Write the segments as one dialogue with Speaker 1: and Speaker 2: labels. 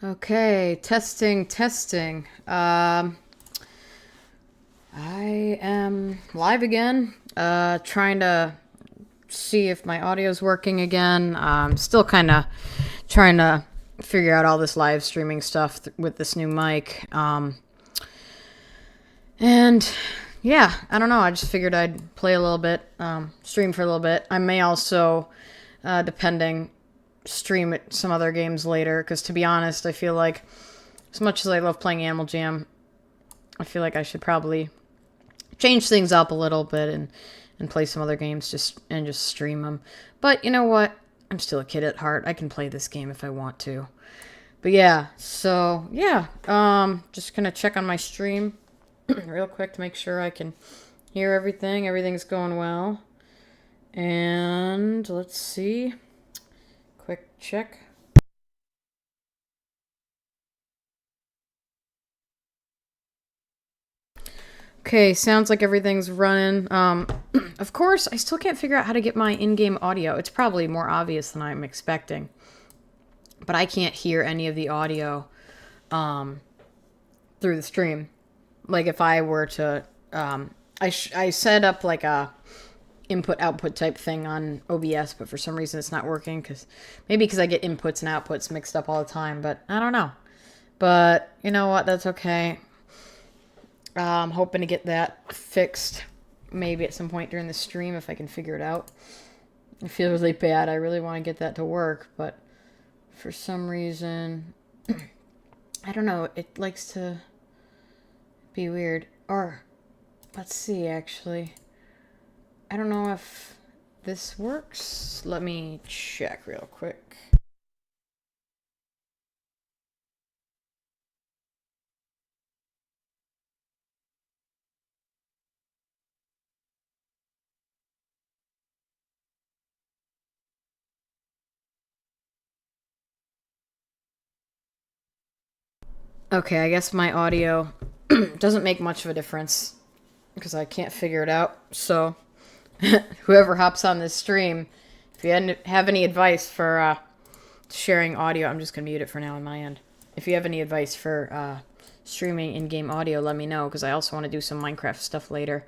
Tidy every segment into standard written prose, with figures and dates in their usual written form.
Speaker 1: Okay, testing. I am live again. Trying to see if my audio's working again. Still kind of trying to figure out all this live streaming stuff with this new mic. And yeah, I don't know. I just figured I'd play a little bit, stream for a little bit. I may also, depending, stream it some other games later. Because to be honest, I feel like as much as I love playing Animal Jam, I feel like I should probably change things up a little bit and play some other games just stream them. But you know what? I'm still a kid at heart. I can play this game if I want to. But yeah, so yeah, just gonna check on my stream real quick to make sure I can hear everything. Everything's going well. And let's see. Quick check. Okay, sounds like everything's running. Of course, I still can't figure out how to get my in-game audio. It's probably more obvious than I'm expecting. But I can't hear any of the audio through the stream. Like if I were to, I set up like a input-output type thing on OBS, but for some reason it's not working. Maybe because I get inputs and outputs mixed up all the time, but I don't know. But you know what? That's okay. I'm hoping to get that fixed maybe at some point during the stream if I can figure it out. I feel really bad. I really want to get that to work, but for some reason, I don't know, it likes to be weird. Or, let's see, actually. I don't know if this works. Let me check real quick. Okay, I guess my audio doesn't make much of a difference because I can't figure it out. So, whoever hops on this stream, if you have any advice for sharing audio, I'm just going to mute it for now on my end. If you have any advice for streaming in-game audio, let me know because I also want to do some Minecraft stuff later.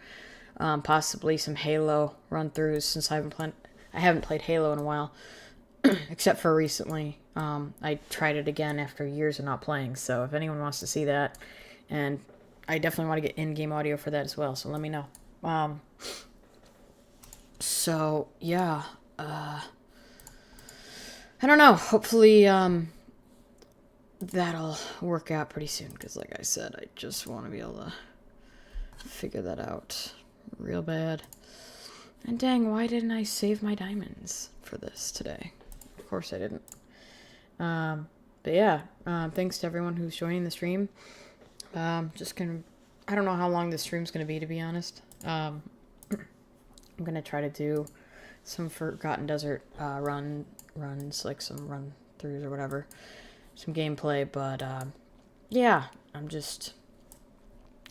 Speaker 1: Possibly some Halo run-throughs since I haven't played Halo in a while. Except for recently. I tried it again after years of not playing, so if anyone wants to see that, and I definitely want to get in-game audio for that as well, so let me know. So, yeah, I don't know, hopefully, that'll work out pretty soon, because like I said, I just want to be able to figure that out real bad. And dang, why didn't I save my diamonds for this today? Of course I didn't. But yeah, thanks to everyone who's joining the stream. Just gonna, I don't know how long this stream's gonna be, to be honest. I'm gonna try to do some Forgotten Desert runs, like some run-throughs or whatever, some gameplay. But yeah, I'm just,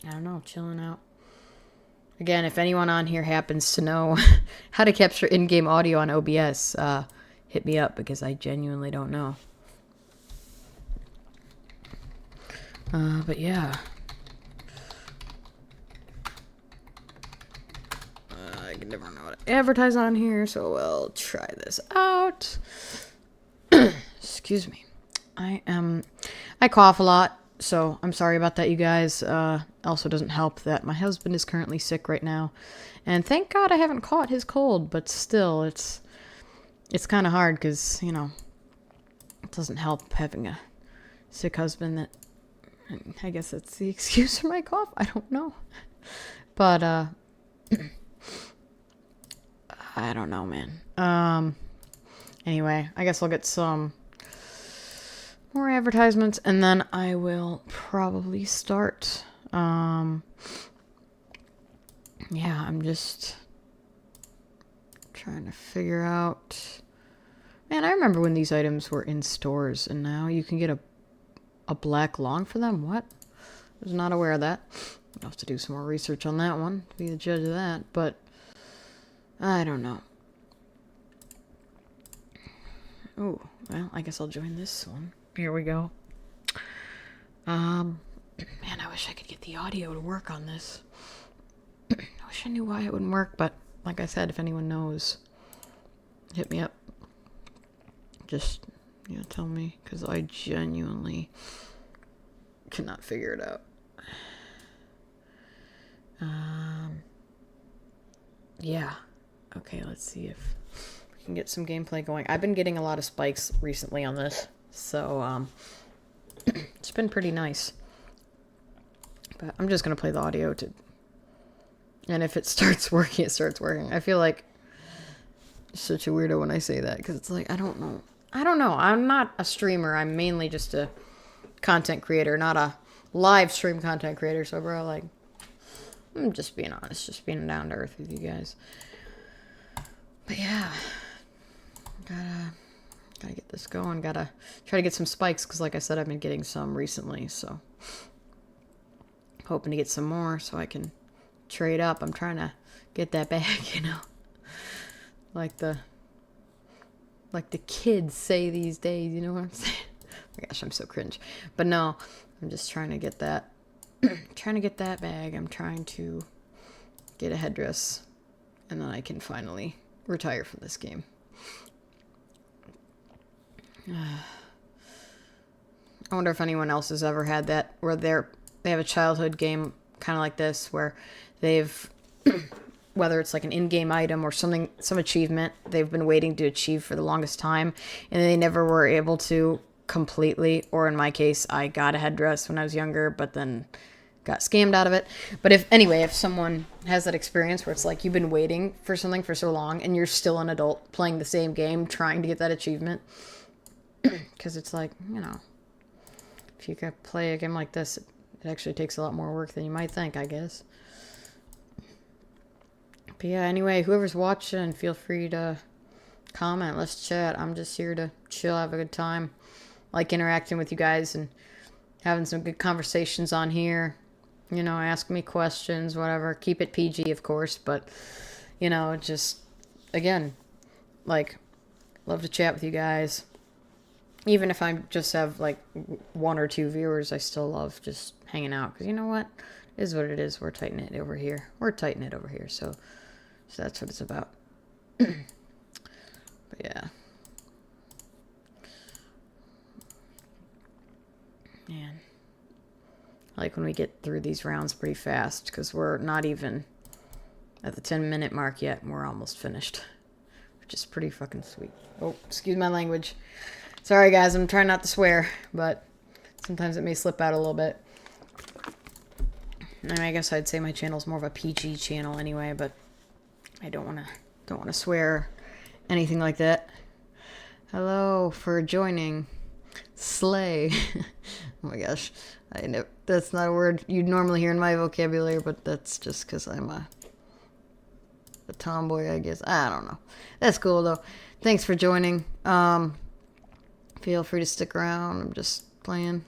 Speaker 1: I don't know, chilling out. Again, if anyone on here happens to know how to capture in-game audio on OBS, hit me up because I genuinely don't know. But yeah. I can never know how to advertise on here, so we'll try this out. Excuse me. I cough a lot, so I'm sorry about that, you guys. Also doesn't help that my husband is currently sick right now. And thank God I haven't caught his cold, but still, it's kind of hard because, you know, it doesn't help having a sick husband that, I guess that's the excuse for my cough. I don't know. But, I don't know, man. Anyway, I guess I'll get some more advertisements and then I will probably start. Yeah, I'm just trying to figure out. Man, I remember when these items were in stores and now you can get a black long for them? What? I was not aware of that. I'll have to do some more research on that one to be the judge of that, but I don't know. Oh, well, I guess I'll join this one. Here we go. Man, I wish I could get the audio to work on this. I wish I knew why it wouldn't work, but like I said, if anyone knows, hit me up. Just, tell me, because I genuinely cannot figure it out. Yeah. Okay, let's see if we can get some gameplay going. I've been getting a lot of spikes recently on this, so, it's been pretty nice. But I'm just going to play the audio and if it starts working, it starts working. I feel like such a weirdo when I say that, because it's like, I don't know. I'm not a streamer. I'm mainly just a content creator, not a live stream content creator. So, bro, like, I'm just being honest, just being down to earth with you guys. But yeah, gotta get this going. Gotta try to get some spikes, because like I said, I've been getting some recently, so hoping to get some more so I can trade up. I'm trying to get that bag, like the kids say these days, you know what I'm saying? Oh my gosh, I'm so cringe. But no, I'm just trying to get that bag. I'm trying to get a headdress, and then I can finally retire from this game. I wonder if anyone else has ever had that, where they have a childhood game kind of like this, where they've, whether it's like an in-game item or something, some achievement they've been waiting to achieve for the longest time, and they never were able to completely, or in my case, I got a headdress when I was younger, but then got scammed out of it. But if someone has that experience where it's like you've been waiting for something for so long and you're still an adult playing the same game trying to get that achievement, because it's like, if you could play a game like this, it actually takes a lot more work than you might think, I guess. But yeah, anyway, whoever's watching, feel free to comment. Let's chat. I'm just here to chill, have a good time. Like interacting with you guys and having some good conversations on here. Ask me questions, whatever. Keep it PG, of course. But, just, again, like, love to chat with you guys. Even if I just have, like, 1 or 2 viewers, I still love just hanging out. Because you know what? It is what it is. We're tight-knit over here. So that's what it's about. But yeah. Man. I like when we get through these rounds pretty fast, because we're not even at the 10-minute mark yet, and we're almost finished. Which is pretty fucking sweet. Oh, excuse my language. Sorry, guys. I'm trying not to swear, but sometimes it may slip out a little bit. I mean, I guess I'd say my channel's more of a PG channel anyway, but I don't want to swear anything like that. Hello for joining. Slay. Oh my gosh. I know that's not a word you'd normally hear in my vocabulary, but that's just because I'm a tomboy, I guess. I don't know. That's cool though. Thanks for joining. Feel free to stick around. I'm just playing.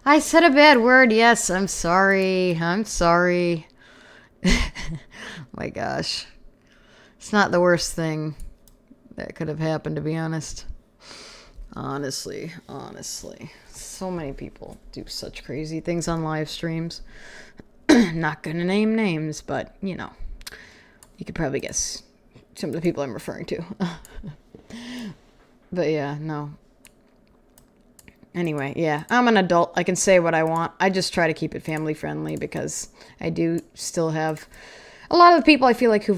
Speaker 1: I said a bad word. Yes, I'm sorry. Oh my gosh. It's not the worst thing that could have happened, to be honest. Honestly. So many people do such crazy things on live streams. Not gonna name names, but, you could probably guess some of the people I'm referring to. But yeah, no. Anyway, yeah, I'm an adult. I can say what I want. I just try to keep it family friendly, because I do still have a lot of the people I feel like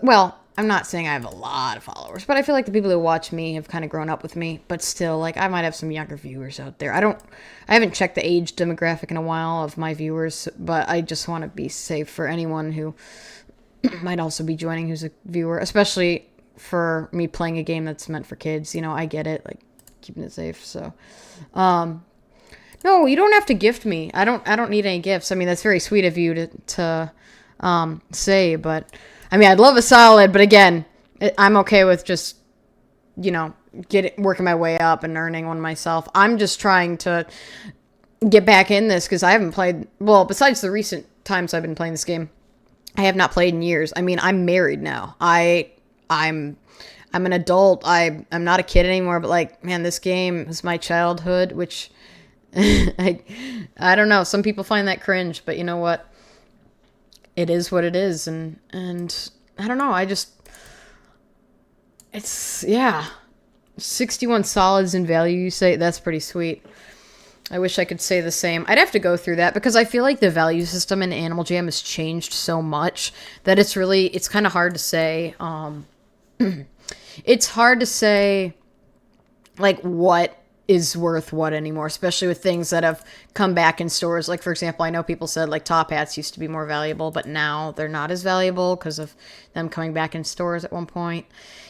Speaker 1: well, I'm not saying I have a lot of followers, but I feel like the people who watch me have kind of grown up with me, but still, like, I might have some younger viewers out there. I haven't checked the age demographic in a while of my viewers, but I just want to be safe for anyone who might also be joining who's a viewer, especially for me playing a game that's meant for kids. I get it, like, keeping it safe. So, no, you don't have to gift me. I don't need any gifts. I mean, that's very sweet of you to say, but I mean, I'd love a solid, but again, I'm okay with just, working my way up and earning one myself. I'm just trying to get back in this, because I haven't played, well, besides the recent times I've been playing this game, I have not played in years. I mean, I'm married now. I'm an adult. I'm not a kid anymore, but like, man, this game is my childhood, which I don't know. Some people find that cringe, but you know what? It is what it is, and I don't know. Yeah, 61 solids in value. You say that's pretty sweet. I wish I could say the same. I'd have to go through that because I feel like the value system in Animal Jam has changed so much that it's kind of hard to say. It's hard to say, like, what is worth what anymore, especially with things that have come back in stores. Like, for example, I know people said, like, top hats used to be more valuable, but now they're not as valuable because of them coming back in stores at one point.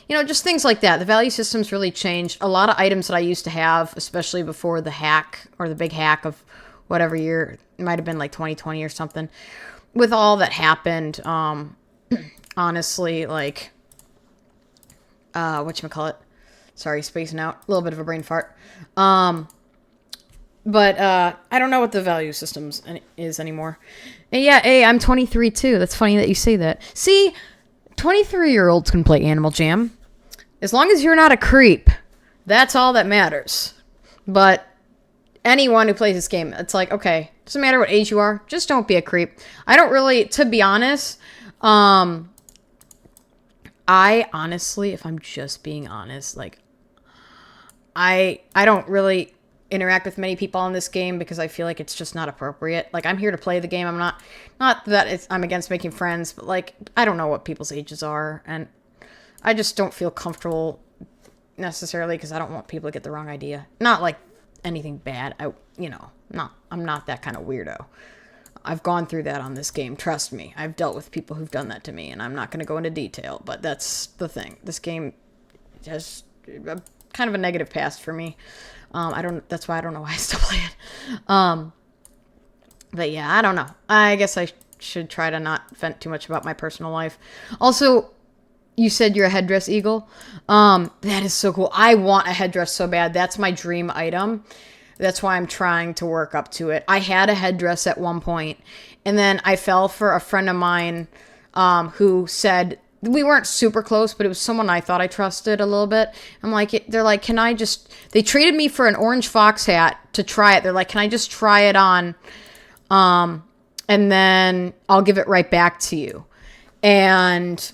Speaker 1: You know, just things like that. The value system's really changed. A lot of items that I used to have, especially before the hack or the big hack of whatever year, it might have been like 2020 or something. With all that happened, honestly, like, whatchamacallit? Sorry, spacing out. A little bit of a brain fart. But I don't know what the value systems is anymore. And yeah, hey, I'm 23 too. That's funny that you say that. See, 23-year-olds can play Animal Jam. As long as you're not a creep. That's all that matters. But anyone who plays this game, it's like, okay, doesn't matter what age you are, just don't be a creep. I don't really, to be honest, I honestly, if I'm just being honest, like, I don't really interact with many people in this game because I feel like it's just not appropriate. Like, I'm here to play the game. I'm not that I'm against making friends, but, like, I don't know what people's ages are, and I just don't feel comfortable necessarily because I don't want people to get the wrong idea. Not like anything bad. I'm not that kind of weirdo. I've gone through that on this game. Trust me. I've dealt with people who've done that to me, and I'm not going to go into detail, but that's the thing. This game has kind of a negative past for me. That's why I don't know why I still play it. But yeah, I don't know. I guess I should try to not vent too much about my personal life. Also, you said you're a headdress eagle. That is so cool. I want a headdress so bad. That's my dream item. That's why I'm trying to work up to it. I had a headdress at one point, and then I fell for a friend of mine who said, we weren't super close, but it was someone I thought I trusted a little bit. I'm like, they're like, they traded me for an orange fox hat to try it. They're like, can I just try it on? And then I'll give it right back to you. And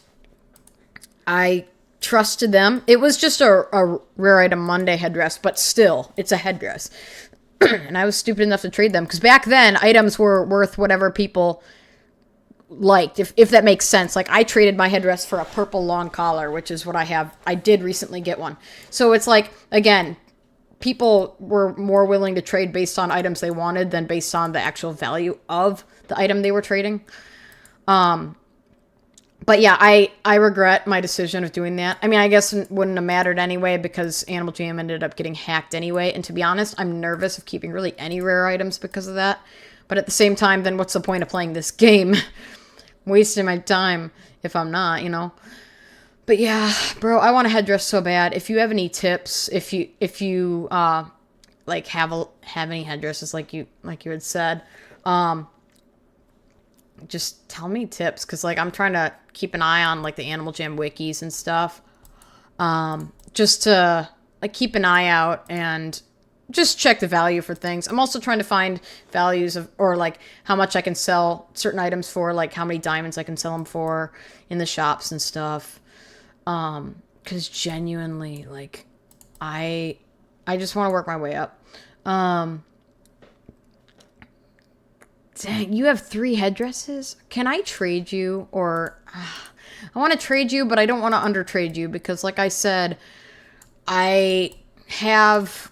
Speaker 1: I trusted them. It was just a Rare Item Monday headdress, but still, it's a headdress. And I was stupid enough to trade them, because back then, items were worth whatever people liked, if that makes sense. Like, I traded my headdress for a purple long collar, which is what I have. I did recently get one. So it's like, again, people were more willing to trade based on items they wanted than based on the actual value of the item they were trading. But yeah, I regret my decision of doing that. I mean, I guess it wouldn't have mattered anyway because Animal Jam ended up getting hacked anyway. And to be honest, I'm nervous of keeping really any rare items because of that. But at the same time, then what's the point of playing this game? Wasting my time if I'm not, you know. But yeah, bro, I want a headdress so bad. If you have any tips, if you like have any headdresses like you had said, just tell me tips, because like I'm trying to keep an eye on like the Animal Jam wikis and stuff, just to like keep an eye out and just check the value for things. I'm also trying to find values of, or like how much I can sell certain items for, like how many diamonds I can sell them for in the shops and stuff. Because genuinely, like I just want to work my way up. Dang, you have 3 headdresses? Can I trade you? Or I want to trade you, but I don't want to undertrade you because, like I said, I have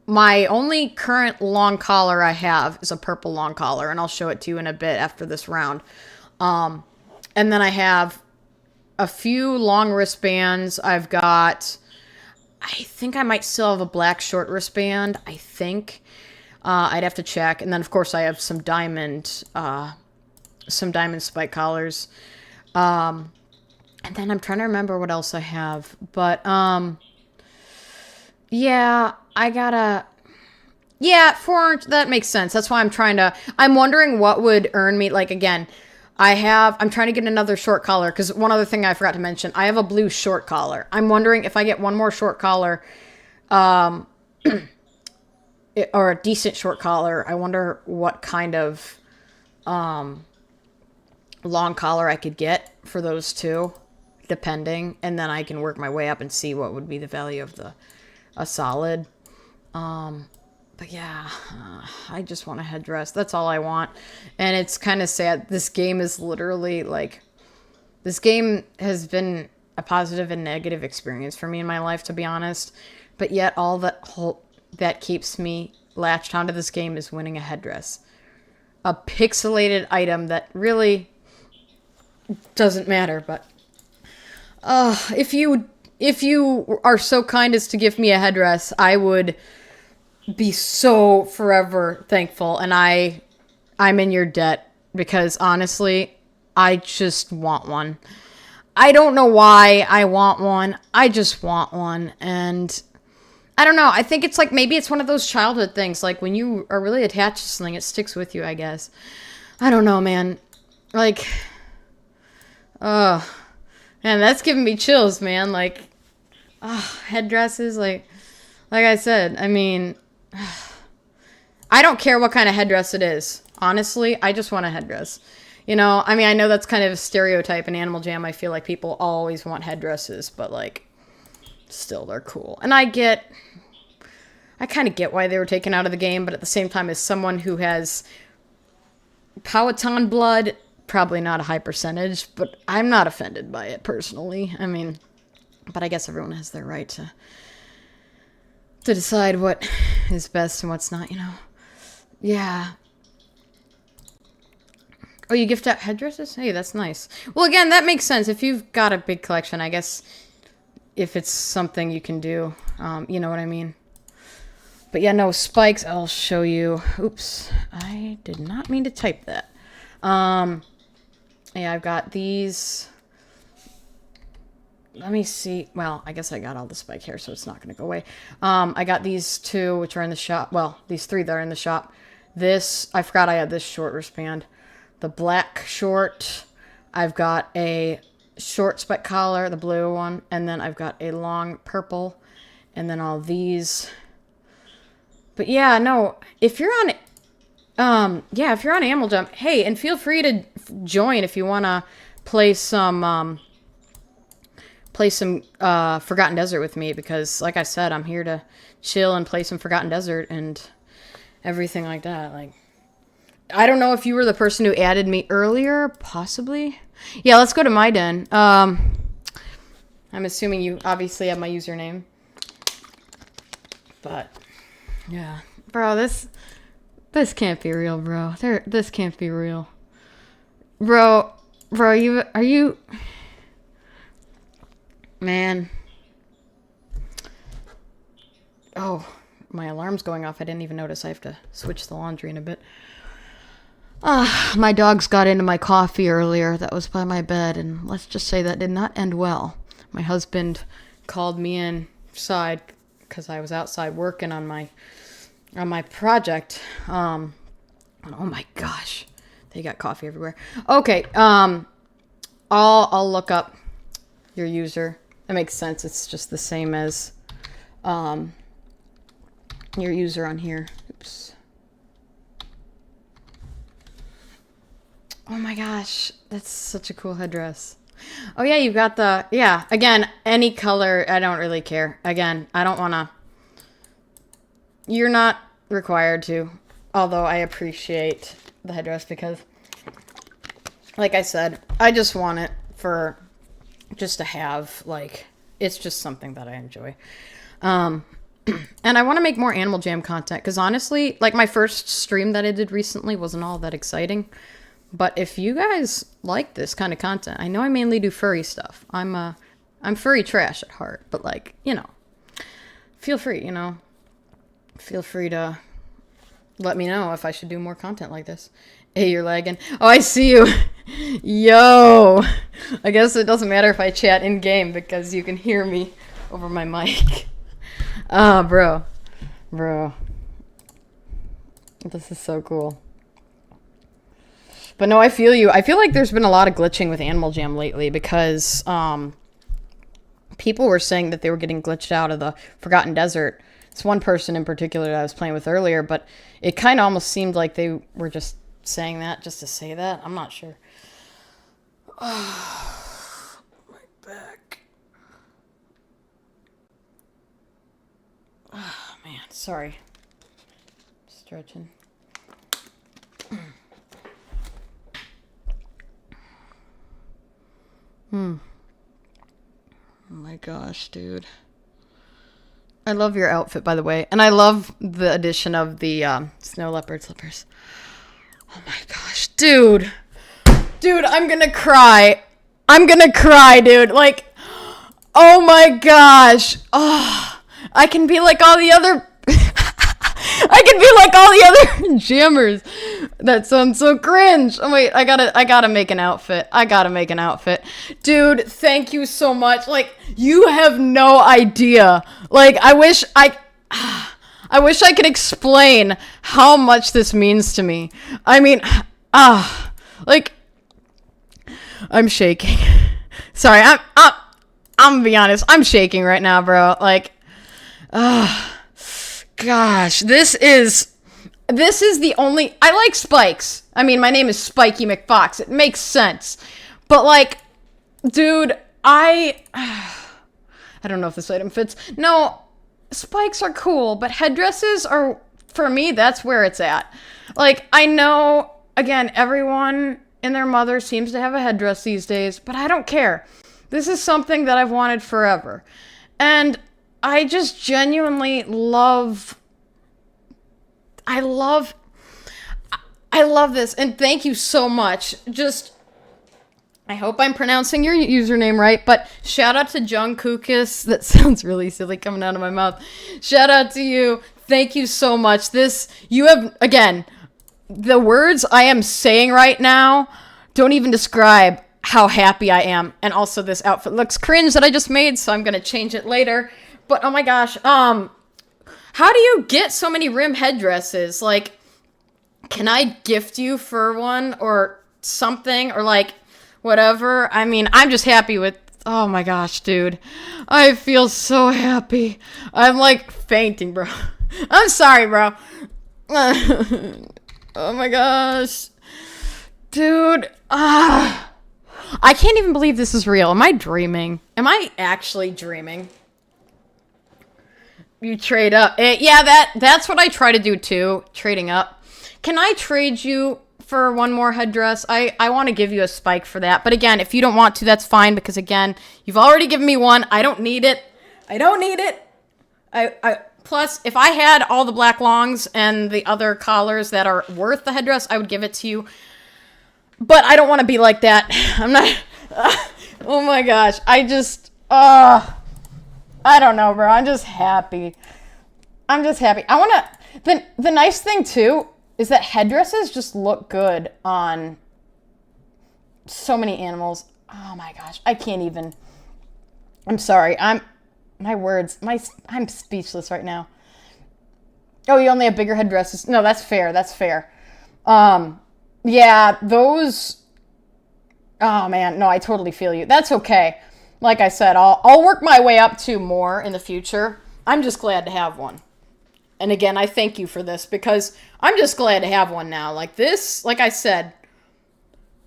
Speaker 1: my only current long collar I have is a purple long collar, and I'll show it to you in a bit after this round. And then I have a few long wristbands. I've got, I think I might still have a black short wristband. I think. I'd have to check. And then, of course, I have some diamond spike collars. And then I'm trying to remember what else I have. But, yeah, I gotta... Yeah, 4 that makes sense. That's why I'm wondering what would earn me, like, again, I'm trying to get another short collar, because one other thing I forgot to mention, I have a blue short collar. I'm wondering if I get one more short collar, or a decent short collar. I wonder what kind of long collar I could get for those two, depending, and then I can work my way up and see what would be the value of a solid. But yeah, I just want a headdress. That's all I want. And it's kind of sad. This game is literally like, this game has been a positive and negative experience for me in my life, to be honest. But yet all that keeps me latched onto this game is winning a headdress. A pixelated item that really doesn't matter. But if you are so kind as to give me a headdress, I would be so forever thankful, and I'm in your debt, because honestly, I just want one. I don't know why I want one. I just want one, and I don't know. I think it's like, maybe it's one of those childhood things, like when you are really attached to something, it sticks with you, I guess. I don't know, man. Like, man, that's giving me chills, man. Like, headdresses, like I said, I mean, I don't care what kind of headdress it is. Honestly, I just want a headdress. You know, I mean, I know that's kind of a stereotype in Animal Jam. I feel like people always want headdresses, but like, still, they're cool. And I kind of get why they were taken out of the game, but at the same time, as someone who has Powhatan blood, probably not a high percentage, but I'm not offended by it personally. I mean, but I guess everyone has their right to decide what is best and what's not, you know. Yeah. Oh, you gift out headdresses? Hey, that's nice. Well, again, that makes sense. If you've got a big collection, I guess, if it's something you can do, you know what I mean. But yeah, no, spikes, I'll show you. Oops, I did not mean to type that. Yeah, I've got these. Let me see. Well, I guess I got all the spike hair, so it's not going to go away. I got these two, which are in the shop. Well, these three that are in the shop. This, I forgot I had this short wristband. The black short. I've got a short spike collar, the blue one. And then I've got a long purple. And then all these. But yeah, no. If you're on... yeah, if you're on Animal Jam, hey, and feel free to join if you want to play some Forgotten Desert with me, because like I said, I'm here to chill and play some Forgotten Desert and everything like that. Like, I don't know if you were the person who added me earlier, possibly. Yeah, let's go to my den. I'm assuming you obviously have my username. But yeah, bro, this can't be real, bro. This can't be real. Bro, are you man. Oh, my alarm's going off. I didn't even notice. I have to switch the laundry in a bit. My dogs got into my coffee earlier that was by my bed, and let's just say that did not end well. My husband called me inside because I was outside working on my project. Oh my gosh. They got coffee everywhere. Okay, I'll look up your user. That makes sense. It's just the same as your user on here. Oops. Oh my gosh, that's such a cool headdress. Oh yeah, you've got the, yeah, again, any color, I don't really care. Again, I don't want to, you're not required to, although I appreciate the headdress because, like I said, I just want it for, just to have, like, it's just something that I enjoy. And I want to make more Animal Jam content, because honestly, like, my first stream that I did recently wasn't all that exciting. But if you guys like this kind of content, I know I mainly do furry stuff. I'm furry trash at heart, but like, you know, feel free to let me know if I should do more content like this. Hey, you're lagging. Oh, I see you. Yo. I guess it doesn't matter if I chat in game because you can hear me over my mic. Bro. This is so cool. But no, I feel you. I feel like there's been a lot of glitching with Animal Jam lately because people were saying that they were getting glitched out of the Forgotten Desert It's one person in particular that I was playing with earlier, but it kind of almost seemed like they were just saying that just to say that. I'm not sure. Oh, my back. Oh, man. Sorry. Stretching. Oh my gosh, dude. I love your outfit, by the way. And I love the addition of the snow leopard slippers. Oh my gosh, dude. Dude, I'm gonna cry. I'm gonna cry, dude. Like, oh my gosh. Oh, I can be like all the other... I can be like all the other jammers. That sounds so cringe. Oh wait, I gotta make an outfit. Dude, thank you so much. Like, you have no idea. Like, I wish I could explain how much this means to me. I mean, like, I'm shaking. Sorry, I'm gonna be honest. I'm shaking right now, bro. Like, gosh, this is the only... I like spikes. I mean, my name is Spiky McFox. It makes sense. But, like, dude, I don't know if this item fits. No, spikes are cool, but headdresses are, for me, that's where it's at. Like, I know, again, everyone and their mother seems to have a headdress these days, but I don't care. This is something that I've wanted forever. And I just genuinely love this, and thank you so much. Just, I hope I'm pronouncing your username right, but shout out to Jungkookis. That sounds really silly coming out of my mouth. Shout out to you. Thank you so much. You have, again, the words I am saying right now don't even describe how happy I am. And also, this outfit looks cringe that I just made, so I'm gonna change it later. But, oh my gosh, how do you get so many rim headdresses? Like, can I gift you for one or something? Or, like, whatever? I mean, I'm just happy with... Oh my gosh, dude. I feel so happy. I'm, like, fainting, bro. I'm sorry, bro. Oh my gosh. Dude. I can't even believe this is real. Am I dreaming? Am I actually dreaming? You trade up. Yeah, that's what I try to do too, trading up. Can I trade you for one more headdress? I want to give you a spike for that. But again, if you don't want to, that's fine, because again, you've already given me one. I don't need it. Plus, if I had all the black longs and the other collars that are worth the headdress, I would give it to you. But I don't want to be like that. I'm not... oh my gosh. I don't know, bro. I'm just happy. I want to... The nice thing, too, is that headdresses just look good on so many animals. Oh, my gosh. I can't even... I'm sorry. I'm speechless right now. Oh, you only have bigger headdresses? No, that's fair. Yeah, those... Oh, man. No, I totally feel you. That's okay. Like I said, I'll work my way up to more in the future. I'm just glad to have one. And again, I thank you for this, because I'm just glad to have one now. Like this, like I said,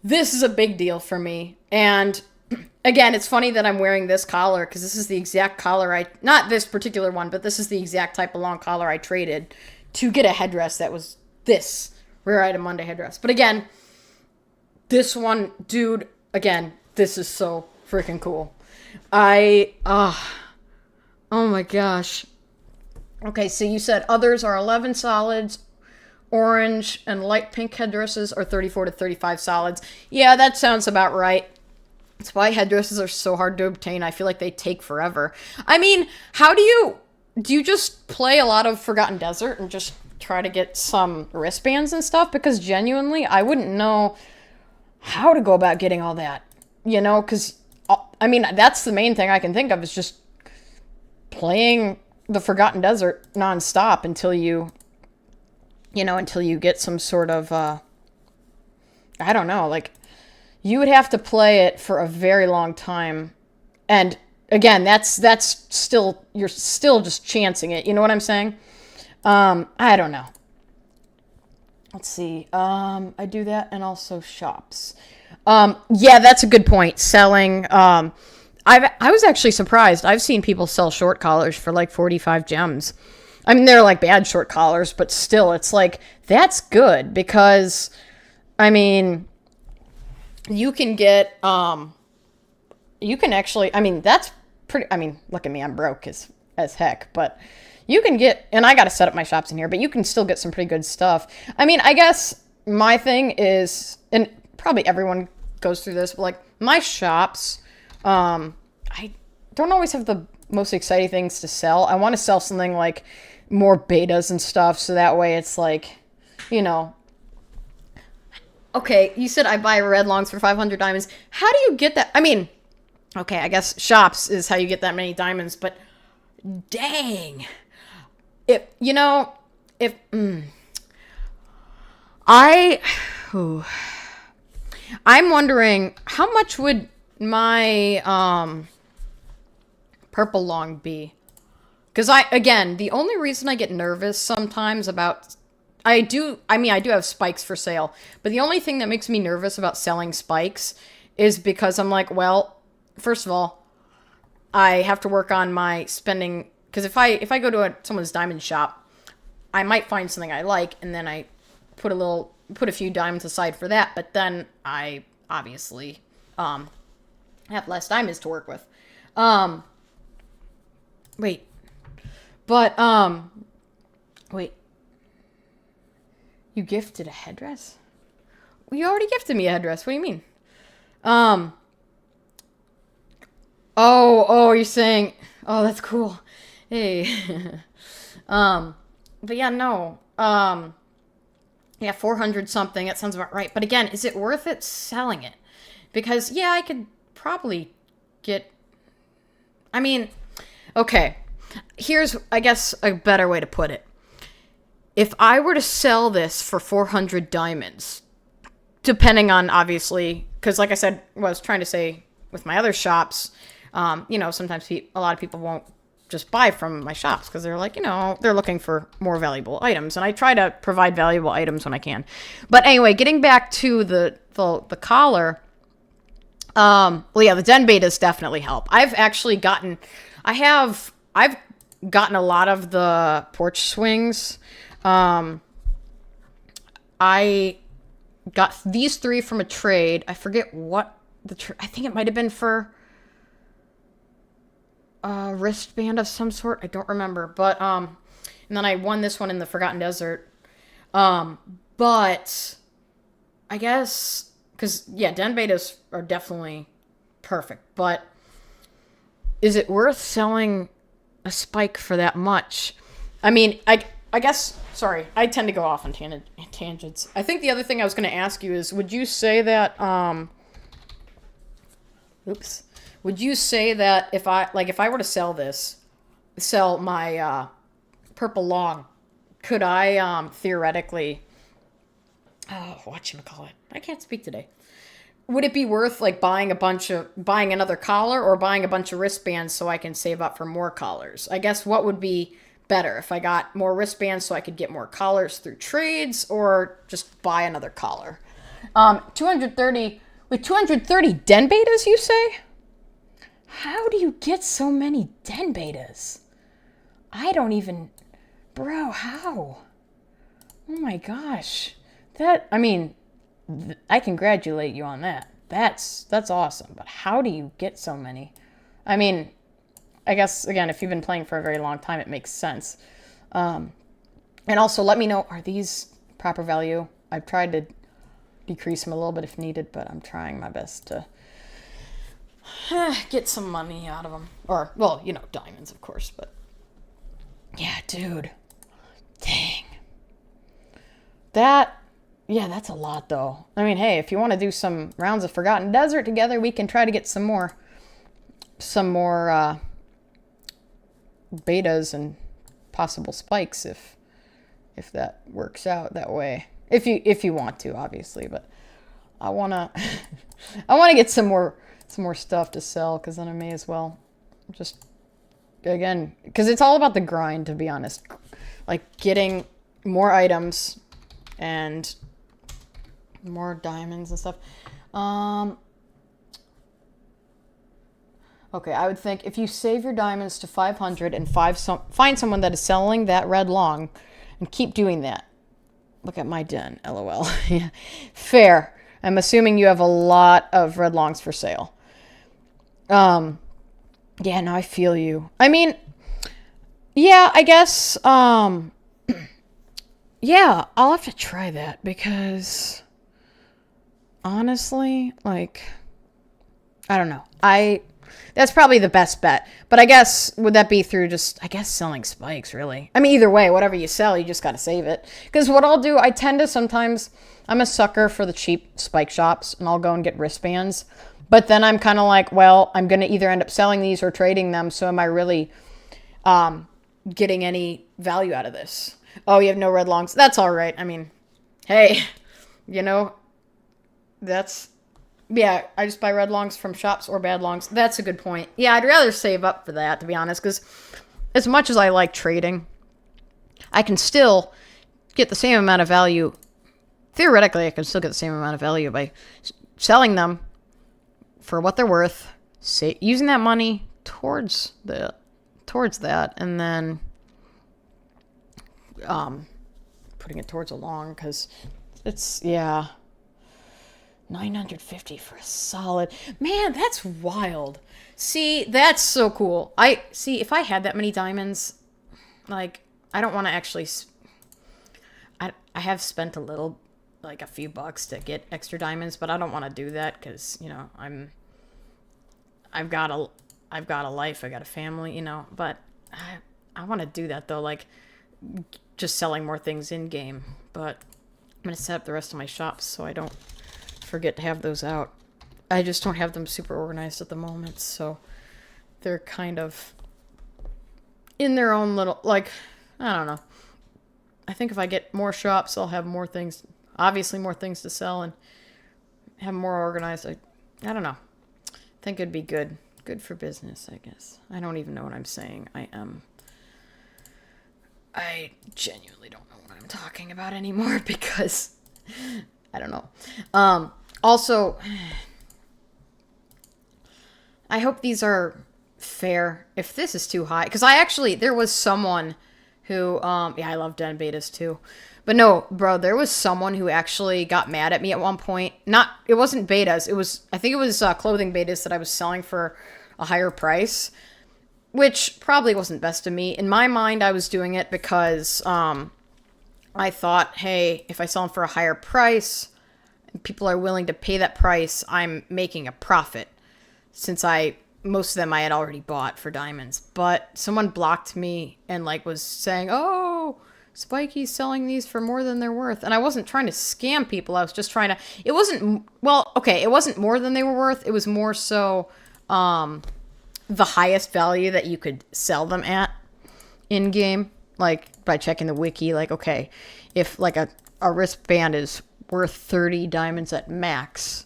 Speaker 1: this is a big deal for me. And again, it's funny that I'm wearing this collar, because this is the exact collar not this particular one, but this is the exact type of long collar I traded to get a headdress that was this Rare Item Monday headdress. But again, this one, dude, again, this is so freaking cool. Oh my gosh. Okay, so you said others are 11 solids, orange and light pink headdresses are 34 to 35 solids. Yeah, that sounds about right. That's why headdresses are so hard to obtain. I feel like they take forever. I mean, how do you just play a lot of Forgotten Desert and just try to get some wristbands and stuff? Because genuinely, I wouldn't know how to go about getting all that, you know, because I mean, that's the main thing I can think of, is just playing the Forgotten Desert nonstop until you get some sort of, I don't know, like, you would have to play it for a very long time. And again, that's still, you're still just chancing it. You know what I'm saying? I don't know. Let's see. I do that, and also shops. Yeah, that's a good point. Selling. I was actually surprised. I've seen people sell short collars for like 45 gems. I mean, they're like bad short collars, but still, it's like, that's good because, I mean, you can get, you can actually, I mean, that's pretty, I mean, look at me, I'm broke as heck, but you can get, and I got to set up my shops in here, but you can still get some pretty good stuff. I mean, I guess my thing is, and probably everyone goes through this, but like my shops, I don't always have the most exciting things to sell. I want to sell something like more betas and stuff, so that way it's like, you know. Okay, you said I buy red longs for 500 diamonds. How do you get that? I mean, okay, I guess shops is how you get that many diamonds, but dang. If, you know, if, I, ooh, I'm wondering how much would my, purple long be? Because again, the only reason I get nervous sometimes about, I do have spikes for sale, but the only thing that makes me nervous about selling spikes is because I'm like, well, first of all, I have to work on my spending, because if I go to someone's diamond shop, I might find something I like, and then I put a few diamonds aside for that, but then I obviously have less diamonds to work with. Wait. But, wait. You gifted a headdress? You already gifted me a headdress. What do you mean? Oh, you're saying, oh, that's cool. Hey. But yeah, no. Yeah, 400 something. That sounds about right. But again, is it worth it selling it? Because, yeah, I could probably get, I mean, okay. Here's, I guess, a better way to put it. If I were to sell this for 400 diamonds, depending on, obviously, because like I said, what I was trying to say with my other shops, you know, sometimes a lot of people won't just buy from my shops because they're like, you know, they're looking for more valuable items. And I try to provide valuable items when I can. But anyway, getting back to the collar, well, yeah, the den betas definitely help. I've gotten a lot of the porch swings. I got these 3 from a trade. I forget what I think it might have been for a wristband of some sort. I don't remember. But, and then I won this one in the Forgotten Desert. But I guess, because, yeah, den betas are definitely perfect. But is it worth selling a spike for that much? I mean, I guess, sorry, I tend to go off on tangents. I think the other thing I was going to ask you is, would you say that, would you say that if I were to sell my, purple long, could I, theoretically, whatchamacallit? I can't speak today. Would it be worth, like, buying another collar or buying a bunch of wristbands so I can save up for more collars? I guess what would be better, if I got more wristbands so I could get more collars through trades, or just buy another collar? 230 den betas, you say? How do you get so many den betas? I don't even, bro, how? Oh my gosh. I mean, I congratulate you on that. That's awesome. But how do you get so many? I mean, I guess, again, if you've been playing for a very long time, it makes sense. And also, let me know, are these proper value? I've tried to decrease them a little bit if needed, but I'm trying my best to get some money out of them. Or, well, you know, diamonds, of course, but yeah, dude. Dang. Yeah, that's a lot, though. I mean, hey, if you want to do some rounds of Forgotten Desert together, we can try to get some more betas and possible spikes if that works out that way. If you want to, obviously, but I wanna get some more stuff to sell, because then I may as well Just, again, because it's all about the grind, to be honest. Like, getting more items and more diamonds and stuff. Okay, I would think if you save your diamonds to 500 and find someone that is selling that red long and keep doing that. Look at my den, LOL. Yeah. Fair. I'm assuming you have a lot of red longs for sale. Yeah, no, I feel you. I mean, yeah, I guess, yeah, I'll have to try that because honestly, like, I don't know. That's probably the best bet. But I guess, would that be through just, I guess, selling spikes, really? I mean, either way, whatever you sell, you just got to save it. Because what I'll do, I tend to sometimes, I'm a sucker for the cheap spike shops, and I'll go and get wristbands. But then I'm kind of like, well, I'm going to either end up selling these or trading them, so am I really getting any value out of this? Oh, you have no red longs? That's all right. I mean, hey, you know, that's... Yeah, I just buy red longs from shops or bad longs. That's a good point. Yeah, I'd rather save up for that, to be honest, because as much as I like trading, I can still get the same amount of value. Theoretically, I can still get the same amount of value by selling them for what they're worth, using that money towards that, and then putting it towards a long, because it's, yeah... 950 for a solid. Man, that's wild. See, that's so cool. If I had that many diamonds, like, I don't want to actually... I have spent a little, like, a few bucks to get extra diamonds, but I don't want to do that because, you know, I've got a life, I got a family, you know, but I want to do that, though, like, just selling more things in-game, but I'm going to set up the rest of my shops so I don't forget to have those out. I just don't have them super organized at the moment, so they're kind of in their own little, like, I don't know. I think if I get more shops, I'll have more things, obviously more things to sell and have more organized. I don't know. I think it'd be good for business, I guess. I don't even know what I'm saying. I genuinely don't know what I'm talking about anymore because I don't know. Also, I hope these are fair. If this is too high, because there was someone who, yeah, I love den betas too. But no, bro, there was someone who actually got mad at me at one point. It wasn't betas. I think it was clothing betas that I was selling for a higher price, which probably wasn't best of me. In my mind, I was doing it because I thought, hey, if I sell them for a higher price, people are willing to pay that price, I'm making a profit, since most of them I had already bought for diamonds. But someone blocked me and like was saying, oh, Spikey's selling these for more than they're worth. And I wasn't trying to scam people. I was just trying to, it wasn't more than they were worth. It was more so the highest value that you could sell them at in game, like by checking the wiki. Like, okay, if like a wristband is worth 30 diamonds at max,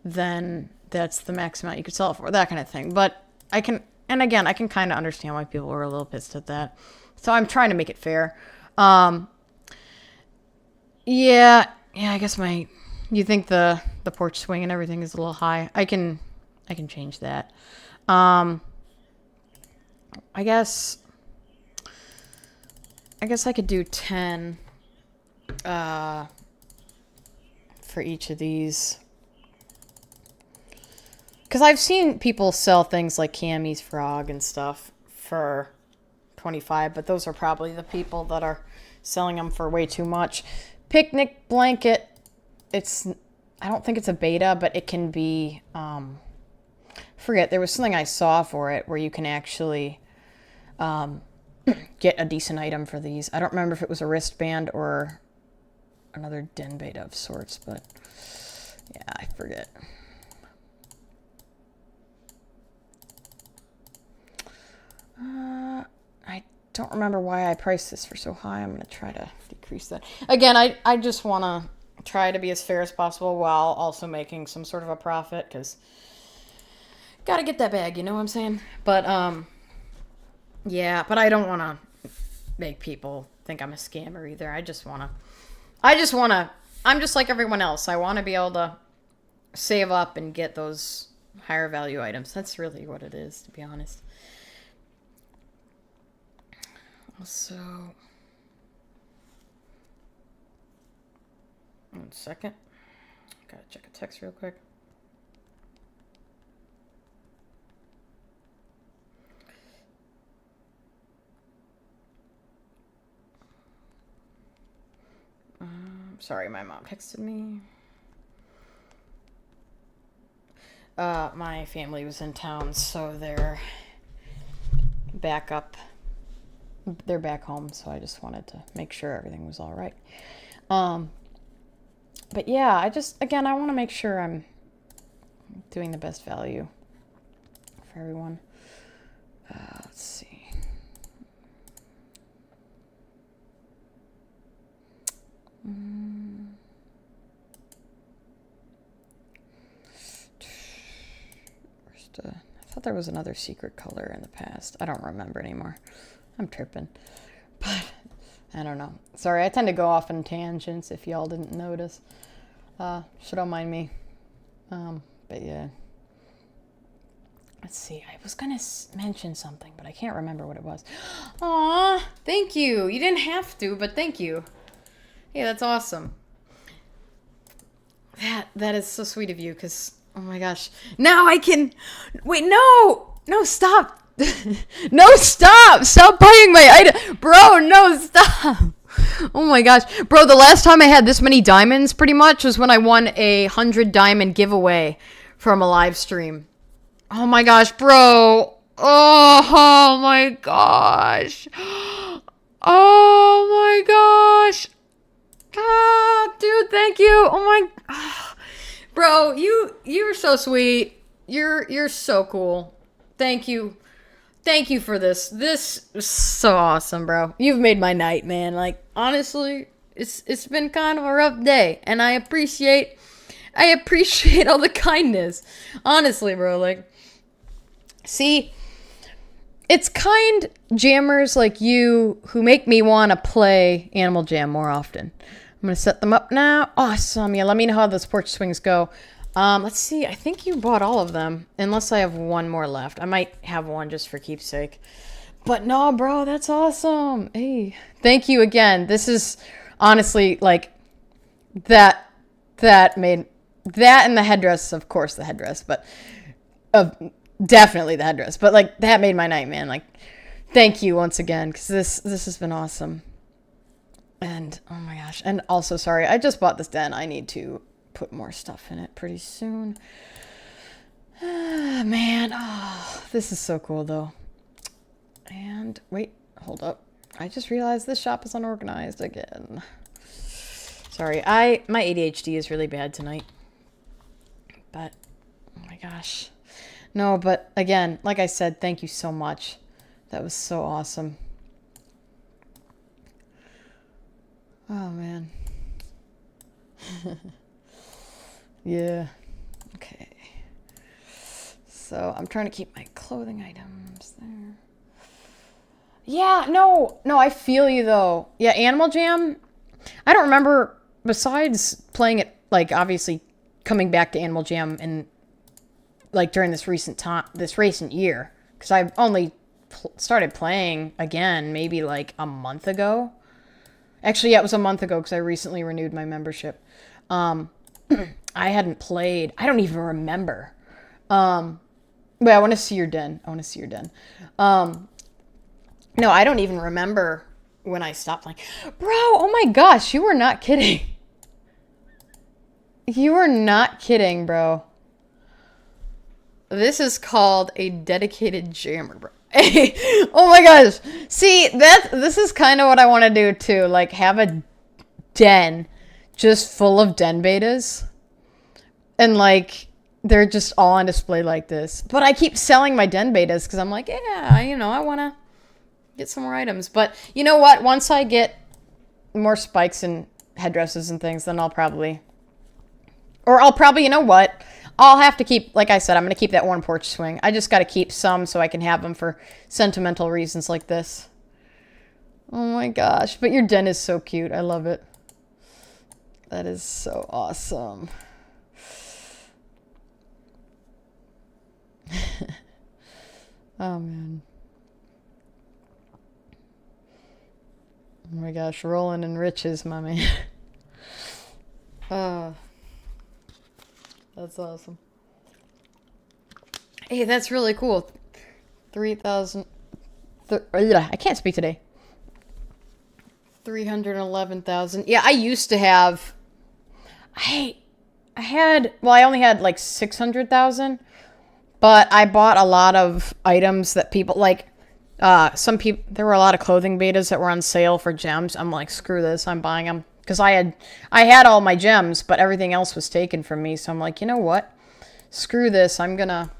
Speaker 1: then that's the max amount you could sell it for, that kind of thing. But I can kind of understand why people were a little pissed at that. So I'm trying to make it fair. Yeah, I guess you think the porch swing and everything is a little high. I can change that. I guess I could do 10 for each of these. Because I've seen people sell things like Cammy's Frog and stuff for 25, but those are probably the people that are selling them for way too much. Picnic blanket, I don't think it's a beta, but it can be, there was something I saw for it where you can actually get a decent item for these. I don't remember if it was a wristband or another den beta of sorts, but yeah, I forget. I don't remember why I priced this for so high. I'm going to try to decrease that. Again, I just want to try to be as fair as possible while also making some sort of a profit, because gotta get that bag, you know what I'm saying? But, yeah, but I don't want to make people think I'm a scammer either. I'm just like everyone else. I want to be able to save up and get those higher value items. That's really what it is, to be honest. So, one second. Gotta check a text real quick. Sorry, my mom texted me. My family was in town, so they're back up. They're back home, so I just wanted to make sure everything was all right. But yeah, I want to make sure I'm doing the best value for everyone. Let's see. I thought there was another secret color in the past. I don't remember anymore. I'm tripping. But I don't know. Sorry, I tend to go off on tangents if y'all didn't notice. So don't mind me. But yeah. Let's see. I was going to mention something, but I can't remember what it was. Aw, thank you. You didn't have to, but thank you. Yeah, that's awesome. That is so sweet of you, because, oh my gosh. Now I can... Wait, no! No, stop! No, stop! Stop buying my item! Bro, no, stop! Oh my gosh. Bro, the last time I had this many diamonds, pretty much, was when I won a 100 diamond giveaway from a live stream. Oh my gosh, bro! Oh my gosh! Oh my gosh! Ah, dude, thank you. Oh my, bro, you're so sweet. You're so cool. Thank you for this. This is so awesome, bro. You've made my night, man. Like, honestly, it's been kind of a rough day, and I appreciate all the kindness. Honestly, bro. Like, see, it's kind jammers like you who make me want to play Animal Jam more often. I'm going to set them up now. Awesome. Yeah, let me know how those porch swings go. Let's see. I think you bought all of them, unless I have one more left. I might have one just for keepsake. But no, bro, that's awesome. Hey, thank you again. This is honestly, like, that made... That and the headdress, of course, the headdress, but... definitely the headdress. But, like, that made my night, man. Like, thank you once again, because this has been awesome. And, oh my gosh. And also, sorry, I just bought this den. I need to put more stuff in it pretty soon. Man, oh, this is so cool, though. And, wait, hold up. I just realized this shop is unorganized again. Sorry, my ADHD is really bad tonight. But, oh my gosh. No, but, again, like I said, thank you so much. That was so awesome. Oh, man. Yeah. Okay. So, I'm trying to keep my clothing items there. Yeah, no, I feel you, though. Yeah, Animal Jam, I don't remember, besides playing it, like, obviously, coming back to Animal Jam and, like, during this recent year, because I've only started playing again maybe, like, a month ago. Actually, yeah, it was a month ago because I recently renewed my membership. I hadn't played. I don't even remember. Wait, I want to see your den. No, I don't even remember when I stopped playing. Bro, oh my gosh, you were not kidding. You were not kidding, bro. This is called a dedicated jammer, bro. Oh my gosh. See, this is kind of what I want to do too. Like, have a den just full of den betas. And, like, they're just all on display like this. But I keep selling my den betas because I'm like, yeah, you know, I want to get some more items. But you know what? Once I get more spikes and headdresses and things, then I'll probably, you know what?
Speaker 2: I'll have to keep, like I said, I'm going to keep that one porch swing. I just got to keep some so I can have them for sentimental reasons like this. Oh my gosh. But your den is so cute. I love it. That is so awesome. Oh, man. Oh my gosh. Rolling in riches, my man. That's awesome. Hey, that's really cool. 3,000... I can't speak today. 311,000. Yeah, I used to have... I only had like 600,000, but I bought a lot of items that people like. There were a lot of clothing betas that were on sale for gems. I'm like, screw this, I'm buying them because I had all my gems, but everything else was taken from me. So I'm like, you know what? Screw this. I'm gonna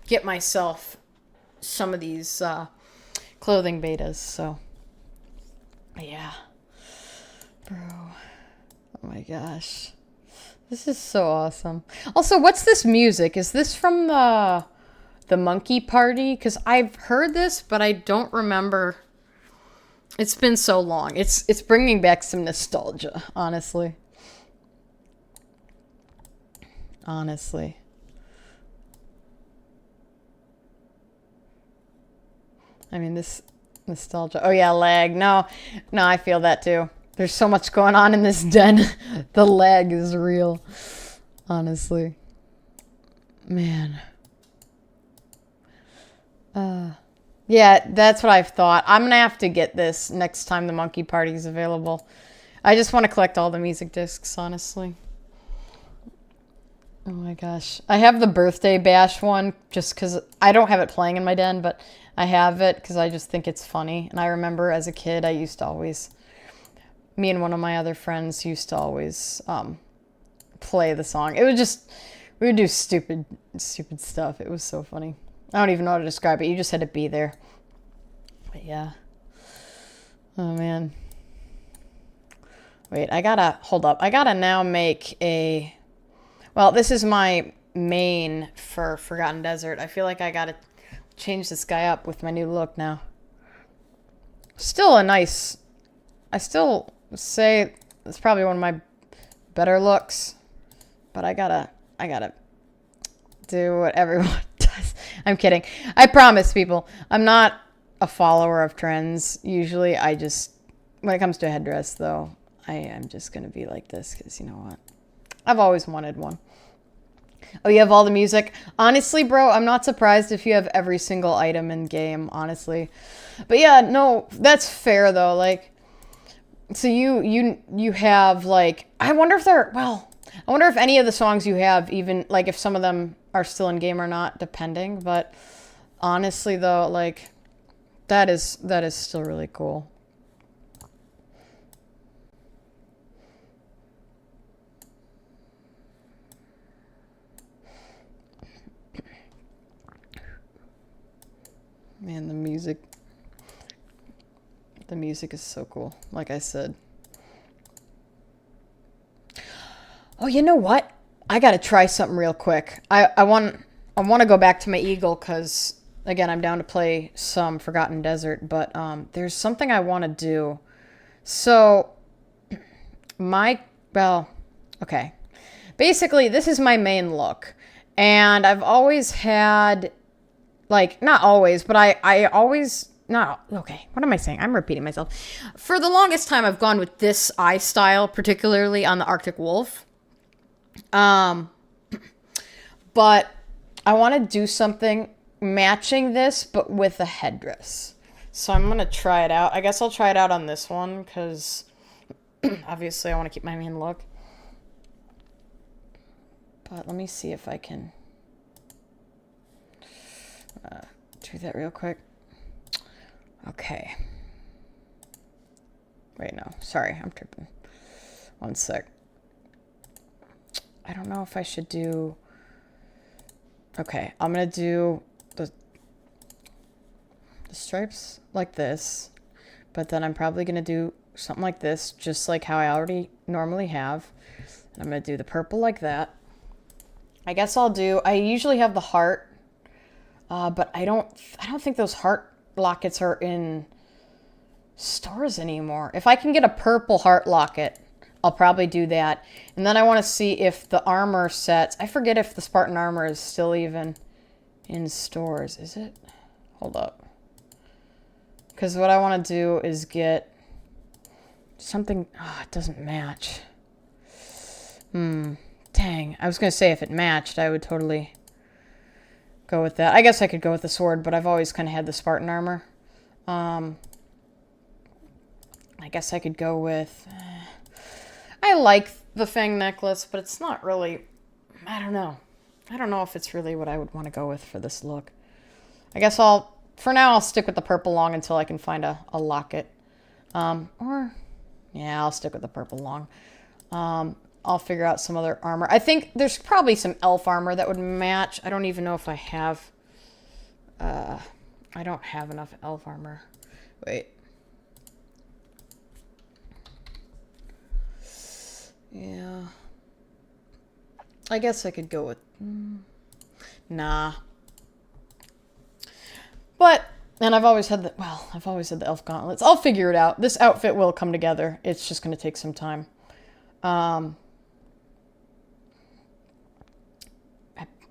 Speaker 2: get myself some of these clothing betas. So yeah, bro. Oh my gosh. This is so awesome. Also, what's this music? Is this from the Monkey Party? Because I've heard this, but I don't remember. It's been so long. It's bringing back some nostalgia, honestly. Honestly. I mean, this nostalgia. Oh yeah, lag. No, I feel that too. There's so much going on in this den. The lag is real. Honestly. Man. Yeah, that's what I've thought. I'm going to have to get this next time the Monkey Party is available. I just want to collect all the music discs, honestly. Oh my gosh. I have the Birthday Bash one just because I don't have it playing in my den, but I have it because I just think it's funny. And I remember as a kid, I used to always... Me and one of my other friends used to always play the song. It was just, we would do stupid stuff. It was so funny. I don't even know how to describe it. You just had to be there. But yeah. Oh man. Wait, hold up. I gotta now make a, well, this is my main for Forgotten Desert. I feel like I gotta change this guy up with my new look now. Still a nice, I still say it's probably one of my better looks, but I gotta do what everyone does. I'm kidding. I promise, people. I'm not a follower of trends. Usually, I just, when it comes to a headdress, though, I am just gonna be like this because you know what? I've always wanted one. Oh, you have all the music? Honestly, bro, I'm not surprised if you have every single item in game, honestly. But yeah, no, that's fair though. Like, so you have like, I wonder if any of the songs you have, even like if some of them are still in game or not, depending. But honestly though, like that is still really cool. Man, the music is so cool, like I said. Oh, you know what? I gotta try something real quick. I want to go back to my Eagle because, again, I'm down to play some Forgotten Desert, but there's something I want to do. So, okay. Basically, this is my main look, and I've always had, like, not always, but I always... No, okay. What am I saying? I'm repeating myself. For the longest time, I've gone with this eye style, particularly on the Arctic Wolf. But I want to do something matching this, but with a headdress. So I'm going to try it out. I guess I'll try it out on this one, because obviously I want to keep my main look. But let me see if I can do that real quick. Okay. Wait, no. Sorry, I'm tripping. One sec. I don't know if I should do... Okay, I'm going to do the stripes like this. But then I'm probably going to do something like this, just like how I already normally have. And I'm going to do the purple like that. I guess I'll do, I usually have the heart, but I don't think those heart lockets are in stores anymore. If I can get a purple heart locket, I'll probably do that. And then I want to see if the armor sets, I forget if the Spartan armor is still even in stores. Is it? Hold up. Because what I want to do is get something, it doesn't match. Dang, I was going to say if it matched, I would totally go with that. I guess I could go with the sword, but I've always kind of had the Spartan armor. I guess I could go with... I like the Fang necklace, but it's not really... I don't know. I don't know if it's really what I would want to go with for this look. I guess for now, I'll stick with the purple long until I can find a locket. Yeah, I'll stick with the purple long. I'll figure out some other armor. I think there's probably some elf armor that would match. I don't even know if I have... I don't have enough elf armor. Wait. Yeah. I guess I could go with... Nah. But, and I've always had I've always had the elf gauntlets. I'll figure it out. This outfit will come together. It's just going to take some time.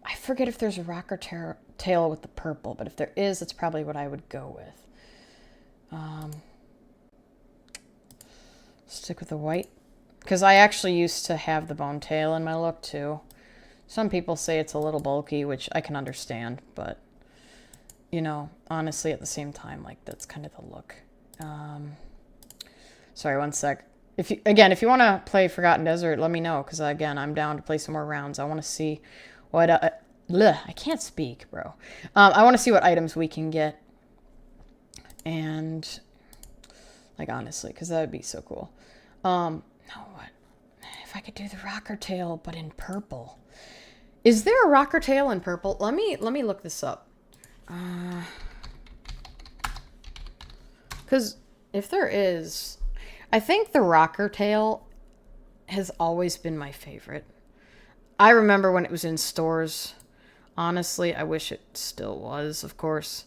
Speaker 2: I forget if there's a rocker tail with the purple, but if there is, that's probably what I would go with. Stick with the white. Because I actually used to have the bone tail in my look, too. Some people say it's a little bulky, which I can understand, but, you know, honestly, at the same time, like, that's kind of the look. Sorry, one sec. If you want to play Forgotten Desert, let me know, because, again, I'm down to play some more rounds. I want to see what... I can't speak, bro. I want to see what items we can get. And, like, honestly, because that would be so cool. No, what? If I could do the rocker tail, but in purple. Is there a rocker tail in purple? Let me look this up. Because if there is, I think the rocker tail has always been my favorite. I remember when it was in stores. Honestly, I wish it still was, of course.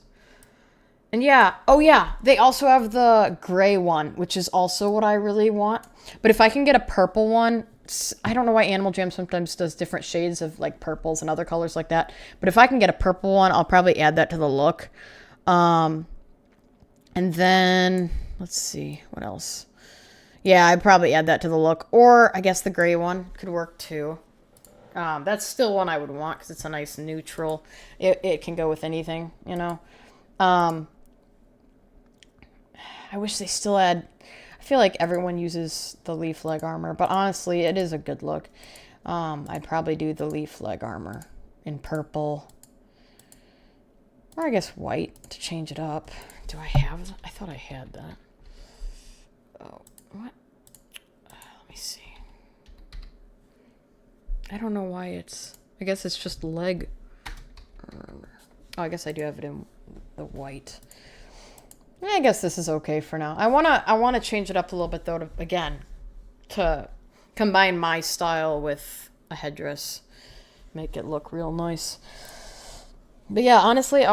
Speaker 2: And yeah, oh yeah, they also have the gray one, which is also what I really want. But if I can get a purple one, I don't know why Animal Jam sometimes does different shades of like purples and other colors like that. But if I can get a purple one, I'll probably add that to the look. And then, let's see, what else? Yeah, I'd probably add that to the look. Or I guess the gray one could work too. That's still one I would want because it's a nice neutral. It can go with anything, you know. I wish they still had... I feel like everyone uses the leaf leg armor, but honestly, it is a good look. I'd probably do the leaf leg armor in purple. Or I guess white to change it up. Do I have... I thought I had that. Oh, what? Let me see. I don't know why it's... I guess it's just leg. Oh, I guess I do have it in the white. I guess this is okay for now. I wanna change it up a little bit though, to combine my style with a headdress, make it look real nice. But yeah, honestly,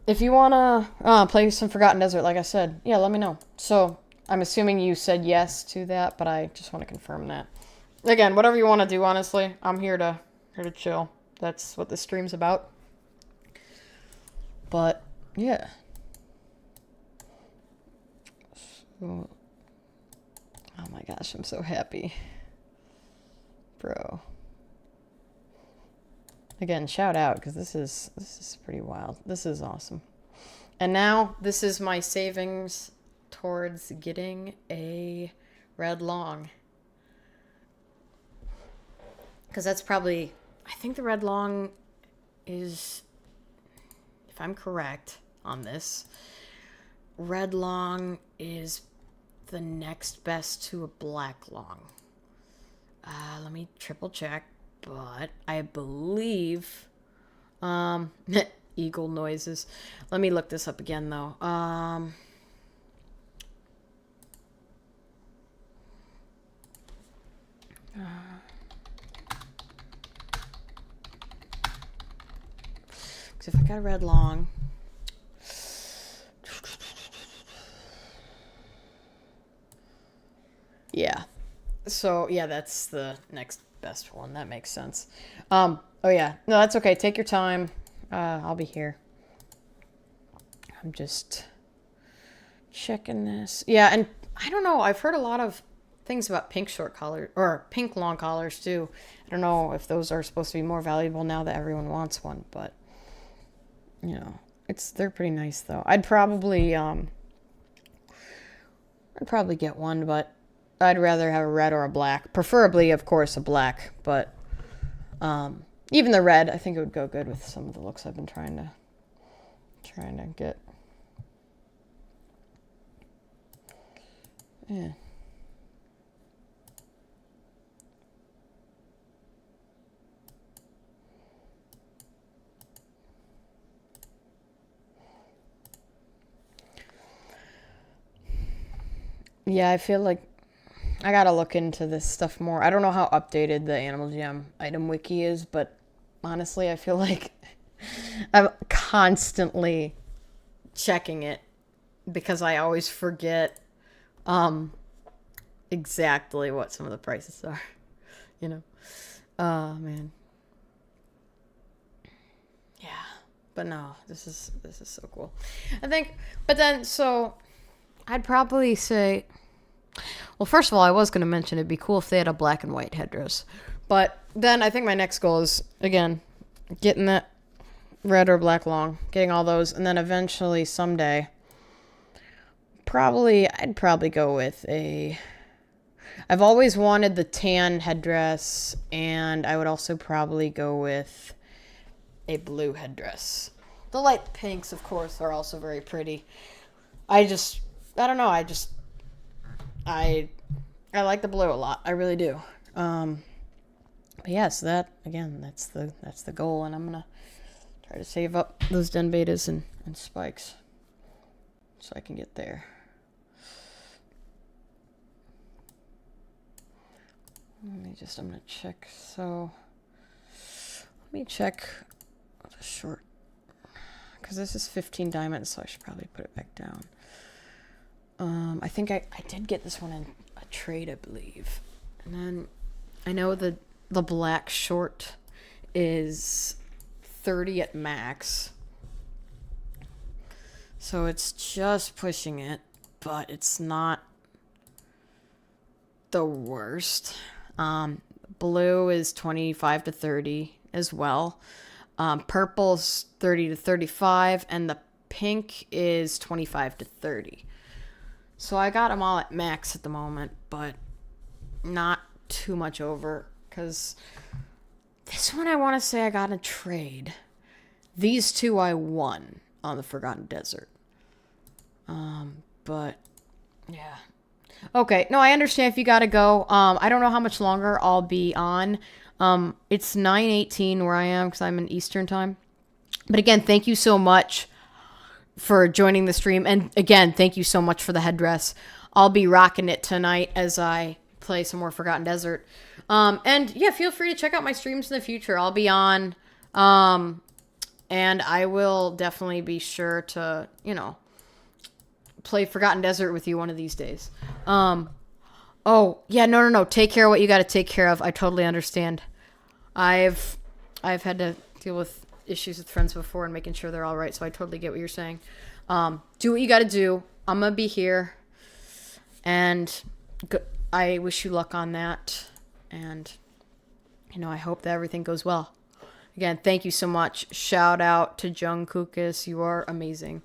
Speaker 2: if you wanna play some Forgotten Desert, like I said, yeah, let me know. So I'm assuming you said yes to that, but I just want to confirm that. Again, whatever you want to do, honestly, I'm here to chill. That's what this stream's about. But yeah. Oh my gosh, I'm so happy. Bro. Again, shout out, because this is pretty wild. This is awesome. And now, this is my savings towards getting a red long. Because that's probably... I think the red long is... If I'm correct on this, red long is the next best to a black long. Let me triple check, but I believe eagle noises. Let me look this up again though. Because if I got a red long... Yeah. So, yeah, that's the next best one. That makes sense. Oh, yeah. No, that's okay. Take your time. I'll be here. I'm just checking this. Yeah, and I don't know. I've heard a lot of things about pink short collar or pink long collars too. I don't know if those are supposed to be more valuable now that everyone wants one, but you know, they're pretty nice though. I'd probably get one, but I'd rather have a red or a black. Preferably, of course, a black, but even the red, I think it would go good with some of the looks I've been trying to get. Yeah. Yeah, I feel like I gotta look into this stuff more. I don't know how updated the Animal Jam item wiki is, but honestly, I feel like I'm constantly checking it because I always forget exactly what some of the prices are. You know? Oh, man. Yeah. But no, this is so cool. I think, but then, so I'd probably say, well, first of all, I was going to mention it'd be cool if they had a black and white headdress. But then I think my next goal is, again, getting that red or black long, getting all those, and then eventually someday, I'd probably go with I've always wanted the tan headdress, and I would also probably go with a blue headdress. The light pinks, of course, are also very pretty. I don't know, I like the blue a lot. I really do. But yeah, so that's the goal, and I'm gonna try to save up those den betas and spikes so I can get there. I'm gonna check. So let me check the short, because this is 15 diamonds, so I should probably put it back down. I think I did get this one in a trade, I believe. And then I know the black short is 30 at max. So it's just pushing it, but it's not the worst. Blue is 25 to 30 as well. Purple's 30 to 35, and the pink is 25 to 30. So I got them all at max at the moment, but not too much over, because this one I want to say I got in a trade. These two I won on the Forgotten Desert. But yeah. Okay, no, I understand if you gotta go. I don't know how much longer I'll be on. It's 9:18 where I am because I'm in Eastern time. But again, thank you so much for joining the stream. And again, thank you so much for the headdress. I'll be rocking it tonight as I play some more Forgotten Desert. And yeah, feel free to check out my streams in the future. I'll be on. And I will definitely be sure to, play Forgotten Desert with you one of these days. Oh, yeah, no. Take care of what you got to take care of. I totally understand. I've had to deal with issues with friends before and making sure they're all right, so I totally get what you're saying. Do what you got to do. I'm going to be here. And I wish you luck on that. And, I hope that everything goes well. Again, thank you so much. Shout out to Jungkookis. You are amazing.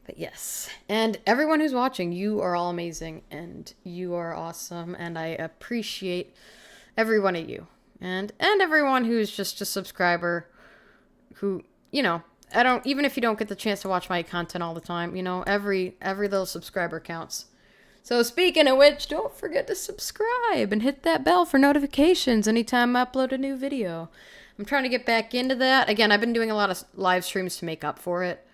Speaker 2: But yes, and everyone who's watching, you are all amazing, and you are awesome, and I appreciate every one of you, and everyone who's just a subscriber, who, even if you don't get the chance to watch my content all the time, every little subscriber counts. So speaking of which, don't forget to subscribe and hit that bell for notifications anytime I upload a new video. I'm trying to get back into that. Again, I've been doing a lot of live streams to make up for it.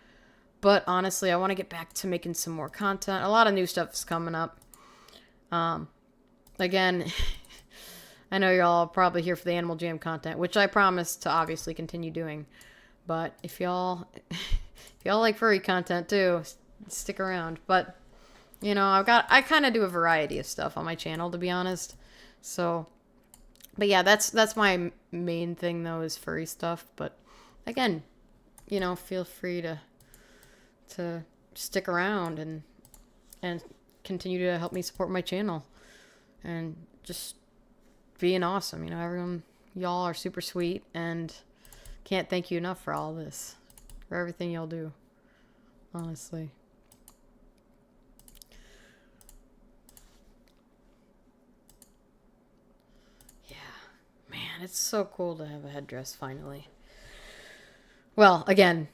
Speaker 2: But honestly, I want to get back to making some more content. A lot of new stuff is coming up. Again, I know y'all are probably here for the Animal Jam content, which I promise to obviously continue doing. But if y'all like furry content too, stick around. But you know, I kind of do a variety of stuff on my channel, to be honest. So, but yeah, that's my main thing though, is furry stuff. But again, you know, feel free to stick around and continue to help me support my channel and just being awesome. You know, everyone, y'all are super sweet, and can't thank you enough for all this, for everything y'all do, honestly. Yeah, man, it's so cool to have a headdress finally. Well, again,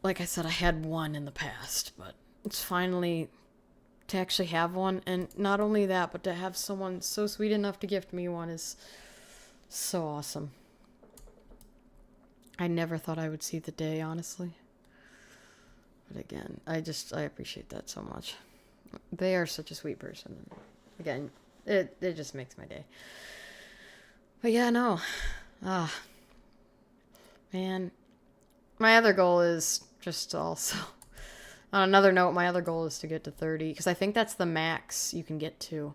Speaker 2: like I said, I had one in the past, but it's finally to actually have one. And not only that, but to have someone so sweet enough to gift me one is so awesome. I never thought I would see the day, honestly. But again, I appreciate that so much. They are such a sweet person. Again, it just makes my day. But yeah, no. Man, my other goal is just also, on another note, my other goal is to get to 30, because I think that's the max you can get to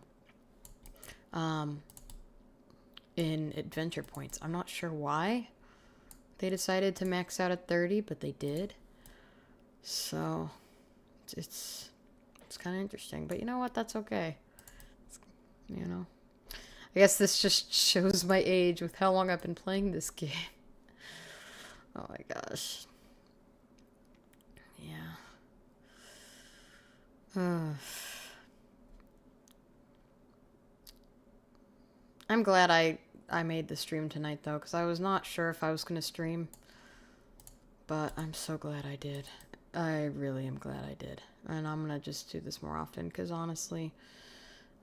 Speaker 2: in adventure points. I'm not sure why they decided to max out at 30, but they did. So it's kind of interesting, but you know what? That's okay. You know, I guess this just shows my age with how long I've been playing this game. Oh my gosh. Yeah. I'm glad I made the stream tonight, though, because I was not sure if I was going to stream. But I'm so glad I did. I really am glad I did. And I'm going to just do this more often, because honestly,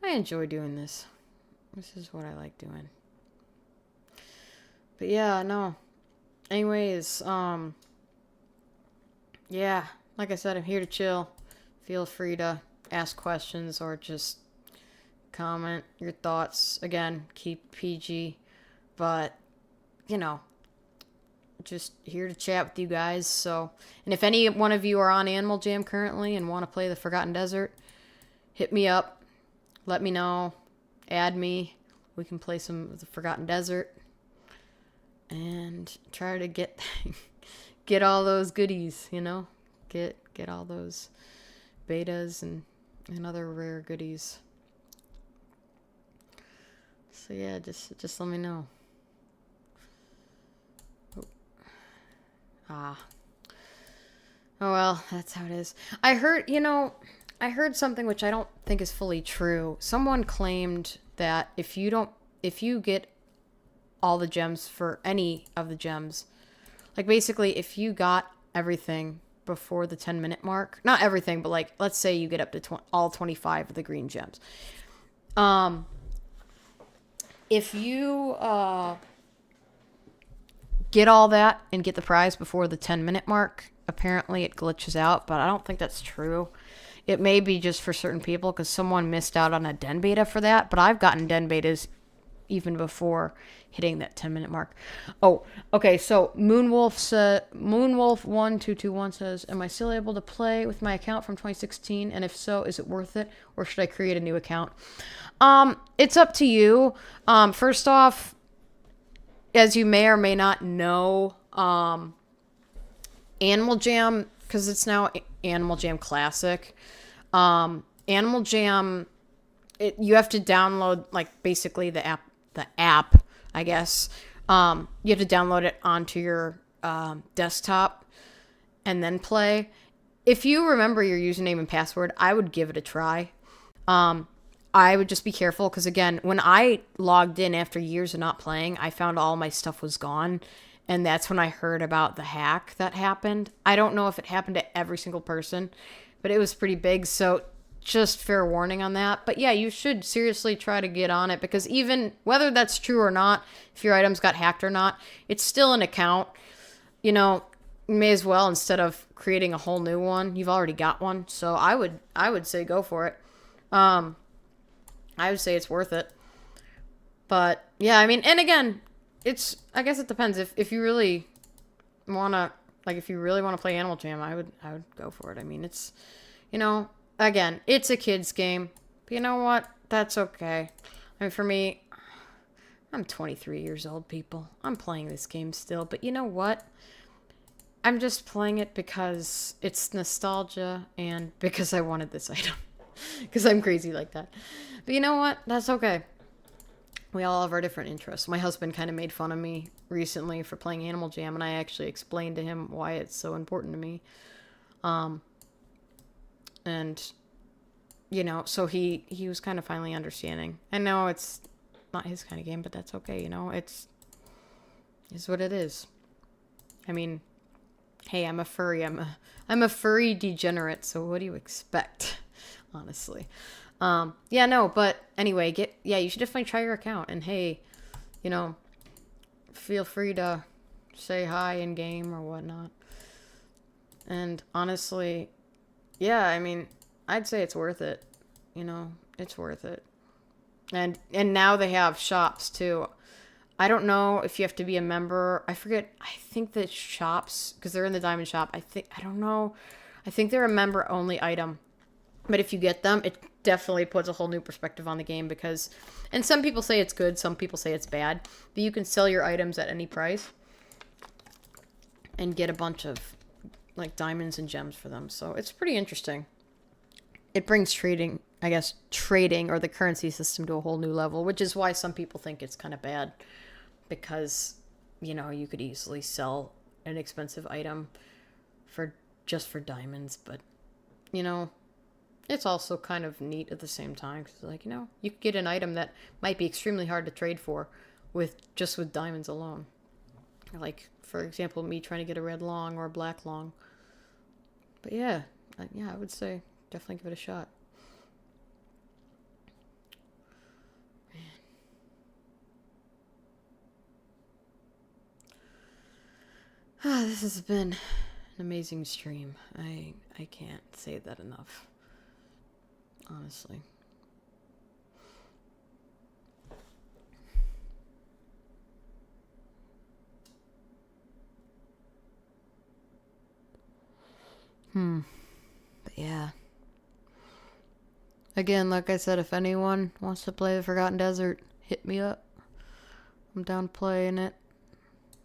Speaker 2: I enjoy doing this. This is what I like doing. But yeah, no. Anyways, yeah, like I said, I'm here to chill. Feel free to ask questions or just comment your thoughts. Again, keep PG, but you know, just here to chat with you guys. So, and if any one of you are on Animal Jam currently and want to play the Forgotten Desert, hit me up, let me know, add me. We can play some of the Forgotten Desert and try to get get all those goodies, you know, get all those betas and other rare goodies. So yeah, just let me know. Oh well, that's how it is. I heard something which I don't think is fully true. Someone claimed that if you get all the gems for any of the gems, like basically if you got everything before the 10-minute mark, not everything, but like let's say you get up to all 25 of the green gems. If you get all that and get the prize before the 10-minute mark, apparently it glitches out, but I don't think that's true. It may be just for certain people because someone missed out on a den beta for that, but I've gotten den betas even before hitting that 10-minute mark. Oh, okay, so Moonwolf1221 says, am I still able to play with my account from 2016? And if so, is it worth it? Or should I create a new account? It's up to you. First off, as you may or may not know, Animal Jam, because it's now Animal Jam Classic, Animal Jam, you have to download, like, basically the app, I guess. You have to download it onto your desktop and then play. If you remember your username and password, I would give it a try. I would just be careful because, again, when I logged in after years of not playing, I found all my stuff was gone. And that's when I heard about the hack that happened. I don't know if it happened to every single person, but it was pretty big. So just fair warning on that. But yeah, you should seriously try to get on it because even whether that's true or not, if your items got hacked or not, it's still an account. You know, you may as well, instead of creating a whole new one, you've already got one. So I would say go for it. I would say it's worth it.
Speaker 1: But yeah, I mean, and again, I guess it depends. If you really wanna, like, if you really want to play Animal Jam, I would go for it. I mean, it's, again, it's a kid's game. But you know what? That's okay. I mean, for me, I'm 23 years old, people. I'm playing this game still. But you know what? I'm just playing it because it's nostalgia and because I wanted this item. Because I'm crazy like that. But you know what? That's okay. We all have our different interests. My husband kind of made fun of me recently for playing Animal Jam, and I actually explained to him why it's so important to me. And, so he was kind of finally understanding. I know it's not his kind of game, but that's okay, it's what it is. I mean, hey, I'm a furry. I'm a furry degenerate, so what do you expect? Honestly. Yeah, no, but anyway, you should definitely try your account, and hey, feel free to say hi in game or whatnot. And honestly, yeah, I mean, I'd say it's worth it. It's worth it. And now they have shops too. I don't know if you have to be a member. I forget. I think that shops, because they're in the diamond shop, I don't know. I think they're a member only item. But if you get them, it definitely puts a whole new perspective on the game because, and some people say it's good, some people say it's bad, but you can sell your items at any price and get a bunch of like diamonds and gems for them. So it's pretty interesting. It brings trading or the currency system to a whole new level, which is why some people think it's kind of bad because, you could easily sell an expensive item for diamonds, but, it's also kind of neat at the same time because, you could get an item that might be extremely hard to trade for with diamonds alone. Like, for example, me trying to get a red long or a black long. But yeah, I would say definitely give it a shot. Man. This has been an amazing stream. I can't say that enough. Honestly. But yeah. Again, like I said, if anyone wants to play the Forgotten Desert, hit me up. I'm down playing it.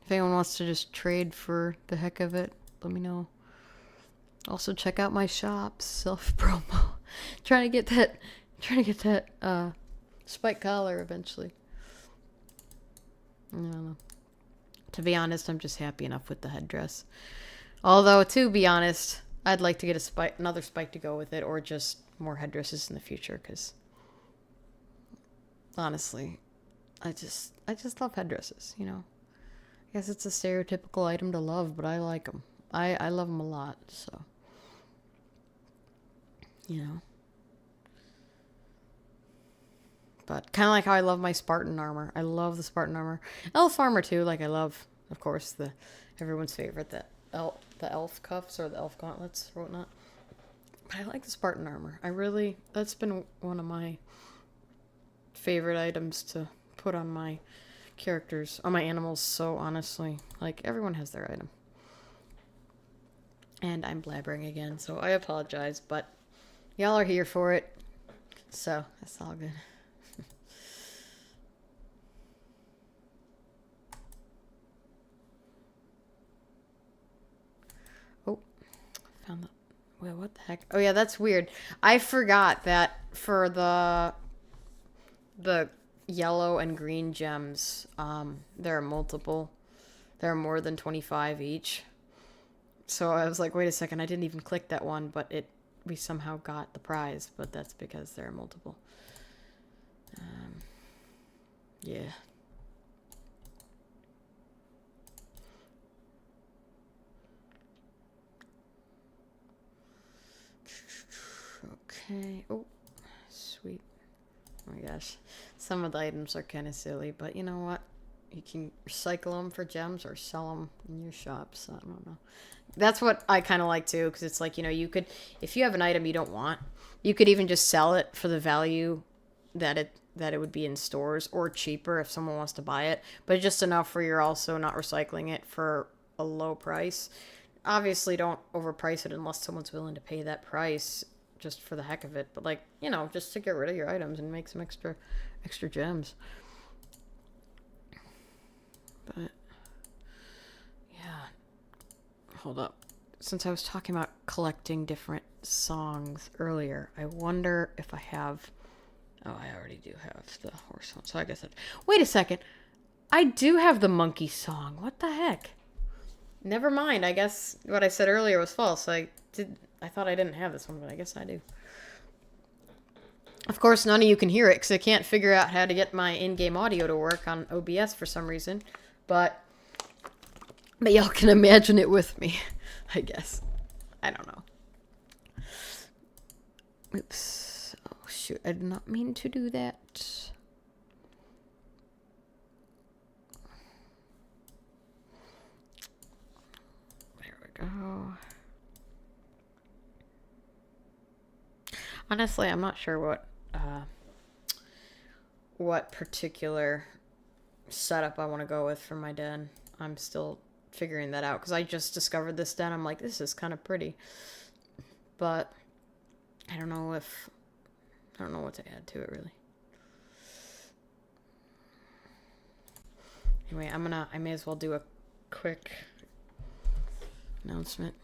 Speaker 1: If anyone wants to just trade for the heck of it, let me know. Also, check out my shop, self-promo. Trying to get that spike collar eventually. I don't know. To be honest, I'm just happy enough with the headdress. Although, to be honest, I'd like to get another spike to go with it, or just more headdresses in the future, because honestly, I just love headdresses, I guess it's a stereotypical item to love, but I like them. I love them a lot, so, But kind of like how I love my Spartan armor. I love the Spartan armor. Elf armor, too. Like, I love, of course, everyone's favorite, the elf cuffs or the elf gauntlets or whatnot. But I like the Spartan armor. That's been one of my favorite items to put on my characters, on my animals, so honestly, like, everyone has their item. And I'm blabbering again, so I apologize, but y'all are here for it, so that's all good. Oh, found the... Wait, what the heck? Oh yeah, that's weird. I forgot that for the yellow and green gems, there are multiple. There are more than 25 each. So I was like, wait a second, I didn't even click that one, but we somehow got the prize, but that's because there are multiple. Yeah. Okay. Oh, sweet. Oh my gosh. Some of the items are kind of silly, but you know what? You can recycle them for gems or sell them in your shops. I don't know. That's what I kind of like too, because it's like, you could, if you have an item you don't want, you could even just sell it for the value that that it would be in stores or cheaper if someone wants to buy it, but just enough where you're also not recycling it for a low price. Obviously, don't overprice it unless someone's willing to pay that price just for the heck of it. But like, you know, just to get rid of your items and make some extra gems. But yeah, hold up. Since I was talking about collecting different songs earlier, I wonder if I have. Oh, I already do have the horse one. So I guess wait a second. I do have the monkey song. What the heck? Never mind. I guess what I said earlier was false. I thought I didn't have this one, but I guess I do. Of course, none of you can hear it because I can't figure out how to get my in-game audio to work on OBS for some reason. But y'all can imagine it with me, I guess. I don't know. Oops. Oh, shoot. I did not mean to do that. There we go. Honestly, I'm not sure what particular setup I want to go with for my den. I'm still figuring that out because I just discovered this den. I'm like, this is kind of pretty, but I don't know what to add to it really. Anyway, I may as well do a quick announcement.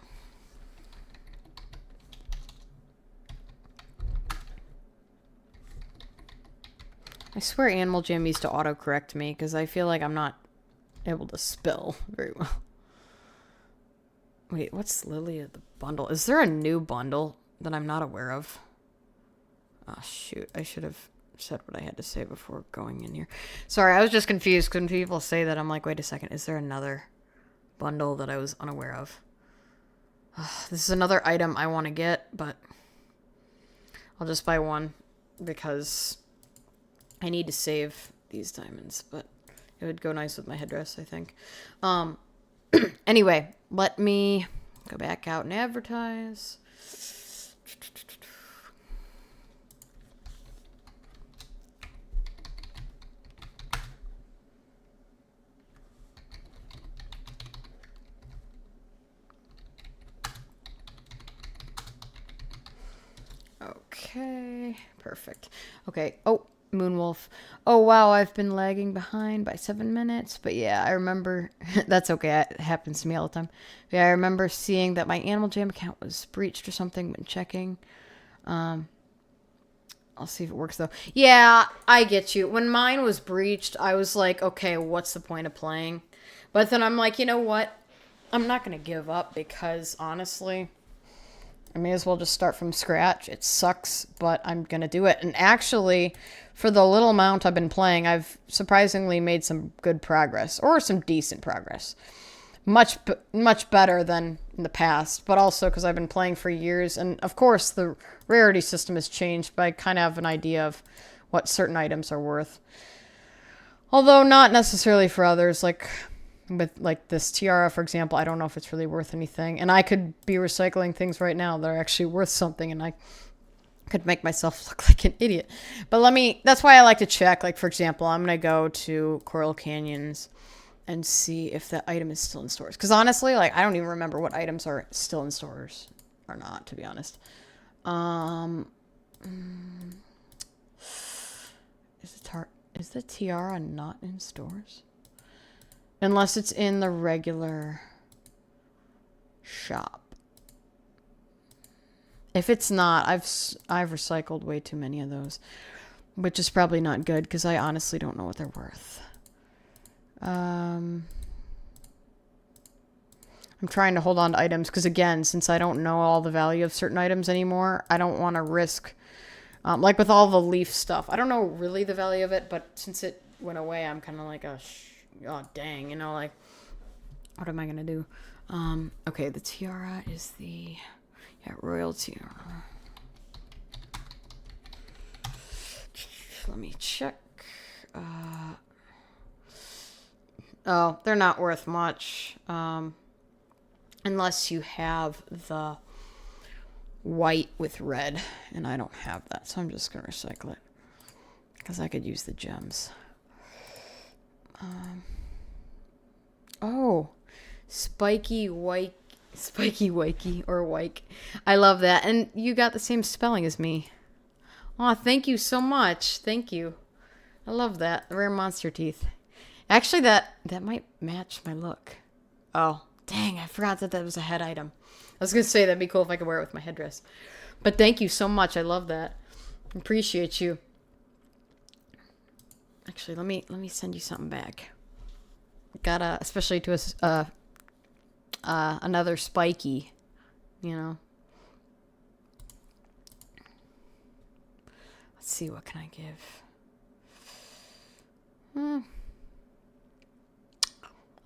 Speaker 1: I swear Animal Jam used to autocorrect me because I feel like I'm not able to spell very well. Wait, what's Lily of the Bundle? Is there a new bundle that I'm not aware of? Oh, shoot. I should have said what I had to say before going in here. Sorry, I was just confused. When people say that, I'm like, wait a second. Is there another bundle that I was unaware of? This is another item I want to get, but I'll just buy one because I need to save these diamonds, but it would go nice with my headdress, I think. Anyway, let me go back out and advertise. Okay, perfect. Okay, oh, Moonwolf. Oh, wow, I've been lagging behind by 7 minutes. But yeah, I remember... That's okay, it happens to me all the time. Yeah, I remember seeing that my Animal Jam account was breached or something when checking. I'll see if it works, though. Yeah, I get you. When mine was breached, I was like, okay, what's the point of playing? But then I'm like, you know what? I'm not going to give up because, honestly... I may as well just start from scratch. It sucks, but I'm going to do it. And actually, for the little amount I've been playing, I've surprisingly made some good progress. Or some decent progress. Much better than in the past. But also because I've been playing for years. And of course, the rarity system has changed. But I kind of have an idea of what certain items are worth. Although not necessarily for others. With like this tiara, for example, I don't know if it's really worth anything. And I could be recycling things right now that are actually worth something, and I could make myself look like an idiot. But that's why I like to check. Like, for example, I'm going to go to Coral Canyons and see if that item is still in stores. Because honestly, like, I don't even remember what items are still in stores or not, to be honest. Is the tiara not in stores? Unless it's in the regular shop. If it's not, I've recycled way too many of those. Which is probably not good, because I honestly don't know what they're worth. I'm trying to hold on to items, because again, since I don't know all the value of certain items anymore, I don't want to risk... like with all the leaf stuff. I don't know really the value of it, but since it went away, I'm kind of like, oh, dang, you know, like, what am I going to do? Okay, the tiara is the, royal tiara. Let me check. Oh, they're not worth much. Unless you have the white with red, and I don't have that, so I'm just going to recycle it. Because I could use the gems. Oh, spiky wikey or wike. I love that. And you got the same spelling as me. Aw, thank you so much. Thank you. I love that. Rare monster teeth. Actually, that might match my look. Oh, dang, I forgot that was a head item. I was going to say that'd be cool if I could wear it with my headdress. But thank you so much. I love that. Appreciate you. Actually, let me send you something back. Gotta, especially to another spiky, you know. Let's see, what can I give?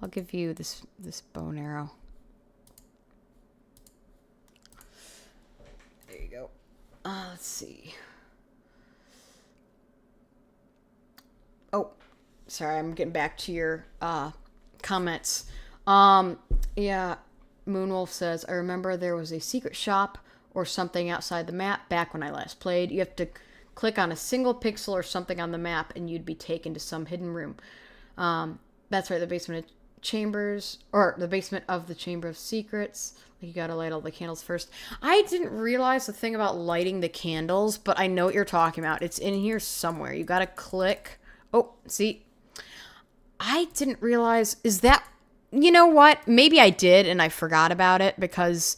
Speaker 1: I'll give you this bow and arrow. There you go. Let's see. Oh, sorry, I'm getting back to your comments. Yeah, Moonwolf says, I remember there was a secret shop or something outside the map back when I last played. You have to click on a single pixel or something on the map and you'd be taken to some hidden room. That's right, the basement of chambers, or the basement of the Chamber of Secrets. Like, you gotta light all the candles first. I didn't realize the thing about lighting the candles, but I know what you're talking about. It's in here somewhere. You gotta click. Oh, see? I didn't realize, is that, you know what? Maybe I did and I forgot about it because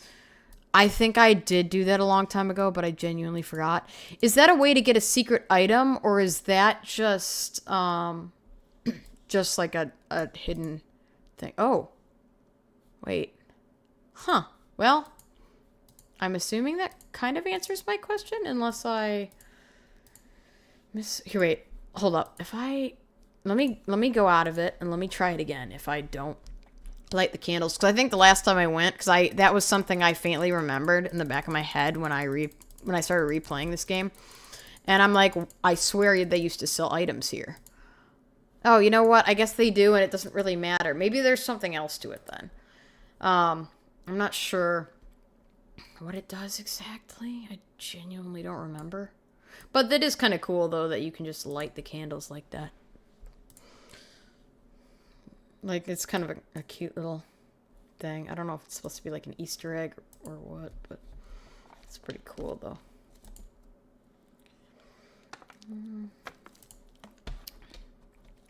Speaker 1: I think I did do that a long time ago, but I genuinely forgot. Is that a way to get a secret item, or is that just like a hidden thing? Oh, wait. Huh. Well, I'm assuming that kind of answers my question, unless I Here, wait. Hold up. If I... Let me go out of it, and let me try it again if I don't light the candles. Because I think the last time I went, that was something I faintly remembered in the back of my head when I started replaying this game. And I'm like, I swear they used to sell items here. Oh, you know what? I guess they do, and it doesn't really matter. Maybe there's something else to it then. I'm not sure what it does exactly. I genuinely don't remember. But that is kind of cool, though, that you can just light the candles like that. Like, it's kind of a cute little thing. I don't know if it's supposed to be like an Easter egg or what, but it's pretty cool, though.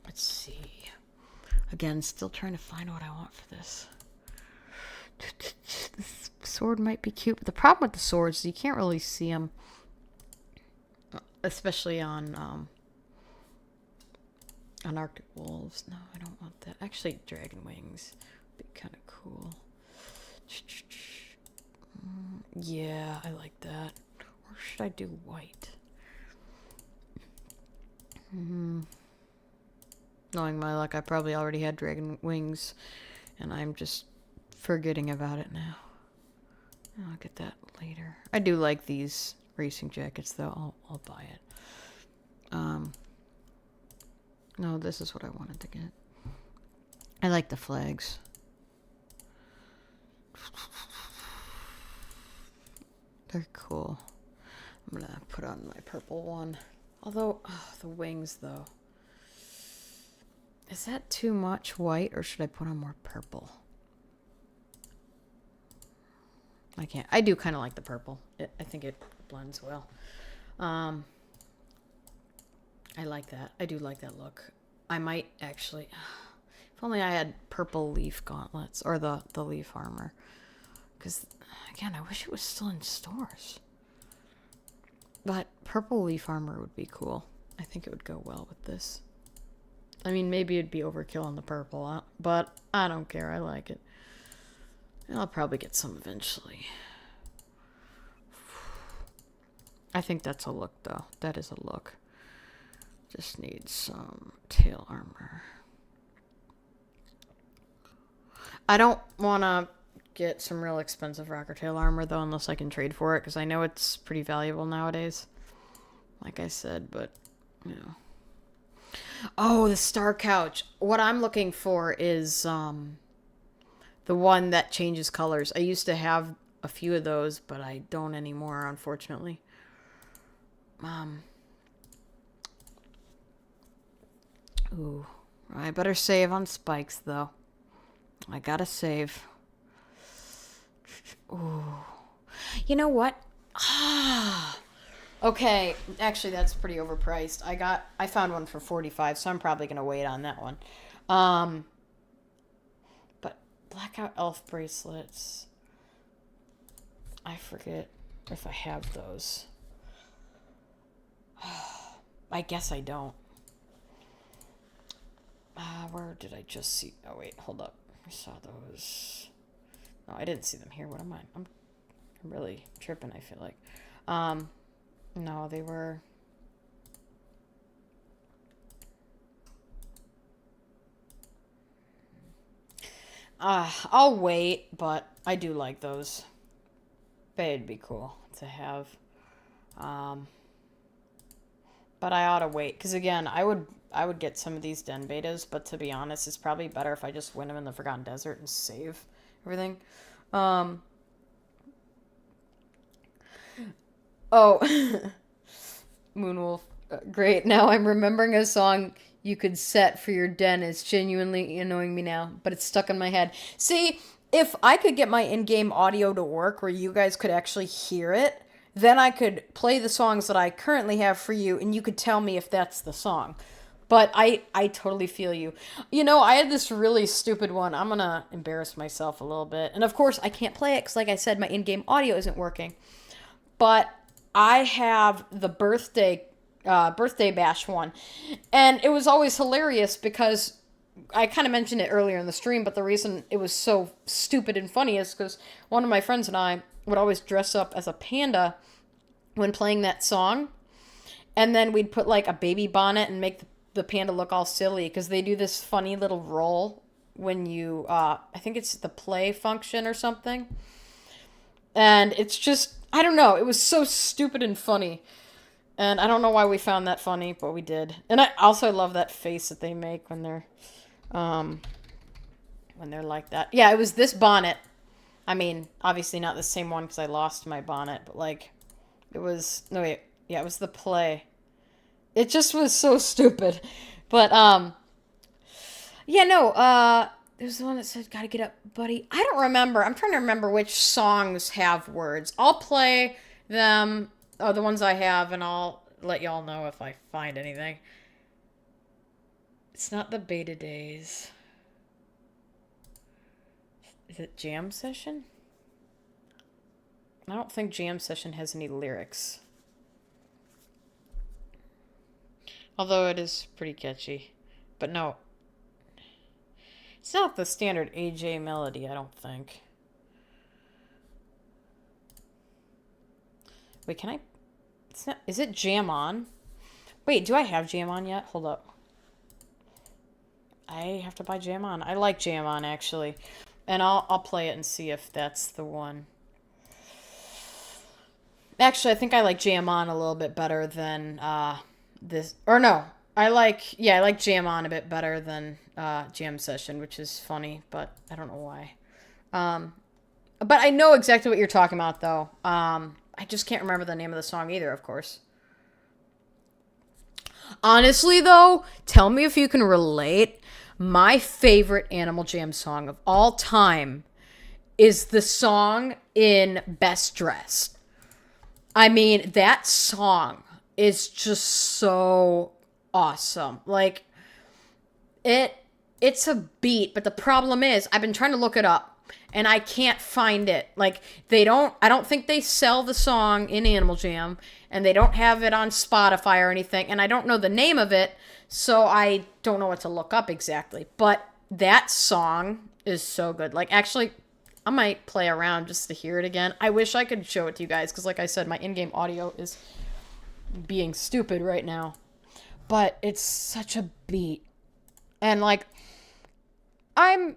Speaker 1: Let's see. Again, still trying to find what I want for this. This sword might be cute, but the problem with the swords is you can't really see them. Especially on Arctic Wolves. No, I don't want that. Actually, Dragon Wings would be kind of cool. Yeah, I like that. Or should I do white? Knowing my luck, I probably already had Dragon Wings, and I'm just forgetting about it now. I'll get that later. I do like these racing jackets, though. I'll buy it. No, this is what I wanted to get. I like the flags. They're cool. I'm gonna put on my purple one. Although, the wings, though. Is that too much white, or should I put on more purple? I can't. I do kind of like the purple. I think it blends well. I like that. I do like that look. I might actually... If only I had purple leaf gauntlets, or the leaf armor. Because, again, I wish it was still in stores. But purple leaf armor would be cool. I think it would go well with this. I mean, maybe it'd be overkill on the purple, but I don't care. I like it. And I'll probably get some eventually. I think that's a look, though. That is a look. Just need some tail armor. I don't want to get some real expensive rocker tail armor, though, unless I can trade for it, because I know it's pretty valuable nowadays. Like I said, but, you know. Oh, the star couch. What I'm looking for is the one that changes colors. I used to have a few of those, but I don't anymore, unfortunately. Ooh, I better save on spikes, though. I gotta save. Ooh. You know what? Ah. Okay, actually that's pretty overpriced. I found one for 45, so I'm probably going to wait on that one. But blackout elf bracelets. I forget if I have those. I guess I don't. Where did I just see? Oh wait, hold up. I saw those. No, I didn't see them here. What am I? I'm really tripping, I feel like. No, they were... I'll wait, but I do like those. They'd be cool to have. But I ought to wait, because again, I would get some of these den betas, but to be honest, it's probably better if I just win them in the Forgotten Desert and save everything. Oh, Moonwolf. Great. Now I'm remembering a song you could set for your den. It's genuinely annoying me now, but it's stuck in my head. See, if I could get my in-game audio to work where you guys could actually hear it, then I could play the songs that I currently have for you, and you could tell me if that's the song. But I totally feel you. You know, I had this really stupid one. I'm going to embarrass myself a little bit. And of course, I can't play it because, like I said, my in-game audio isn't working. But I have the birthday bash one, and it was always hilarious because I kind of mentioned it earlier in the stream, but the reason it was so stupid and funny is because one of my friends and I would always dress up as a panda when playing that song, and then we'd put like a baby bonnet and make the panda look all silly because they do this funny little roll when you I think it's the play function or something, and it's just, I don't know, it was so stupid and funny. And I don't know why we found that funny, but we did. And I also love that face that they make when they're like that. Yeah, it was this bonnet. I mean, obviously not the same one because I lost my bonnet, but like, it was, no wait, yeah, it was the play. It just was so stupid. But, yeah, no, it was the one that said, gotta get up, buddy. I don't remember. I'm trying to remember which songs have words. I'll play them. Oh, the ones I have, and I'll let y'all know if I find anything. It's not the beta days. Is it Jam Session? I don't think Jam Session has any lyrics. Although it is pretty catchy. But no. It's not the standard AJ melody, I don't think. Wait, can I... It's not... Is it Jam On? Wait, do I have Jam On yet? Hold up. I have to buy Jam On. I like Jam On, actually. And I'll play it and see if that's the one. Actually, I think I like Jam On a little bit better than this. Or no. I like Jam On a bit better than Jam Session, which is funny, but I don't know why. But I know exactly what you're talking about, though. I just can't remember the name of the song either, of course. Honestly, though, tell me if you can relate. My favorite Animal Jam song of all time is the song in Best Dressed. I mean, that song is just so awesome. Like, it's a beat, but the problem is, I've been trying to look it up. And I can't find it. Like, I don't think they sell the song in Animal Jam, and they don't have it on Spotify or anything, and I don't know the name of it, so I don't know what to look up exactly. But that song is so good. Like, actually, I might play around just to hear it again. I wish I could show it to you guys, because like I said, my in-game audio is being stupid right now. But it's such a beat. And, like, I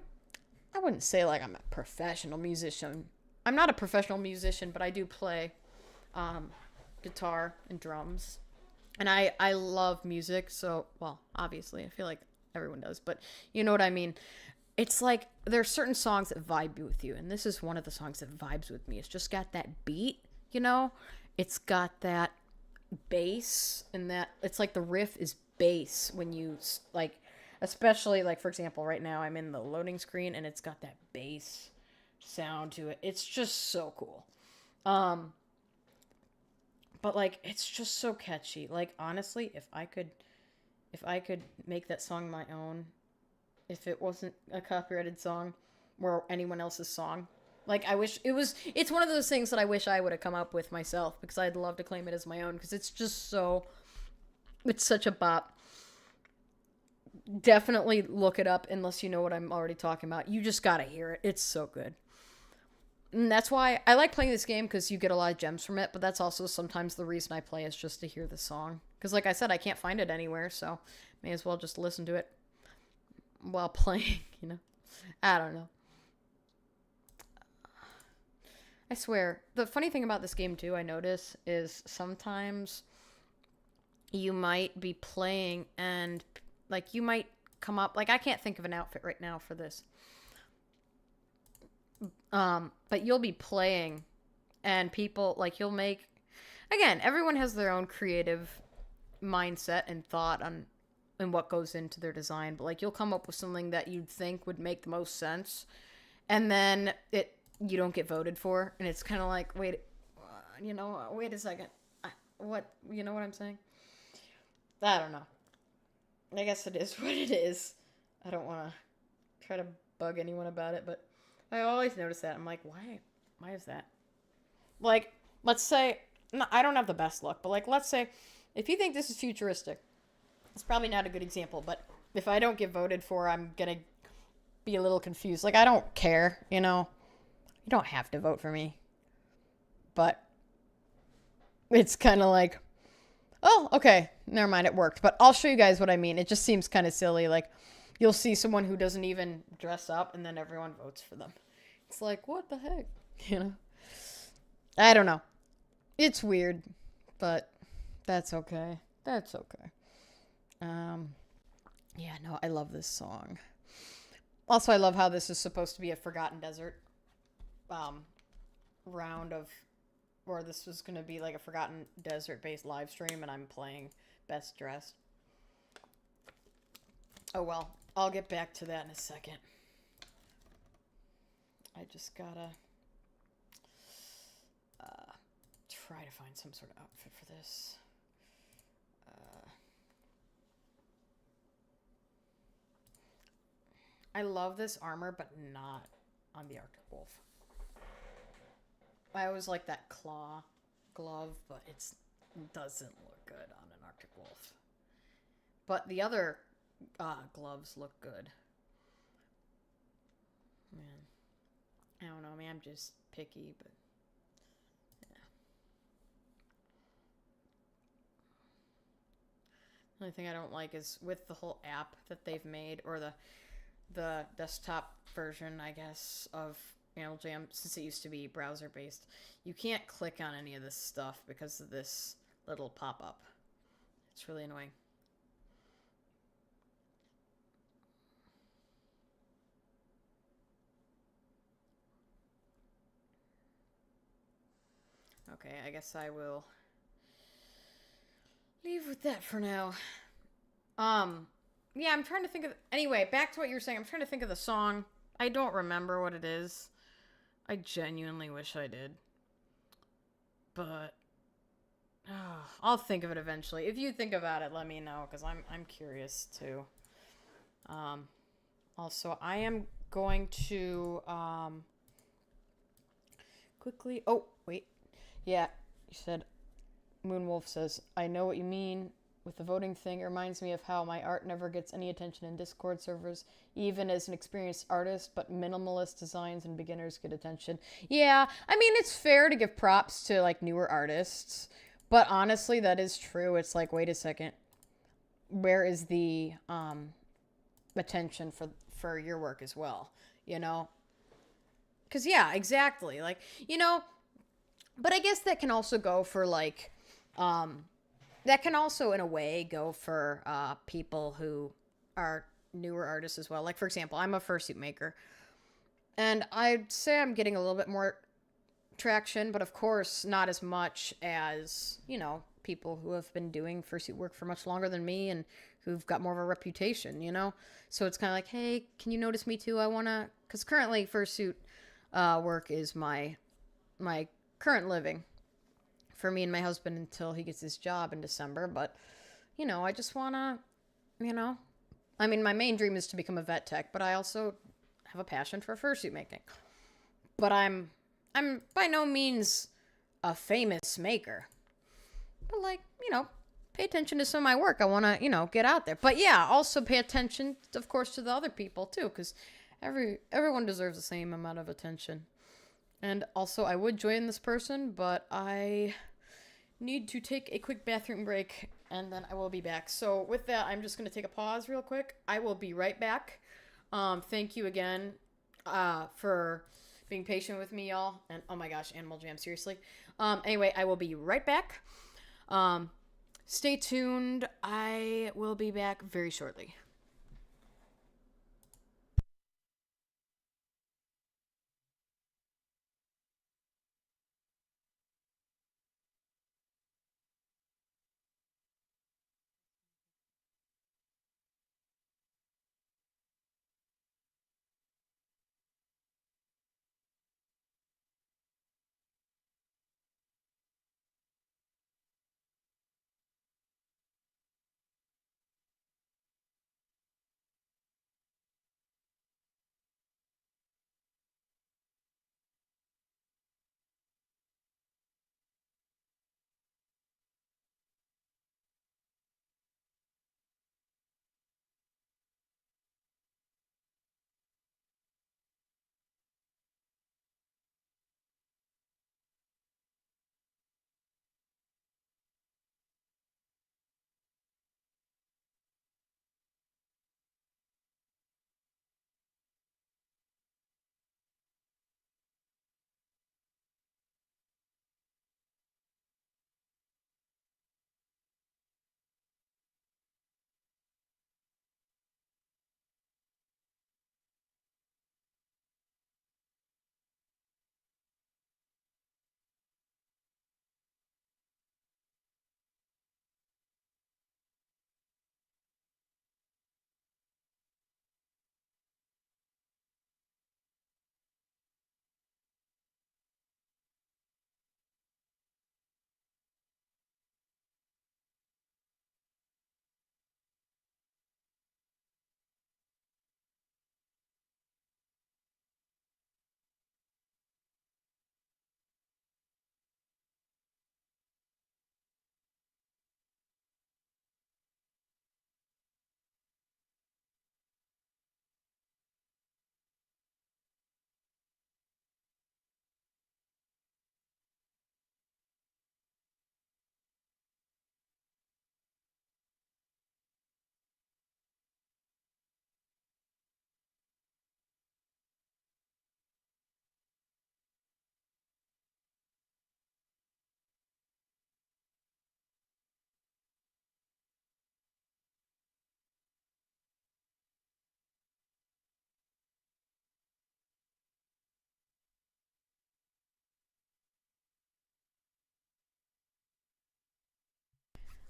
Speaker 1: wouldn't say like I'm a professional musician. I'm not a professional musician, but I do play guitar and drums. And I love music, so, well, obviously, I feel like everyone does, but you know what I mean. It's like there are certain songs that vibe with you, and this is one of the songs that vibes with me. It's just got that beat, you know? It's got that bass, and that, it's like the riff is bass when you, like, Especially, like, for example, right now I'm in the loading screen and it's got that bass sound to it. It's just so cool. But, like, it's just so catchy. Like, honestly, if I could make that song my own, if it wasn't a copyrighted song or anyone else's song, like, I wish it's one of those things that I wish I would have come up with myself, because I'd love to claim it as my own, because it's such a bop. Definitely look it up unless you know what I'm already talking about. You just gotta hear it. It's so good. And that's why I like playing this game, because you get a lot of gems from it, but that's also sometimes the reason I play, is just to hear the song. Because, like I said, I can't find it anywhere, so may as well just listen to it while playing, I don't know. I swear, the funny thing about this game, too, I notice, is sometimes you might be playing and, like, you might come up, like, I can't think of an outfit right now for this. But you'll be playing and people, like, you'll make, again, everyone has their own creative mindset and thought on and what goes into their design, but, like, you'll come up with something that you'd think would make the most sense, and then you don't get voted for, and it's kind of like, wait a second, what, you know what I'm saying? I don't know. I guess it is what it is. I don't want to try to bug anyone about it, but I always notice that. I'm like, why is that? Like, let's say, no, I don't have the best luck, but, like, let's say, if you think this is futuristic, it's probably not a good example, but if I don't get voted for, I'm gonna be a little confused. Like, I don't care, You don't have to vote for me. But it's kind of like, oh, okay, never mind, it worked. But I'll show you guys what I mean. It just seems kind of silly. Like, you'll see someone who doesn't even dress up, and then everyone votes for them. It's like, what the heck? I don't know. It's weird, but that's okay. That's okay. Yeah, no, I love this song. Also, I love how this is supposed to be a Forgotten Desert round of, or this was going to be like a Forgotten Desert based live stream, and I'm playing Best Dressed. Oh well, I'll get back to that in a second. I just gotta try to find some sort of outfit for this. I love this armor, but not on the Arctic Wolf. I always like that claw glove, but it doesn't look good on an Arctic Wolf. But the other gloves look good. Man, I don't know. I'm just picky, but yeah. The only thing I don't like is with the whole app that they've made, or the desktop version, I guess, of Jam, since it used to be browser based, you can't click on any of this stuff because of this little pop-up. It's really annoying. Okay, I guess I will leave with that for now. Yeah, I'm trying to think of, anyway, back to what you were saying. I'm trying to think of the song. I don't remember what it is. I genuinely wish I did. But I'll think of it eventually. If you think about it, let me know, because I'm curious too. Also, I am going to quickly. Oh wait, yeah. You said Moonwolf says, "I know what you mean with the voting thing. It reminds me of how my art never gets any attention in Discord servers, even as an experienced artist, but minimalist designs and beginners get attention." Yeah, I mean, it's fair to give props to, like, newer artists, but honestly, that is true. It's like, wait a second. Where is the attention for your work as well, Because, yeah, exactly. Like, but I guess that can also go for, like, that can also, in a way, go for people who are newer artists as well. Like, for example, I'm a fursuit maker, and I'd say I'm getting a little bit more traction, but of course not as much as, people who have been doing fursuit work for much longer than me and
Speaker 2: who've got more of a reputation, you know? So it's kind of like, hey, can you notice me too? I want to, because currently fursuit work is my current living for me and my husband until he gets his job in December. But, you know, I just want to, you know, I mean, my main dream is to become a vet tech, but I also have a passion for fursuit making. But I'm by no means a famous maker. But like, you know, pay attention to some of my work. I want to, you know, get out there. But yeah, also pay attention, of course, to the other people too, because everyone deserves the same amount of attention. And also, I would join this person, but I need to take a quick bathroom break, and then I will be back. So with that, I'm just going to take a pause real quick. I will be right back. Thank you again for being patient with me, y'all. And oh my gosh, Animal Jam, seriously. Anyway, I will be right back. Stay tuned. I will be back very shortly.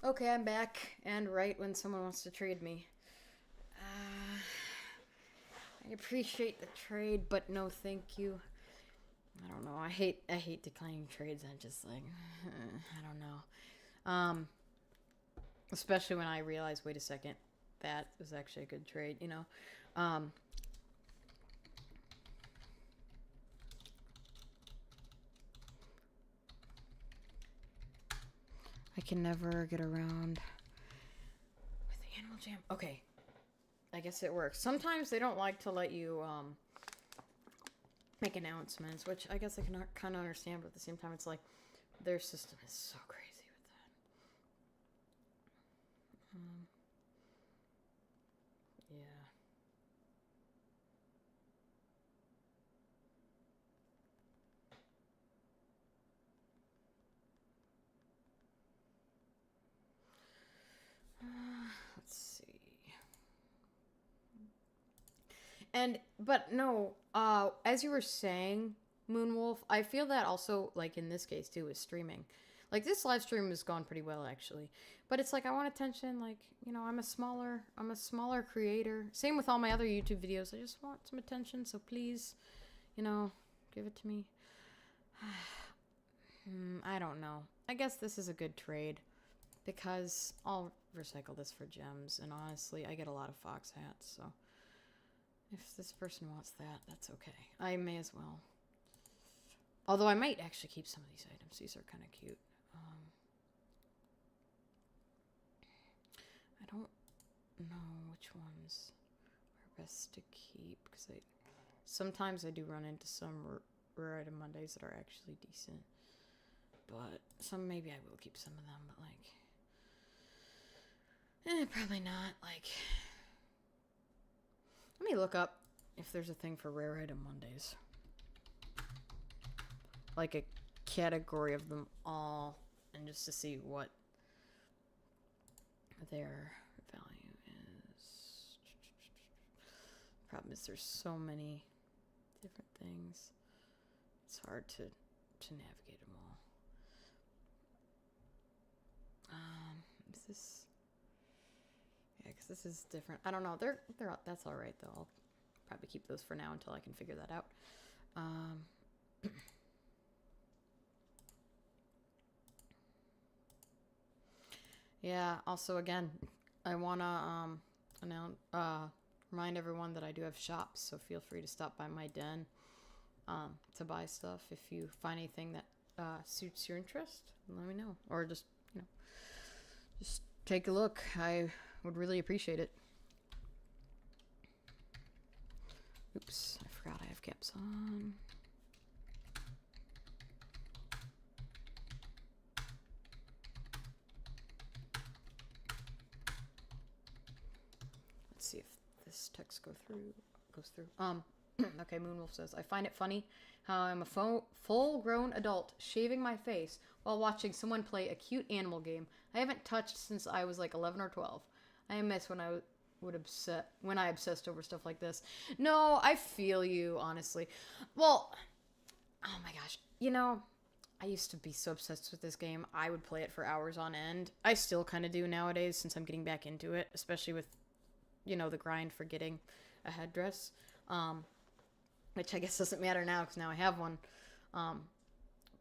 Speaker 2: Okay, I'm back, and right when someone wants to trade me. Uh, I appreciate the trade, but no thank you. I don't know. I hate declining trades. I'm just like I don't know. Um Especially when I realize, wait a second, that was actually a good trade, you know. Um I can never get around with the Animal Jam. Okay. I guess it works. Sometimes they don't like to let you make announcements, which I guess I can kind of understand, but at the same time, it's like their system is so crazy with that. Yeah. Let's see. But no, as you were saying, Moonwolf, I feel that also, like in this case too, is streaming.
Speaker 1: Like, this live stream has gone pretty well, actually. But it's like, I want attention. Like, you know, I'm a smaller creator. Same with all my other YouTube videos. I just want some attention. So please, you know, give it to me. I don't know. I guess this is a good trade. Because I'll recycle this for gems. And honestly, I get a lot of fox hats. So if this person wants that, that's okay. I may as well. Although I might actually keep some of these items. These are kind of cute. I don't know which ones are best to keep. Because sometimes I do run into some rare item Mondays that are actually decent. But some, maybe I will keep some of them. But like, probably not. Like, let me look up if there's a thing for rare item Mondays. Like a category of them all, and just to see what their value is. Problem is there's so many different things. It's hard to navigate them all. Is this? Yeah, because this is different. I don't know. They're that's all right though. I'll probably keep those for now until I can figure that out. Yeah, also again, I wanna remind everyone that I do have shops, so feel free to stop by my den to buy stuff. If you find anything that suits your interest, let me know. Or just, you know, just take a look. I would really appreciate it. Oops, I forgot I have caps on. Let's see if this text goes through. Okay, Moonwolf says, I find it funny how I'm a full-grown adult shaving my face while watching someone play a cute animal game I haven't touched since I was like 11 or 12. I miss when I obsessed over stuff like this. No, I feel you, honestly. Well, oh my gosh. You know, I used to be so obsessed with this game. I would play it for hours on end. I still kind of do nowadays since I'm getting back into it, especially with, you know, the grind for getting a headdress. Which I guess doesn't matter now because now I have one.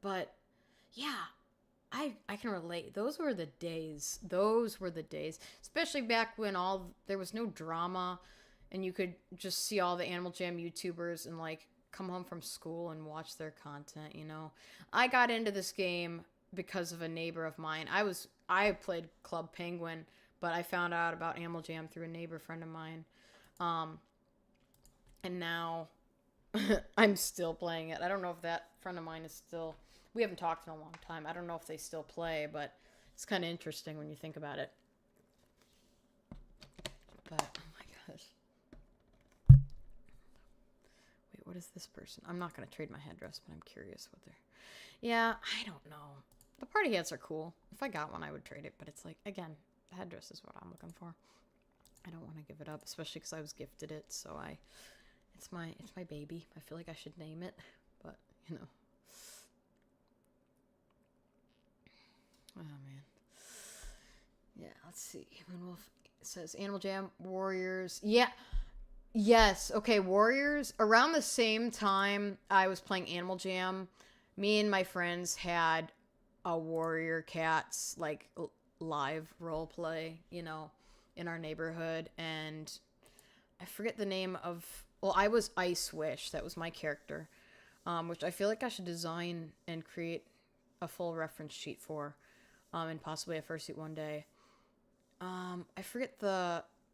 Speaker 1: But yeah, I can relate. Those were the days. Especially back when there was no drama and you could just see all the Animal Jam YouTubers and like come home from school and watch their content, you know. I got into this game because of a neighbor of mine. I played Club Penguin, but I found out about Animal Jam through a neighbor friend of mine. And now I'm still playing it. I don't know if that friend of mine is still... We haven't talked in a long time. I don't know if they still play, but it's kind of interesting when you think about it. But, oh my gosh. Wait, what is this person? I'm not going to trade my headdress, but I'm curious what they're... Yeah, I don't know. The party hats are cool. If I got one, I would trade it, but it's like, again, the headdress is what I'm looking for. I don't want to give it up, especially because I was gifted it, so it's my baby. I feel like I should name it, but, you know. Oh, man. Yeah, let's see. Moonwolf says Animal Jam, Warriors. Yeah. Yes. Okay, Warriors. Around the same time I was playing Animal Jam, me and my friends had a Warrior Cats, like, live role play, you know, in our neighborhood. And I forget the name of... Well, I was Ice Wish. That was my character, which I feel like I should design and create a full reference sheet for, and possibly a fursuit one day. I forget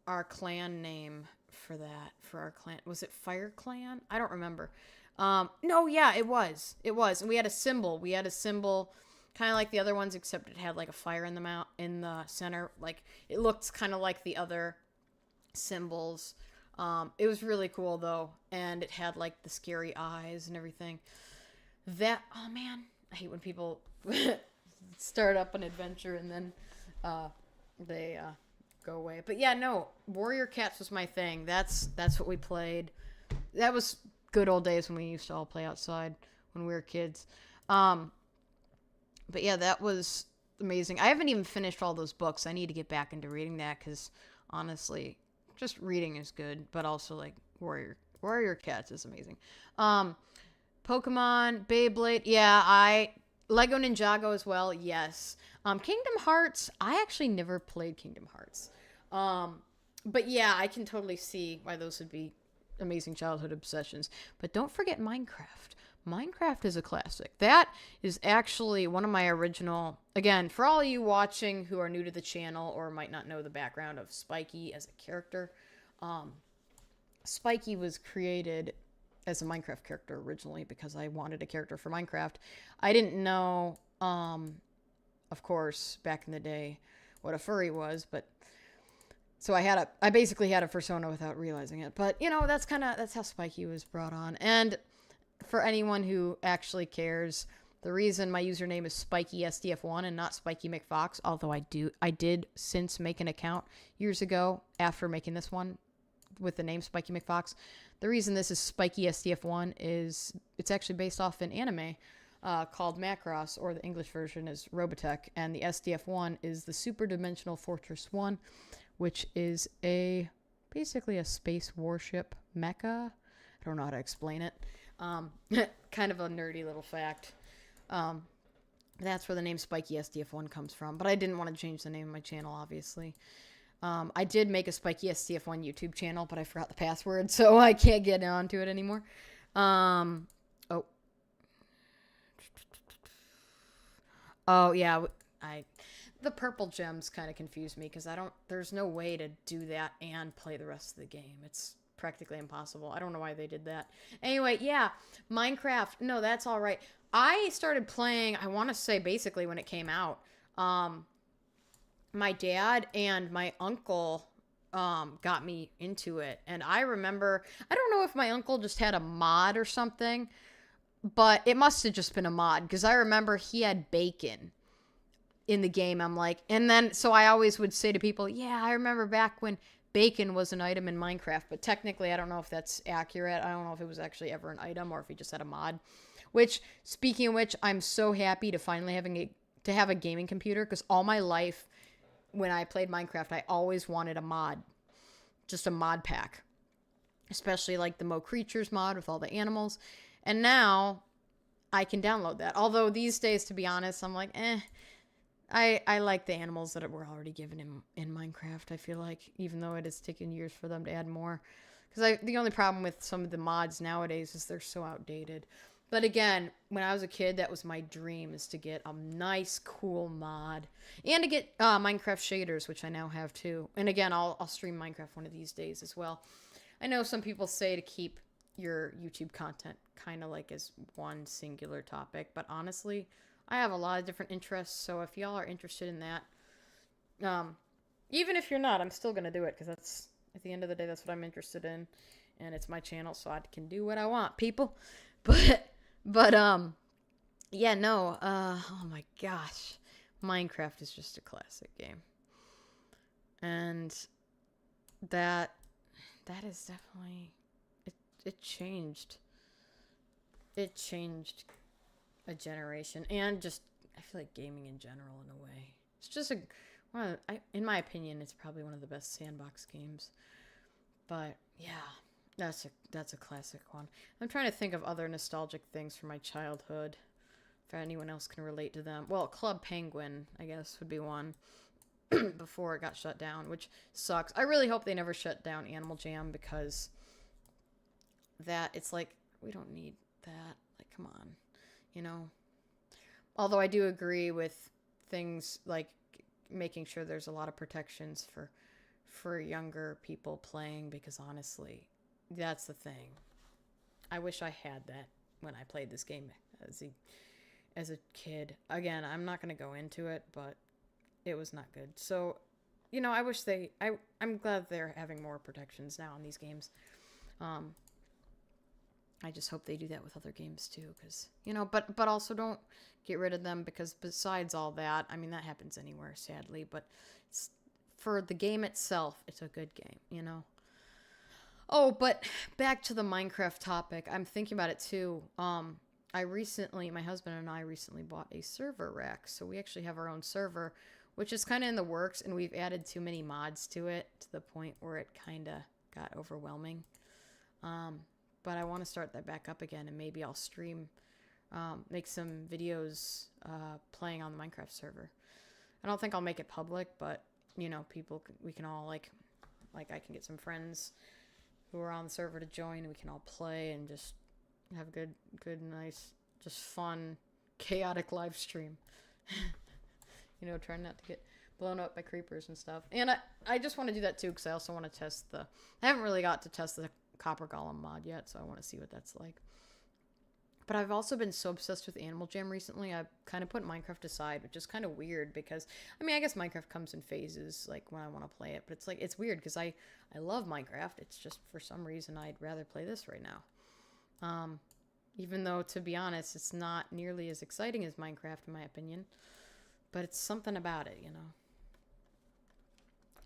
Speaker 1: our clan name for that, for our clan. Was it Fire Clan? I don't remember. No, yeah, it was. It was. And we had a symbol. Kind of like the other ones, except it had like a fire in the center. Like, it looked kind of like the other symbols. It was really cool though, and it had like the scary eyes and everything. Oh man, I hate when people start up an adventure and then they go away. But yeah, no, Warrior Cats was my thing. That's what we played. That was good old days when we used to all play outside when we were kids. But yeah, that was amazing. I haven't even finished all those books. I need to get back into reading that because honestly, just reading is good, but also like Warrior Cats is amazing. Pokemon, Beyblade, yeah, Lego Ninjago as well, yes. Kingdom Hearts, I actually never played Kingdom Hearts. But yeah, I can totally see why those would be amazing childhood obsessions. But don't forget Minecraft. Minecraft is a classic. That is actually one of my original, again, for all of you watching who are new to the channel or might not know the background of Spiky as a character, Spiky was created as a Minecraft character originally because I wanted a character for Minecraft. I didn't know, of course, back in the day, what a furry was, but so I basically had a persona without realizing it. But that's how Spiky was brought on. And for anyone who actually cares, the reason my username is SpikySDF1 and not Spiky McFox, although I did since make an account years ago after making this one with the name Spiky McFox. The reason this is SpikySDF1 is it's actually based off an anime called Macross, or the English version is Robotech, and the SDF1 is the Super Dimensional Fortress 1, which is basically a space warship mecha. I don't know how to explain it. Kind of a nerdy little fact. That's where the name Spiky SDF1 comes from. But I didn't want to change the name of my channel, obviously. I did make a Spiky SDF1 YouTube channel, but I forgot the password, so I can't get onto it anymore. Oh yeah, the purple gems kind of confuse me because there's no way to do that and play the rest of the game. It's practically impossible. I don't know why they did that. Anyway, yeah, Minecraft. No, that's all right. I started playing, I want to say basically when it came out. My dad and my uncle got me into it. And I remember, I don't know if my uncle just had a mod or something, but it must have just been a mod because I remember he had bacon in the game. I'm like, and then, so I always would say to people, yeah, I remember back when bacon was an item in Minecraft, but technically I don't know if that's accurate. I don't know if it was actually ever an item or if he just had a mod. Which, speaking of which, I'm so happy to finally have a gaming computer because all my life when I played Minecraft, I always wanted a mod. Just a mod pack. Especially like the Mo Creatures mod with all the animals. And now I can download that. Although these days, to be honest, I'm like, I like the animals that were already given in Minecraft, I feel like, even though it has taken years for them to add more. Because the only problem with some of the mods nowadays is they're so outdated. But again, when I was a kid, that was my dream, is to get a nice, cool mod. And to get Minecraft shaders, which I now have too. And again, I'll stream Minecraft one of these days as well. I know some people say to keep your YouTube content kind of like as one singular topic. But honestly, I have a lot of different interests. So if y'all are interested in that, even if you're not, I'm still going to do it. Because that's, at the end of the day, that's what I'm interested in. And it's my channel, so I can do what I want, people. But yeah, no, oh my gosh. Minecraft is just a classic game. And that is definitely, it changed. It changed a generation. And just, I feel like gaming in general in a way. It's just in my opinion, it's probably one of the best sandbox games. But yeah. That's a classic one. I'm trying to think of other nostalgic things from my childhood. If anyone else can relate to them. Well, Club Penguin, I guess, would be one. Before it got shut down, which sucks. I really hope they never shut down Animal Jam because it's like, we don't need that. Like, come on. Although I do agree with things like making sure there's a lot of protections for younger people playing because honestly, that's the thing. I wish I had that when I played this game as a kid. Again, I'm not going to go into it, but it was not good. So, I wish I'm glad they're having more protections now in these games. I just hope they do that with other games too, because, but also don't get rid of them because besides all that, I mean, that happens anywhere, sadly, but for the game itself, it's a good game, Oh, but back to the Minecraft topic. I'm thinking about it too. my husband and I recently bought a server rack. So we actually have our own server, which is kind of in the works, and we've added too many mods to it to the point where it kind of got overwhelming. But I want to start that back up again, and maybe I'll stream, make some videos playing on the Minecraft server. I don't think I'll make it public, but, you know, we can all, like I can get some friends who are on the server to join, and we can all play and just have a good, nice, just fun, chaotic live stream. You know, trying not to get blown up by creepers and stuff. And I just want to do that too, because I also want to test I haven't really got to test the Copper Golem mod yet, so I want to see what that's like. But I've also been so obsessed with Animal Jam recently, I've kind of put Minecraft aside, which is kind of weird because, I mean, I guess Minecraft comes in phases, like, when I want to play it. But it's like, it's weird because I love Minecraft. It's just, for some reason, I'd rather play this right now. Even though, to be honest, it's not nearly as exciting as Minecraft, in my opinion. But it's something about it, you know.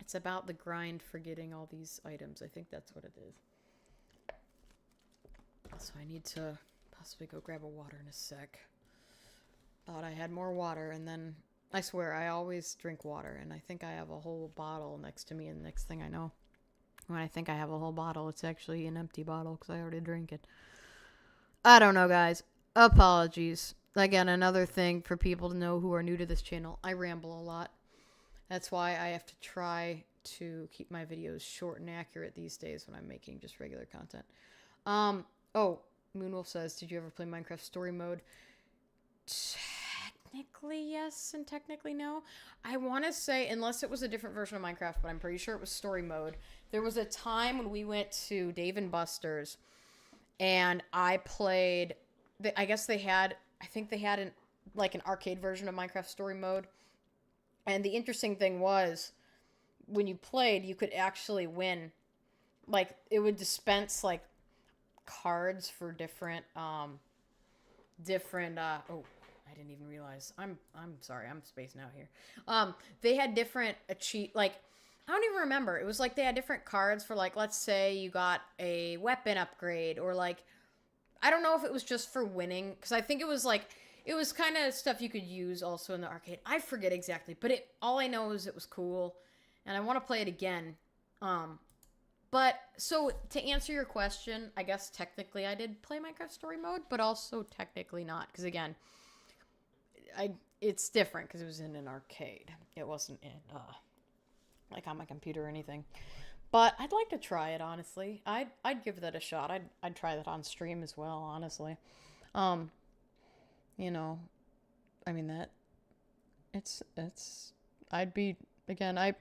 Speaker 1: It's about the grind for getting all these items. I think that's what it is. So I need to possibly go grab a water in a sec. Thought I had more water, and then I swear I always drink water, and I think I have a whole bottle next to me, and the next thing I know, when I think I have a whole bottle, it's actually an empty bottle because I already drank it. I don't know, guys. Apologies. Again, another thing for people to know who are new to this channel, I ramble a lot. That's why I have to try to keep my videos short and accurate these days when I'm making just regular content. Oh, Moonwolf says, did you ever play Minecraft Story Mode? Technically yes, and technically no. I want to say, unless it was a different version of Minecraft, but I'm pretty sure it was Story Mode. There was a time when we went to Dave & Buster's, and I played, I guess they had, I think they had an arcade version of Minecraft Story Mode. And the interesting thing was, when you played, you could actually win. Like, it would dispense, like, cards for different, oh, I didn't even realize. I'm sorry, I'm spacing out here. They had different I don't even remember. It was like they had different cards for, like, let's say you got a weapon upgrade, or, like, I don't know if it was just for winning, because I think it was, like, it was kind of stuff you could use also in the arcade. I forget exactly, but all I know is it was cool, and I want to play it again. But, so, to answer your question, I guess technically I did play Minecraft Story Mode, but also technically not, because again, it's different, because it was in an arcade. It wasn't in, like, on my computer or anything. But I'd like to try it, honestly. I'd give that a shot. I'd try that on stream as well, honestly. You know, I mean, I'd be, again, I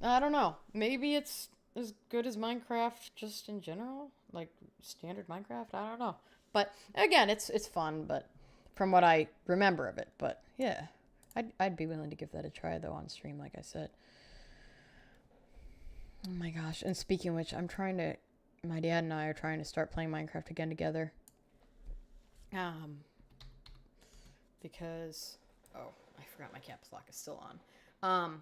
Speaker 1: don't know. Maybe it's as good as Minecraft just in general, like standard Minecraft. I don't know. But again, it's fun, but from what I remember of it. But yeah, I'd be willing to give that a try though on stream, like I said. Oh my gosh. And speaking of which, my dad and I are trying to start playing Minecraft again together. Because, oh, I forgot my caps lock is still on.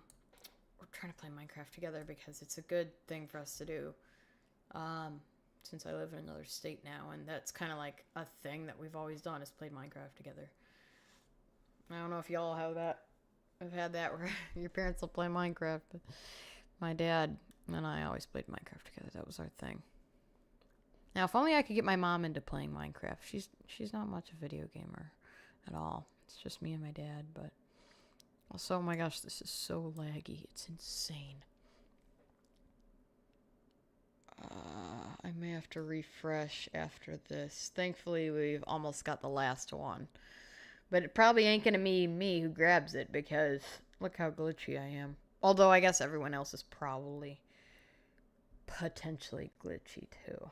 Speaker 1: We're trying to play Minecraft together because it's a good thing for us to do. Since I live in another state now, and that's kind of like a thing that we've always done, is played Minecraft together. I don't know if y'all have had that where your parents will play Minecraft, but my dad and I always played Minecraft together. That was our thing. Now, if only I could get my mom into playing Minecraft. She's not much a video gamer at all. It's just me and my dad, but also, oh my gosh, this is so laggy. It's insane. I may have to refresh after this. Thankfully, we've almost got the last one. But it probably ain't gonna be me who grabs it, because look how glitchy I am. Although, I guess everyone else is probably potentially glitchy, too.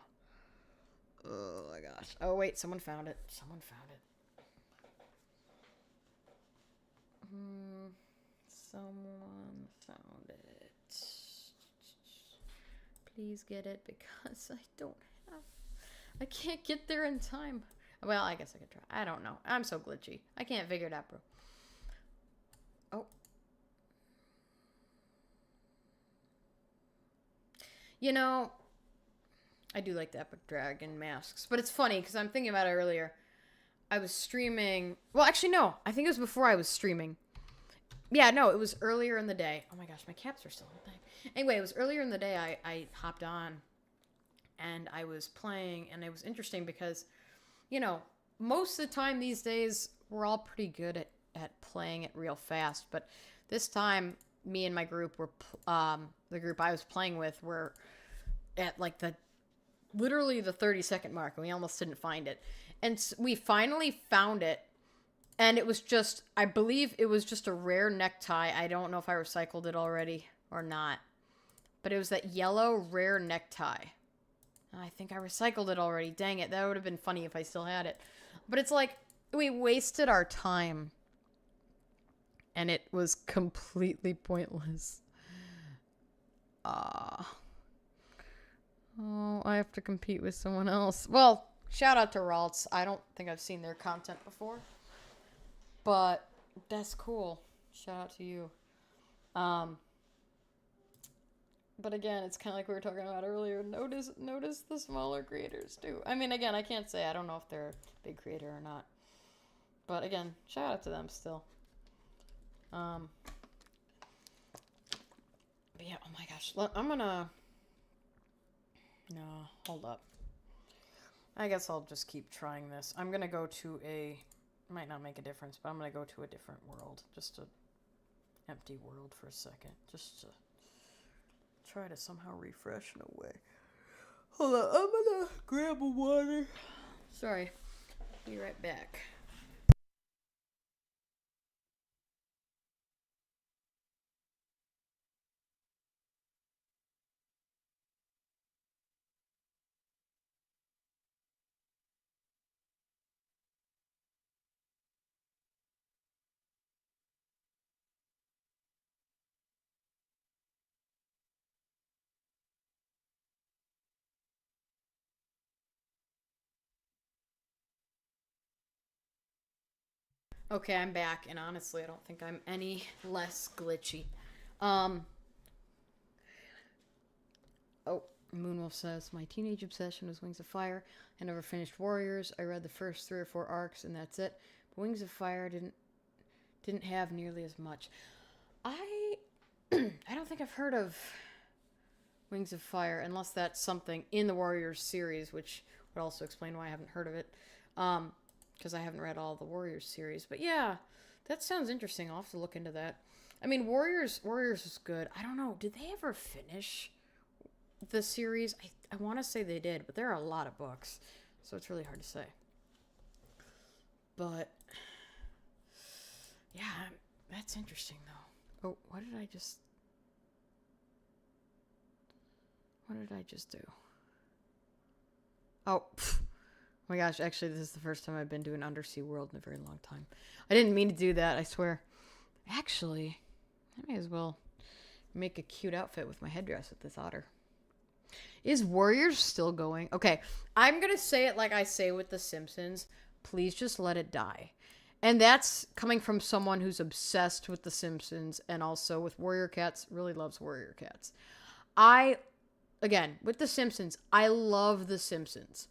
Speaker 1: Oh my gosh. Oh, wait, someone found it. Someone found it. Someone found it. Please get it, because I can't get there in time. Well, I guess I could try. I don't know. I'm so glitchy. I can't figure it out, bro. Oh. You know,
Speaker 2: I do like the Epic Dragon masks. But it's funny, because I'm thinking about it earlier. I was streaming... Well, actually, no. I think it was before I was streaming. Yeah, no, it was earlier in the day. Oh my gosh, my caps are still on the thing. Anyway, it was earlier in the day I hopped on, and I was playing, and it was interesting because, you know, most of the time these days, we're all pretty good at playing it real fast. But this time, me and my group were... the group I was playing with were at, like, literally the 30-second mark, and we almost didn't find it. And we finally found it, and it was just, I believe it was just a rare necktie. I don't know if I recycled it already or not. But it was that yellow rare necktie. I think I recycled it already. Dang it, that would have been funny if I still had it. But it's like, we wasted our time, and it was completely pointless. Oh, I have to compete with someone else. Well, shout out to Ralts. I don't think I've seen their content before. But that's cool. Shout out to you. But again, it's kind of like we were talking about earlier. Notice the smaller creators too. I mean, again, I can't say. I don't know if they're a big creator or not. But again, shout out to them still. But yeah, oh my gosh. I'm gonna... No, hold up. I guess I'll just keep trying this. I'm gonna go to a... Might not make a difference, but I'm gonna go to a different world. Just a empty world for a second. Just to try to somehow refresh in a way. Hold on, I'm gonna grab a water. Sorry. Be right back. Okay, I'm back, and honestly, I don't think I'm any less glitchy. Oh, Moonwolf says, my teenage obsession was Wings of Fire. I never finished Warriors. I read the first 3 or 4 arcs, and that's it. But Wings of Fire didn't have nearly as much. I don't think I've heard of Wings of Fire, unless that's something in the Warriors series, which would also explain why I haven't heard of it. Because I haven't read all the Warriors series. But yeah, that sounds interesting. I'll have to look into that. I mean, Warriors is good. I don't know. Did they ever finish the series? I want to say they did, but there are a lot of books, so it's really hard to say. But yeah, that's interesting though. Oh, what did I just do? Oh, oh my gosh, actually this is the first time I've been to an undersea world in a very long time. I didn't mean to do that, I swear. Actually, I may as well make a cute outfit with my headdress with this otter. Is Warriors still going? Okay, I'm gonna say it like I say with The Simpsons. Please just let it die. And that's coming from someone who's obsessed with The Simpsons and also with Warrior Cats, really loves Warrior Cats. Again, with The Simpsons, I love The Simpsons.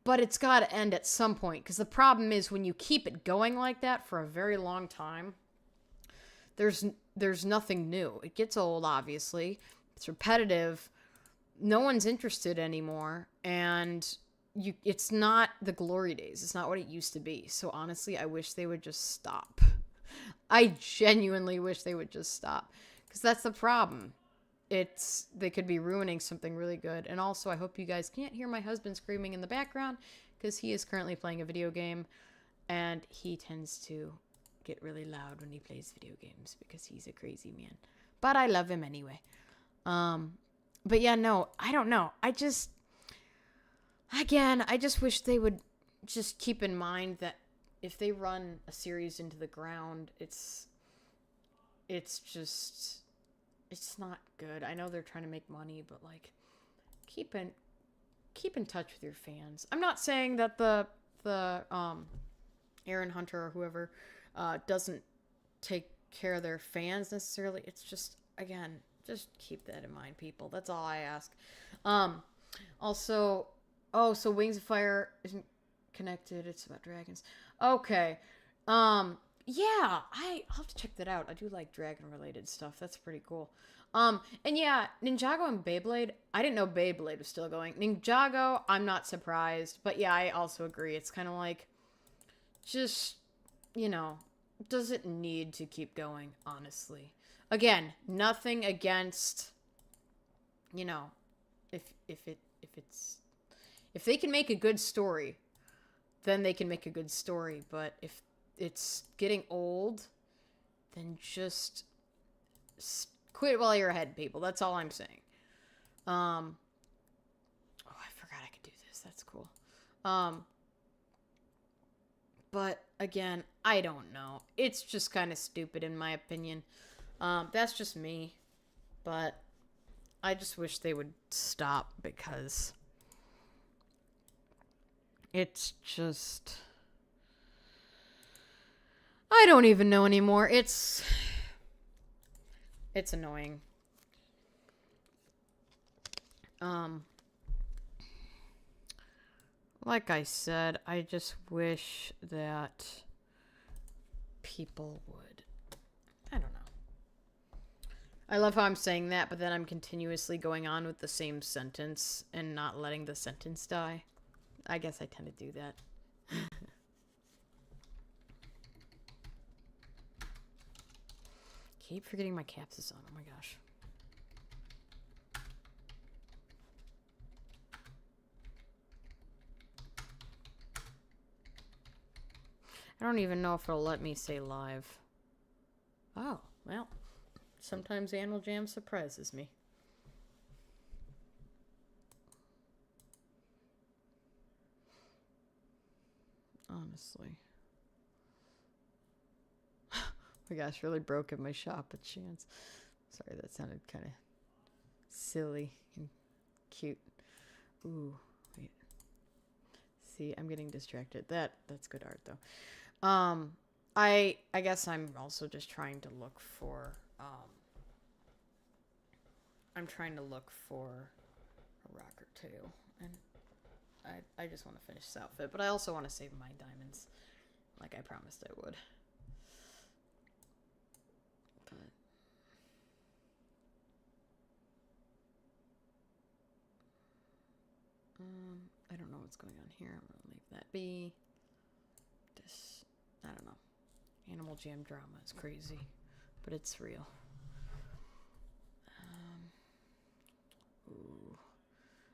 Speaker 2: But it's got to end at some point, because the problem is when you keep it going like that for a very long time, there's nothing new. It gets old, obviously. It's repetitive. No one's interested anymore, and it's not the glory days. It's not what it used to be. So honestly, I wish they would just stop. I genuinely wish they would just stop, because that's the problem. They could be ruining something really good. And also, I hope you guys can't hear my husband screaming in the background, because he is currently playing a video game, and he tends to get really loud when he plays video games because he's a crazy man. But I love him anyway. But yeah, no, I don't know. I just wish they would just keep in mind that if they run a series into the ground, it's not good. I know they're trying to make money, but like, keep in touch with your fans. I'm not saying that the Aaron Hunter or whoever doesn't take care of their fans necessarily. It's just, again, just keep that in mind, people. That's all I ask.
Speaker 1: Also, oh, so Wings of Fire isn't connected. It's about dragons. Okay. Yeah, I'll have to check that out. I do like dragon related stuff. That's pretty cool. And yeah, Ninjago and Beyblade. I didn't know Beyblade was still going. Ninjago, I'm not surprised, but yeah, I also agree. It's kind of like just, you know, does it need to keep going, honestly? Again, nothing against, you know, if they can make a good story, then they can make a good story. But if it's getting old, then just quit while you're ahead, people. That's all I'm saying. Oh, I forgot I could do this. That's cool. But again, I don't know. It's just kind of stupid in my opinion. That's just me. But I just wish they would stop because it's just... I don't even know anymore. It's annoying. Like I said, I just wish that people would... I don't know. I love how I'm saying that, but then I'm continuously going on with the same sentence and not letting the sentence die. I guess I tend to do that. Keep forgetting my caps is on. Oh my gosh. I don't even know if it'll let me say live. Oh, well. Sometimes Animal Jam surprises me. Honestly. Oh my gosh, really broke in my shop a chance. Sorry, that sounded kind of silly and cute. Ooh, wait. See, I'm getting distracted. That's good art though. I guess I'm also just trying to look for I'm trying to look for a rock or two, and I just want to finish this outfit, but I also want to save my diamonds, like I promised I would. But I don't know what's going on here. I'm gonna leave that be. This, I don't know. Animal Jam drama is crazy, but it's real. Ooh.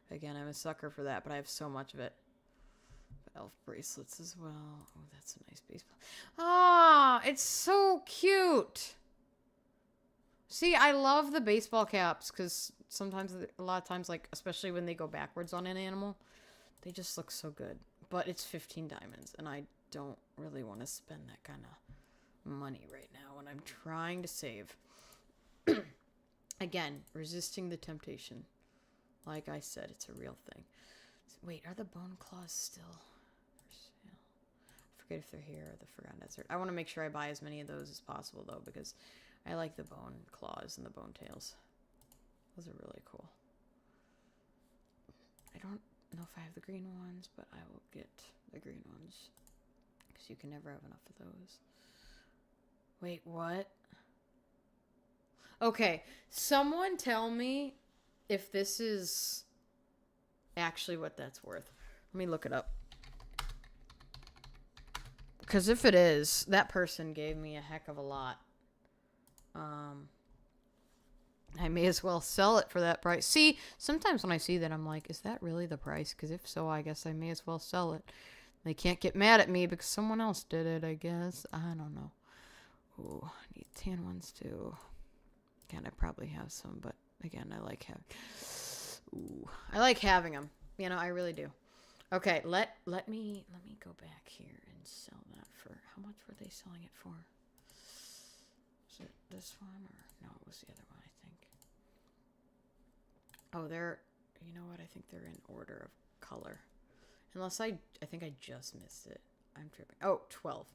Speaker 1: Again, I'm a sucker for that, but I have so much of it. But elf bracelets as well. Oh, that's a nice baseball. Ah, it's so cute. See, I love the baseball caps because sometimes, a lot of times, like, especially when they go backwards on an animal, they just look so good. But it's 15 diamonds, and I don't really want to spend that kind of money right now when I'm trying to save. Again, resisting the temptation. Like I said, it's a real thing. Wait, are the bone claws still for sale? I forget if they're here or the Forgotten Desert. I want to make sure I buy as many of those as possible, though, because I like the bone claws and the bone tails. Those are really cool. I don't know if I have the green ones, but I will get the green ones. Because you can never have enough of those. Wait, what? Okay, someone tell me if this is actually what that's worth. Let me look it up. Because if it is, that person gave me a heck of a lot. I may as well sell it for that price. See, sometimes when I see that, I'm like, is that really the price? Because if so, I guess I may as well sell it. They can't get mad at me because someone else did it, I guess. I don't know. Ooh, I need tan ones too. Again, I probably have some, but again, I like having... Ooh, I like having them. You know, I really do. Okay, let me go back here and sell that for... How much were they selling it for? Was it this one or... No, it was the other one, I think. Oh, they're... You know what? I think they're in order of color. Unless I think I just missed it. I'm tripping. Oh, 12.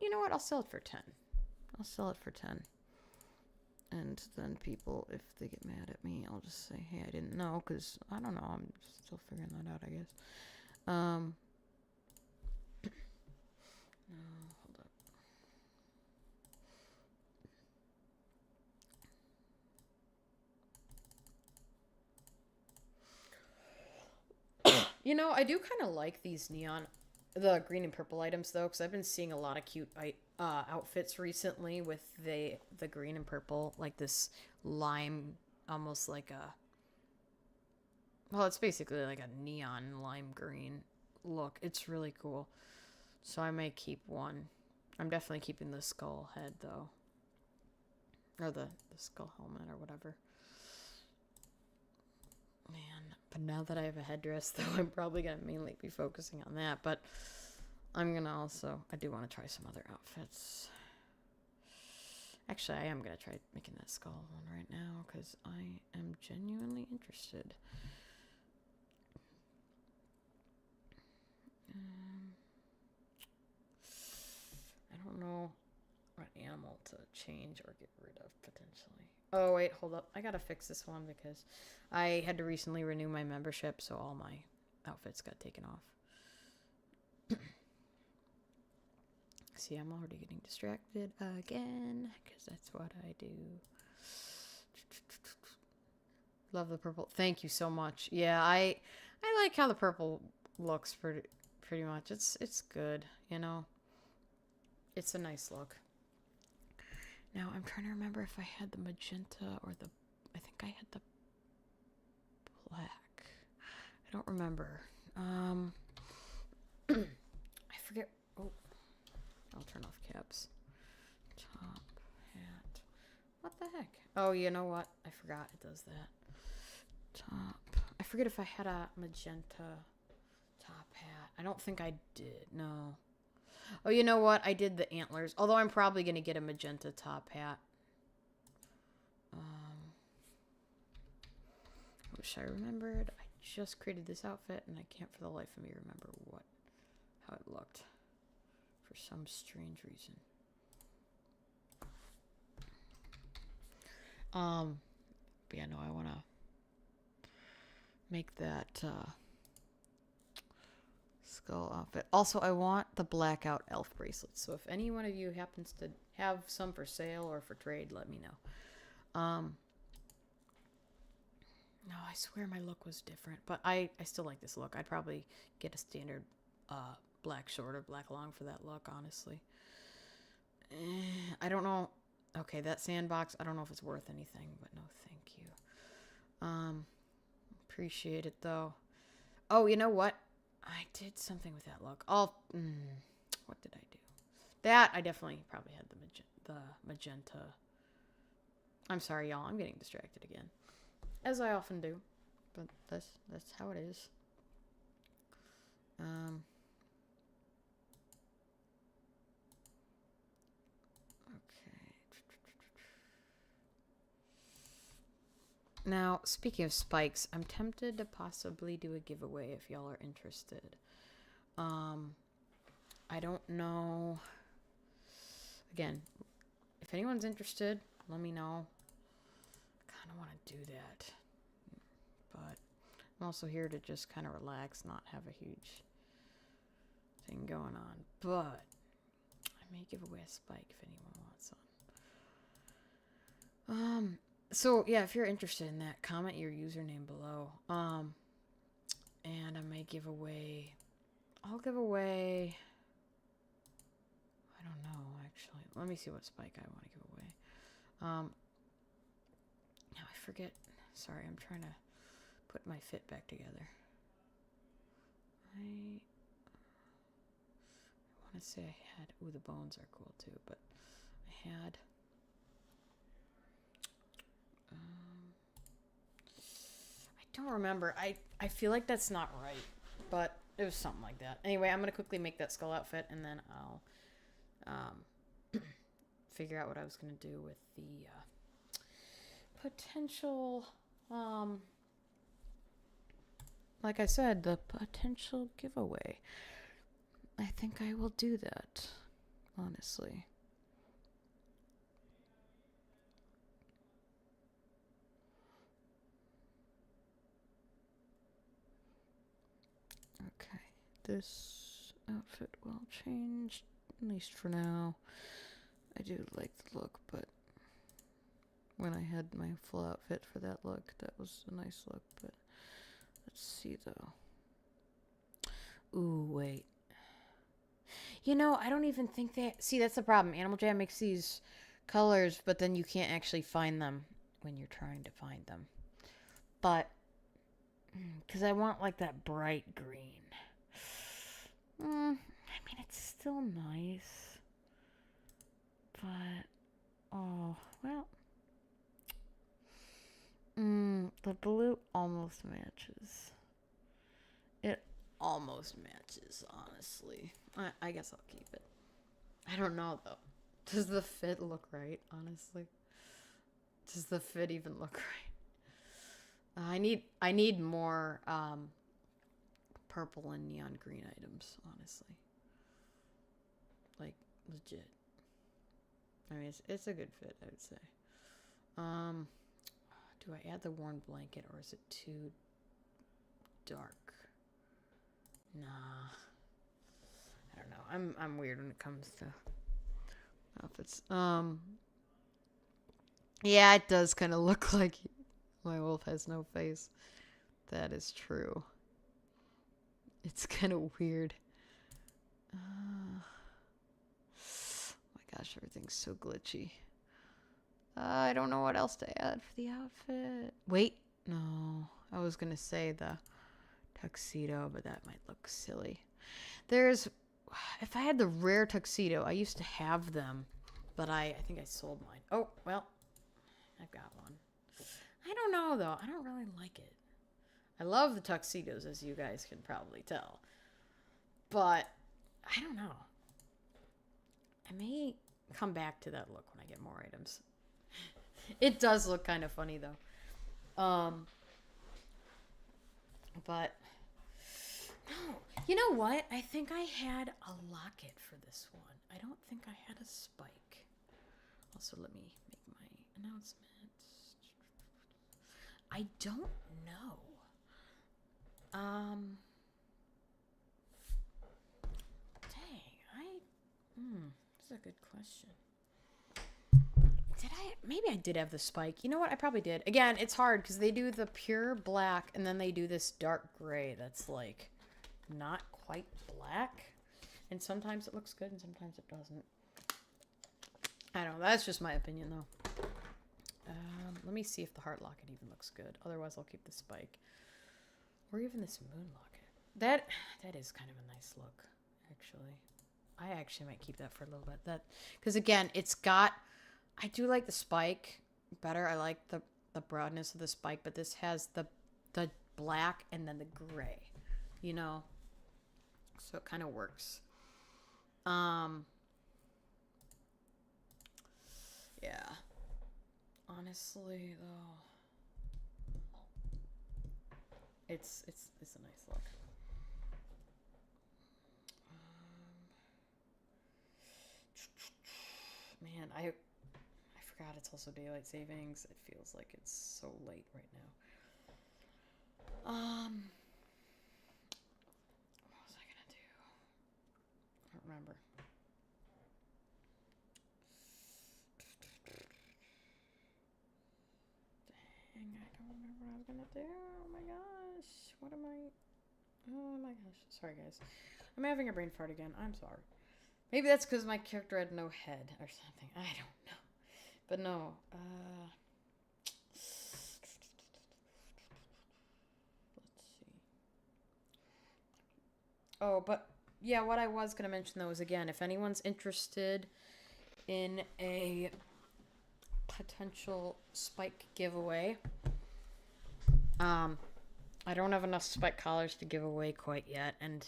Speaker 1: You know what? I'll sell it for 10. I'll sell it for 10. And then people, if they get mad at me, I'll just say, hey, I didn't know, because I don't know. I'm still figuring that out, I guess. No, hold up. You know, I do kind of like these the green and purple items, though, because I've been seeing a lot of cute outfits recently with the green and purple, like this lime, almost like well, it's basically like a neon lime green look. It's really cool. So I may keep one. I'm definitely keeping the skull head, though. Or the skull helmet or whatever. Man, but now that I have a headdress, though, I'm probably going to mainly be focusing on that. But I'm going to also, I do want to try some other outfits. Actually, I am going to try making that skull one right now because I am genuinely interested. I don't know what animal to change or get rid of potentially. Oh, wait, hold up. I gotta fix this one because I had to recently renew my membership, so all my outfits got taken off. See, I'm already getting distracted again because that's what I do. Love the purple. Thank you so much. Yeah, I like how the purple looks pretty much. It's good, you know. It's a nice look. Now, I'm trying to remember if I had the magenta or I think I had the black. I don't remember. I forget. Oh, I'll turn off caps. Top hat. What the heck? Oh, you know what? I forgot it does that. Top. I forget if I had a magenta top hat. I don't think I did. No. Oh, you know what? I did the antlers. Although I'm probably going to get a magenta top hat. I wish I remembered. I just created this outfit and I can't for the life of me remember how it looked. For some strange reason. But yeah, no, I want to make that skull outfit. Also, I want the blackout elf bracelets. So if any one of you happens to have some for sale or for trade, let me know. No, I swear my look was different, but I still like this look. I'd probably get a standard black short or black long for that look, honestly. I don't know. Okay, that sandbox, I don't know if it's worth anything, but no thank you. Appreciate it, though. Oh, you know what? I did something with that look. What did I do? That, I definitely probably had the magenta. I'm sorry, y'all. I'm getting distracted again. As I often do. But that's how it is. Okay. Now, speaking of spikes, I'm tempted to possibly do a giveaway if y'all are interested. I don't know. Again, if anyone's interested, let me know. I kind of want to do that. But I'm also here to just kind of relax, not have a huge thing going on. But I may give away a spike if anyone wants one. So yeah, if you're interested in that, comment your username below. And I may give away. I'll give away. I don't know, actually. Let me see what spike I want to give away. Now I forget. Sorry, I'm trying to put my fit back together. I want to say I had. Ooh, the bones are cool too, but I had. I don't remember. I feel like that's not right, but it was something like that. Anyway, I'm gonna quickly make that skull outfit, and then I'll figure out what I was gonna do with the potential. Like I said, the potential giveaway. I think I will do that, honestly. this outfit will change, at least for now. I do like the look, but when I had my full outfit for that look, that was a nice look, but let's see though. Ooh, wait. You know, I don't even think they... See, that's the problem. Animal Jam makes these colors, but then you can't actually find them when you're trying to find them. But, because I want, like, that bright green. I mean, it's still nice. But, oh, well. The blue almost matches. It almost matches, honestly. I guess I'll keep it. I don't know, though. Does the fit look right, honestly? Does the fit even look right? I need more purple and neon green items, honestly. Like, legit. I mean, it's a good fit, I would say. Do I add the worn blanket or is it too dark? Nah. I don't know. I'm weird when it comes to outfits. Yeah, it does kind of look like my wolf has no face. That is true. It's kind of weird. Oh my gosh, everything's so glitchy. I don't know what else to add for the outfit. Wait, no. I was going to say the tuxedo, but that might look silly. If I had the rare tuxedo, I used to have them, but I think I sold mine. Oh, well, I've got one. I don't know, though. I don't really like it. I love the tuxedos, as you guys can probably tell. But, I don't know. I may come back to that look when I get more items. It does look kind of funny, though. But, no. You know what? I think I had a locket for this one. I don't think I had a spike. Also, let me make my announcement. I don't know. This is a good question. Maybe I did have the spike. You know what? I probably did. Again, it's hard because they do the pure black and then they do this dark gray that's like not quite black. And sometimes it looks good and sometimes it doesn't. I don't know. That's just my opinion though. Let me see if the heart locket even looks good. Otherwise, I'll keep the spike. Or even this moon locket. That is kind of a nice look, actually. I actually might keep that for a little bit. Because again, I do like the spike better. I like the broadness of the spike, but this has the black and then the gray, you know? So it kind of works. Yeah. Honestly, though, it's a nice look. Man, I forgot it's also daylight savings. It feels like it's so late right now. What was I gonna do? I don't remember. Dang, I don't remember what I was gonna do. Oh my gosh. What am I? Oh my gosh. Sorry, guys. I'm having a brain fart again. I'm sorry. Maybe that's because my character had no head or something. I don't know. But no. Let's see. Oh, but yeah, what I was going to mention though is again, if anyone's interested in a potential spike giveaway, I don't have enough spike collars to give away quite yet, and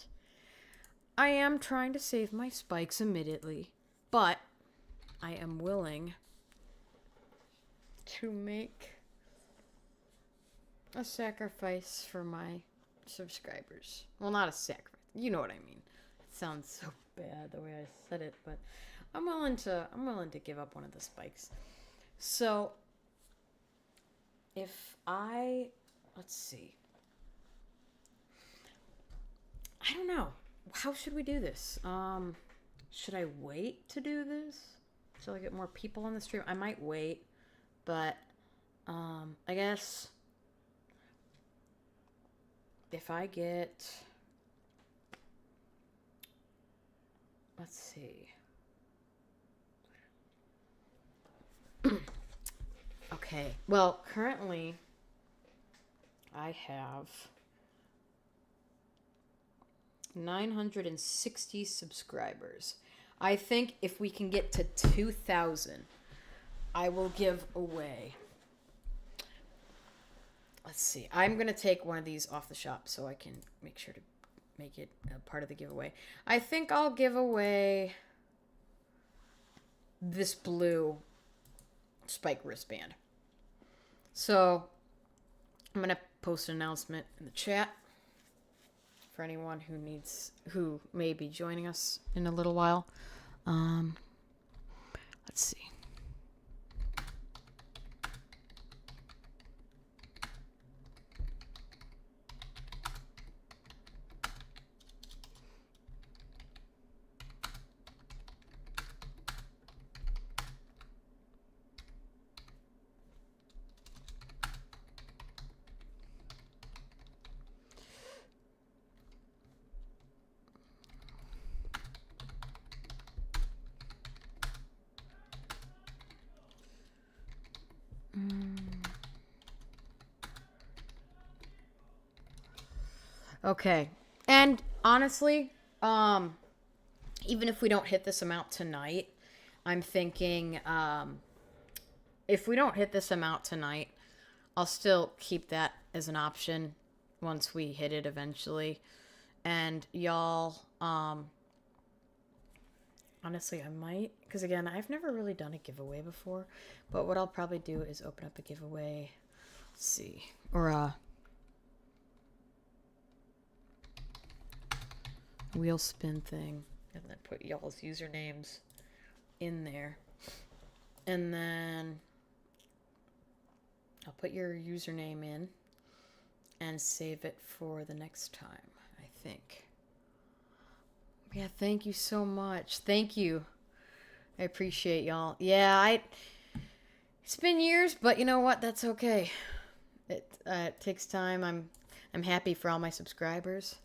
Speaker 1: I am trying to save my spikes immediately, but I am willing to make a sacrifice for my subscribers. Well, not a sacrifice. You know what I mean. It sounds so bad the way I said it, but I'm willing to give up one of the spikes. So let's see. I don't know. how should we do this? Should I wait to do this till I get more people on the stream? I might wait, but I guess if I get, let's see. Okay, well, currently I have 960 subscribers. I think if we can get to 2,000, I will give away. Let's see. I'm going to take one of these off the shop so I can make sure to make it a part of the giveaway. I think I'll give away this blue spike wristband. So I'm going to post an announcement in the chat for anyone who may be joining us in a little while. Let's see. Okay. And honestly, even if we don't hit this amount tonight, I'm thinking if we don't hit this amount tonight, I'll still keep that as an option once we hit it eventually. And y'all, honestly, I might, because again, I've never really done a giveaway before, but what I'll probably do is open up a giveaway. Let's see. Or a wheel spin thing, and then put y'all's usernames in there, and then I'll put your username in and save it for the next time, I think. Yeah, thank you so much. Thank you. I appreciate y'all. Yeah, it's been years, but you know what? That's okay. It takes time. I'm happy for all my subscribers.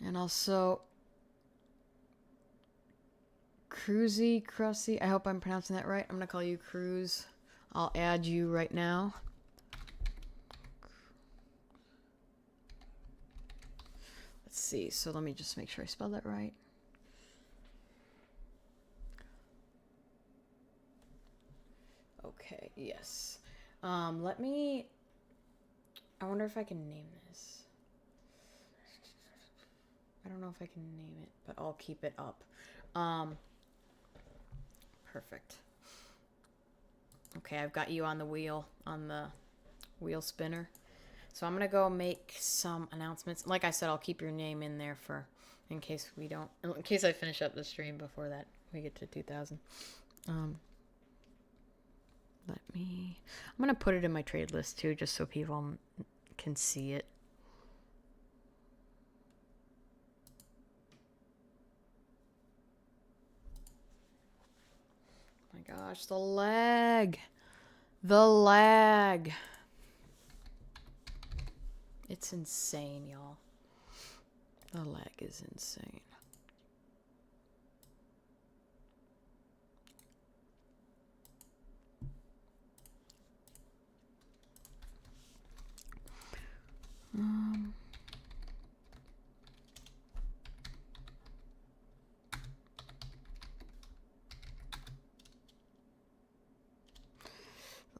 Speaker 1: And also, Crusy, I hope I'm pronouncing that right. I'm going to call you Cruz. I'll add you right now. Let's see. So let me just make sure I spelled that right. Okay, yes. I wonder if I can name this. I don't know if I can name it, but I'll keep it up. Perfect. Okay, I've got you on the wheel spinner. So I'm going to go make some announcements. Like I said, I'll keep your name in there in case I finish up the stream before that we get to 2,000. I'm going to put it in my trade list too, just so people can see it. Oh my gosh, the lag. It's insane, y'all. The lag is insane.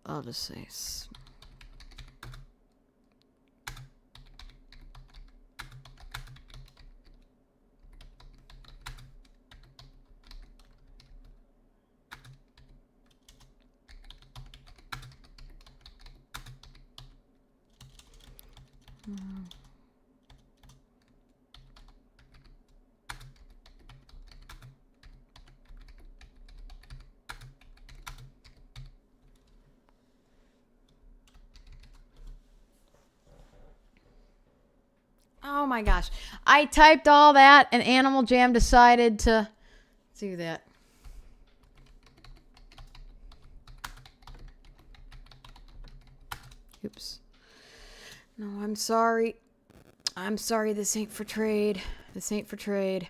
Speaker 1: I'll just say
Speaker 2: Oh my gosh. I typed all that and Animal Jam decided to do that.
Speaker 1: Oops. No, I'm sorry. I'm sorry, this ain't for trade. This ain't for trade.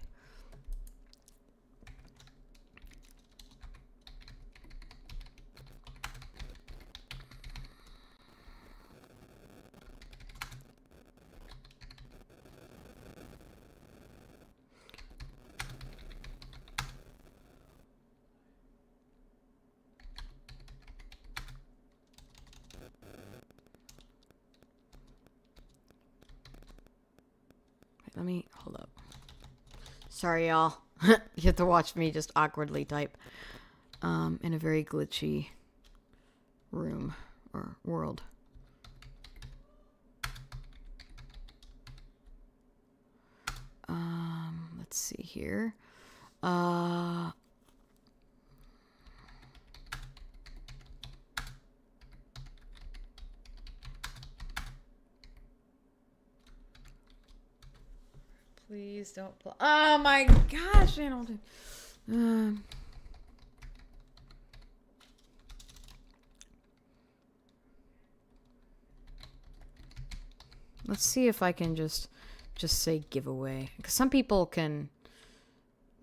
Speaker 1: Let me hold up. Sorry, y'all. You have to watch me just awkwardly type in a very glitchy room or world. Let's see here. Please don't. Oh my gosh, Hamilton. Let's see if I can just say giveaway, because some people can,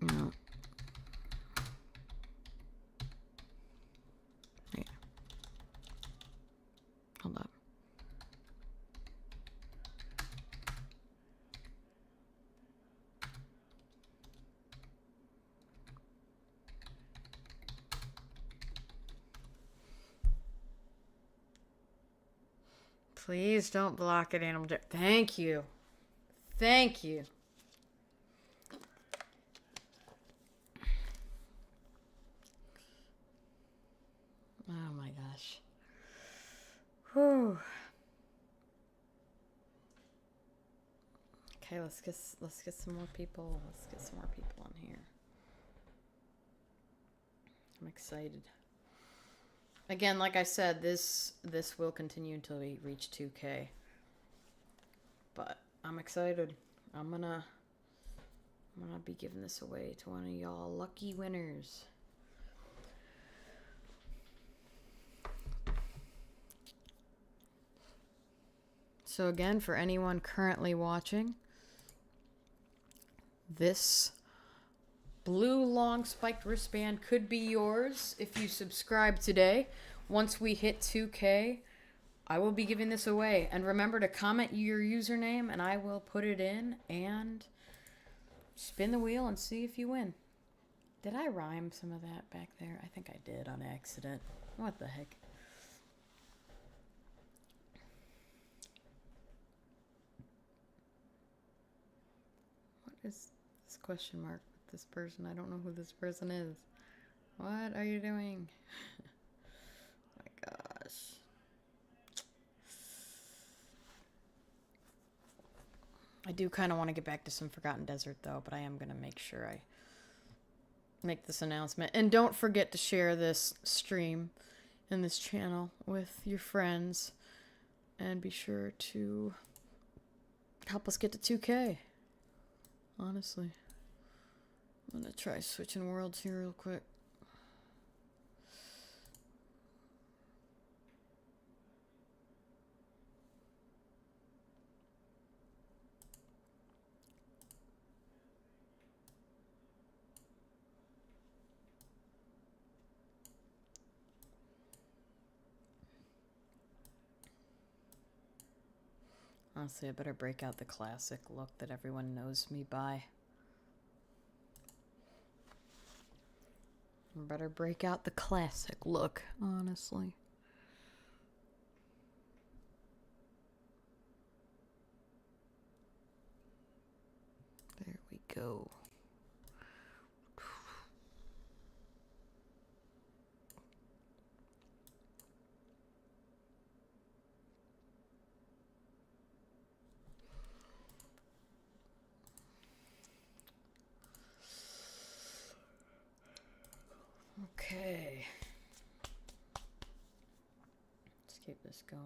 Speaker 1: you know. Wait. Hold up. Please don't block it, Animal Jam. Thank you. Thank you. Oh my gosh. Whew. Okay, let's get some more people. Let's get some more people on here. I'm excited. Again, like I said, this will continue until we reach 2K. But I'm excited. I'm gonna be giving this away to one of y'all lucky winners. So again, for anyone currently watching, this blue long spiked wristband could be yours if you subscribe today. Once we hit 2K, I will be giving this away. And remember to comment your username and I will put it in and spin the wheel and see if you win. Did I rhyme some of that back there? I think I did on accident. What the heck? What is this question mark with this person? I don't know who this person is. What are you doing? Oh my gosh. I do kind of want to get back to some Forgotten Desert though, but I am going to make sure I make this announcement. And don't forget to share this stream and this channel with your friends. And be sure to help us get to 2K. Honestly. I'm going to try switching worlds here real quick. Honestly, I better break out the classic look that everyone knows me by. I better break out the classic look, honestly. There we go. Okay. Let's keep this going.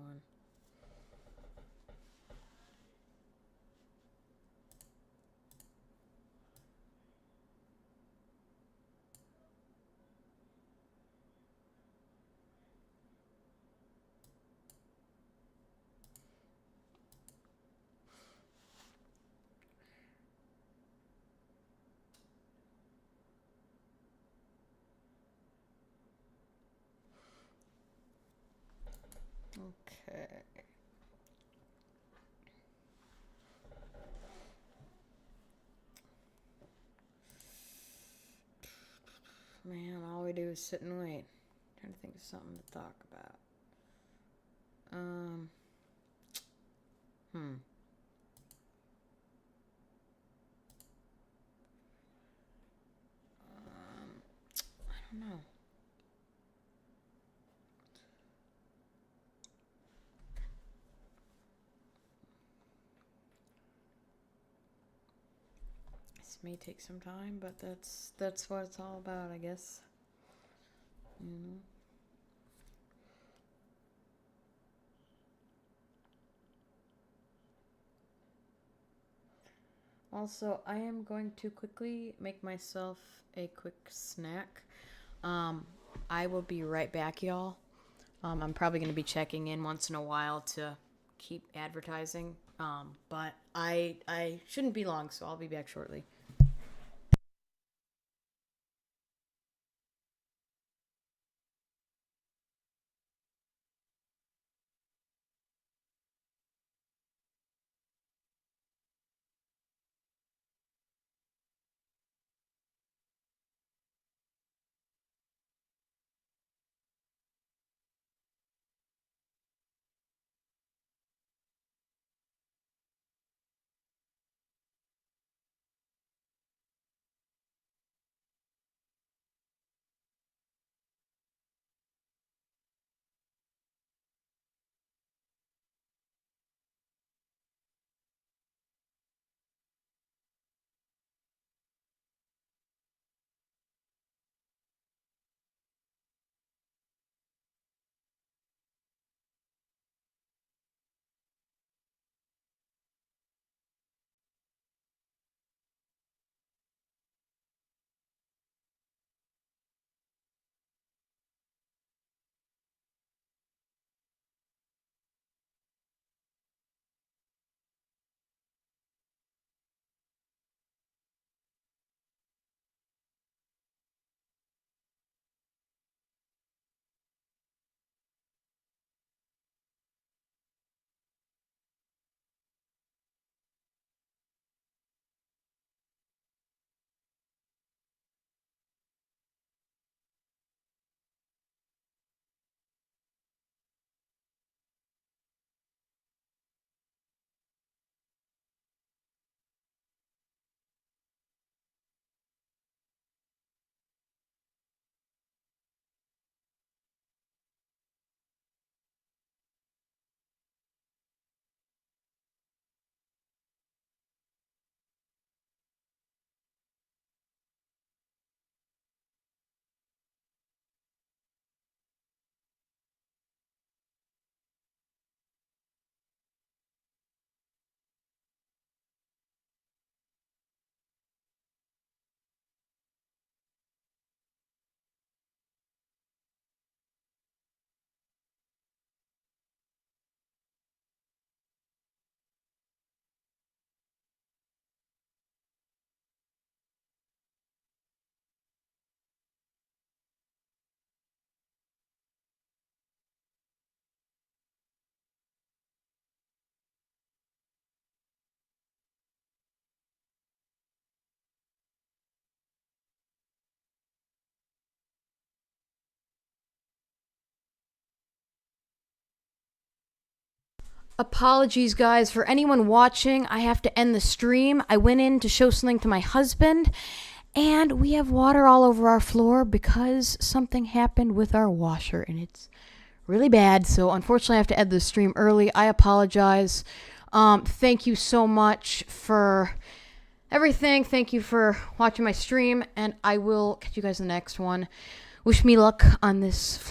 Speaker 1: Okay. Man, all we do is sit and wait. Trying to think of something to talk about. Hmm. I don't know. This may take some time, but that's what it's all about, I guess. You know. Also, I am going to quickly make myself a quick snack. I will be right back, y'all. I'm probably going to be checking in once in a while to keep advertising. But I shouldn't be long, so I'll be back shortly. Apologies, guys, for anyone watching. I have to end the stream. I went in to show something to my husband, and we have water all over our floor because something happened with our washer, and it's really bad. So, unfortunately, I have to end the stream early. I apologize. Thank you so much for everything. Thank you for watching my stream, and I will catch you guys in the next one. Wish me luck on this flow.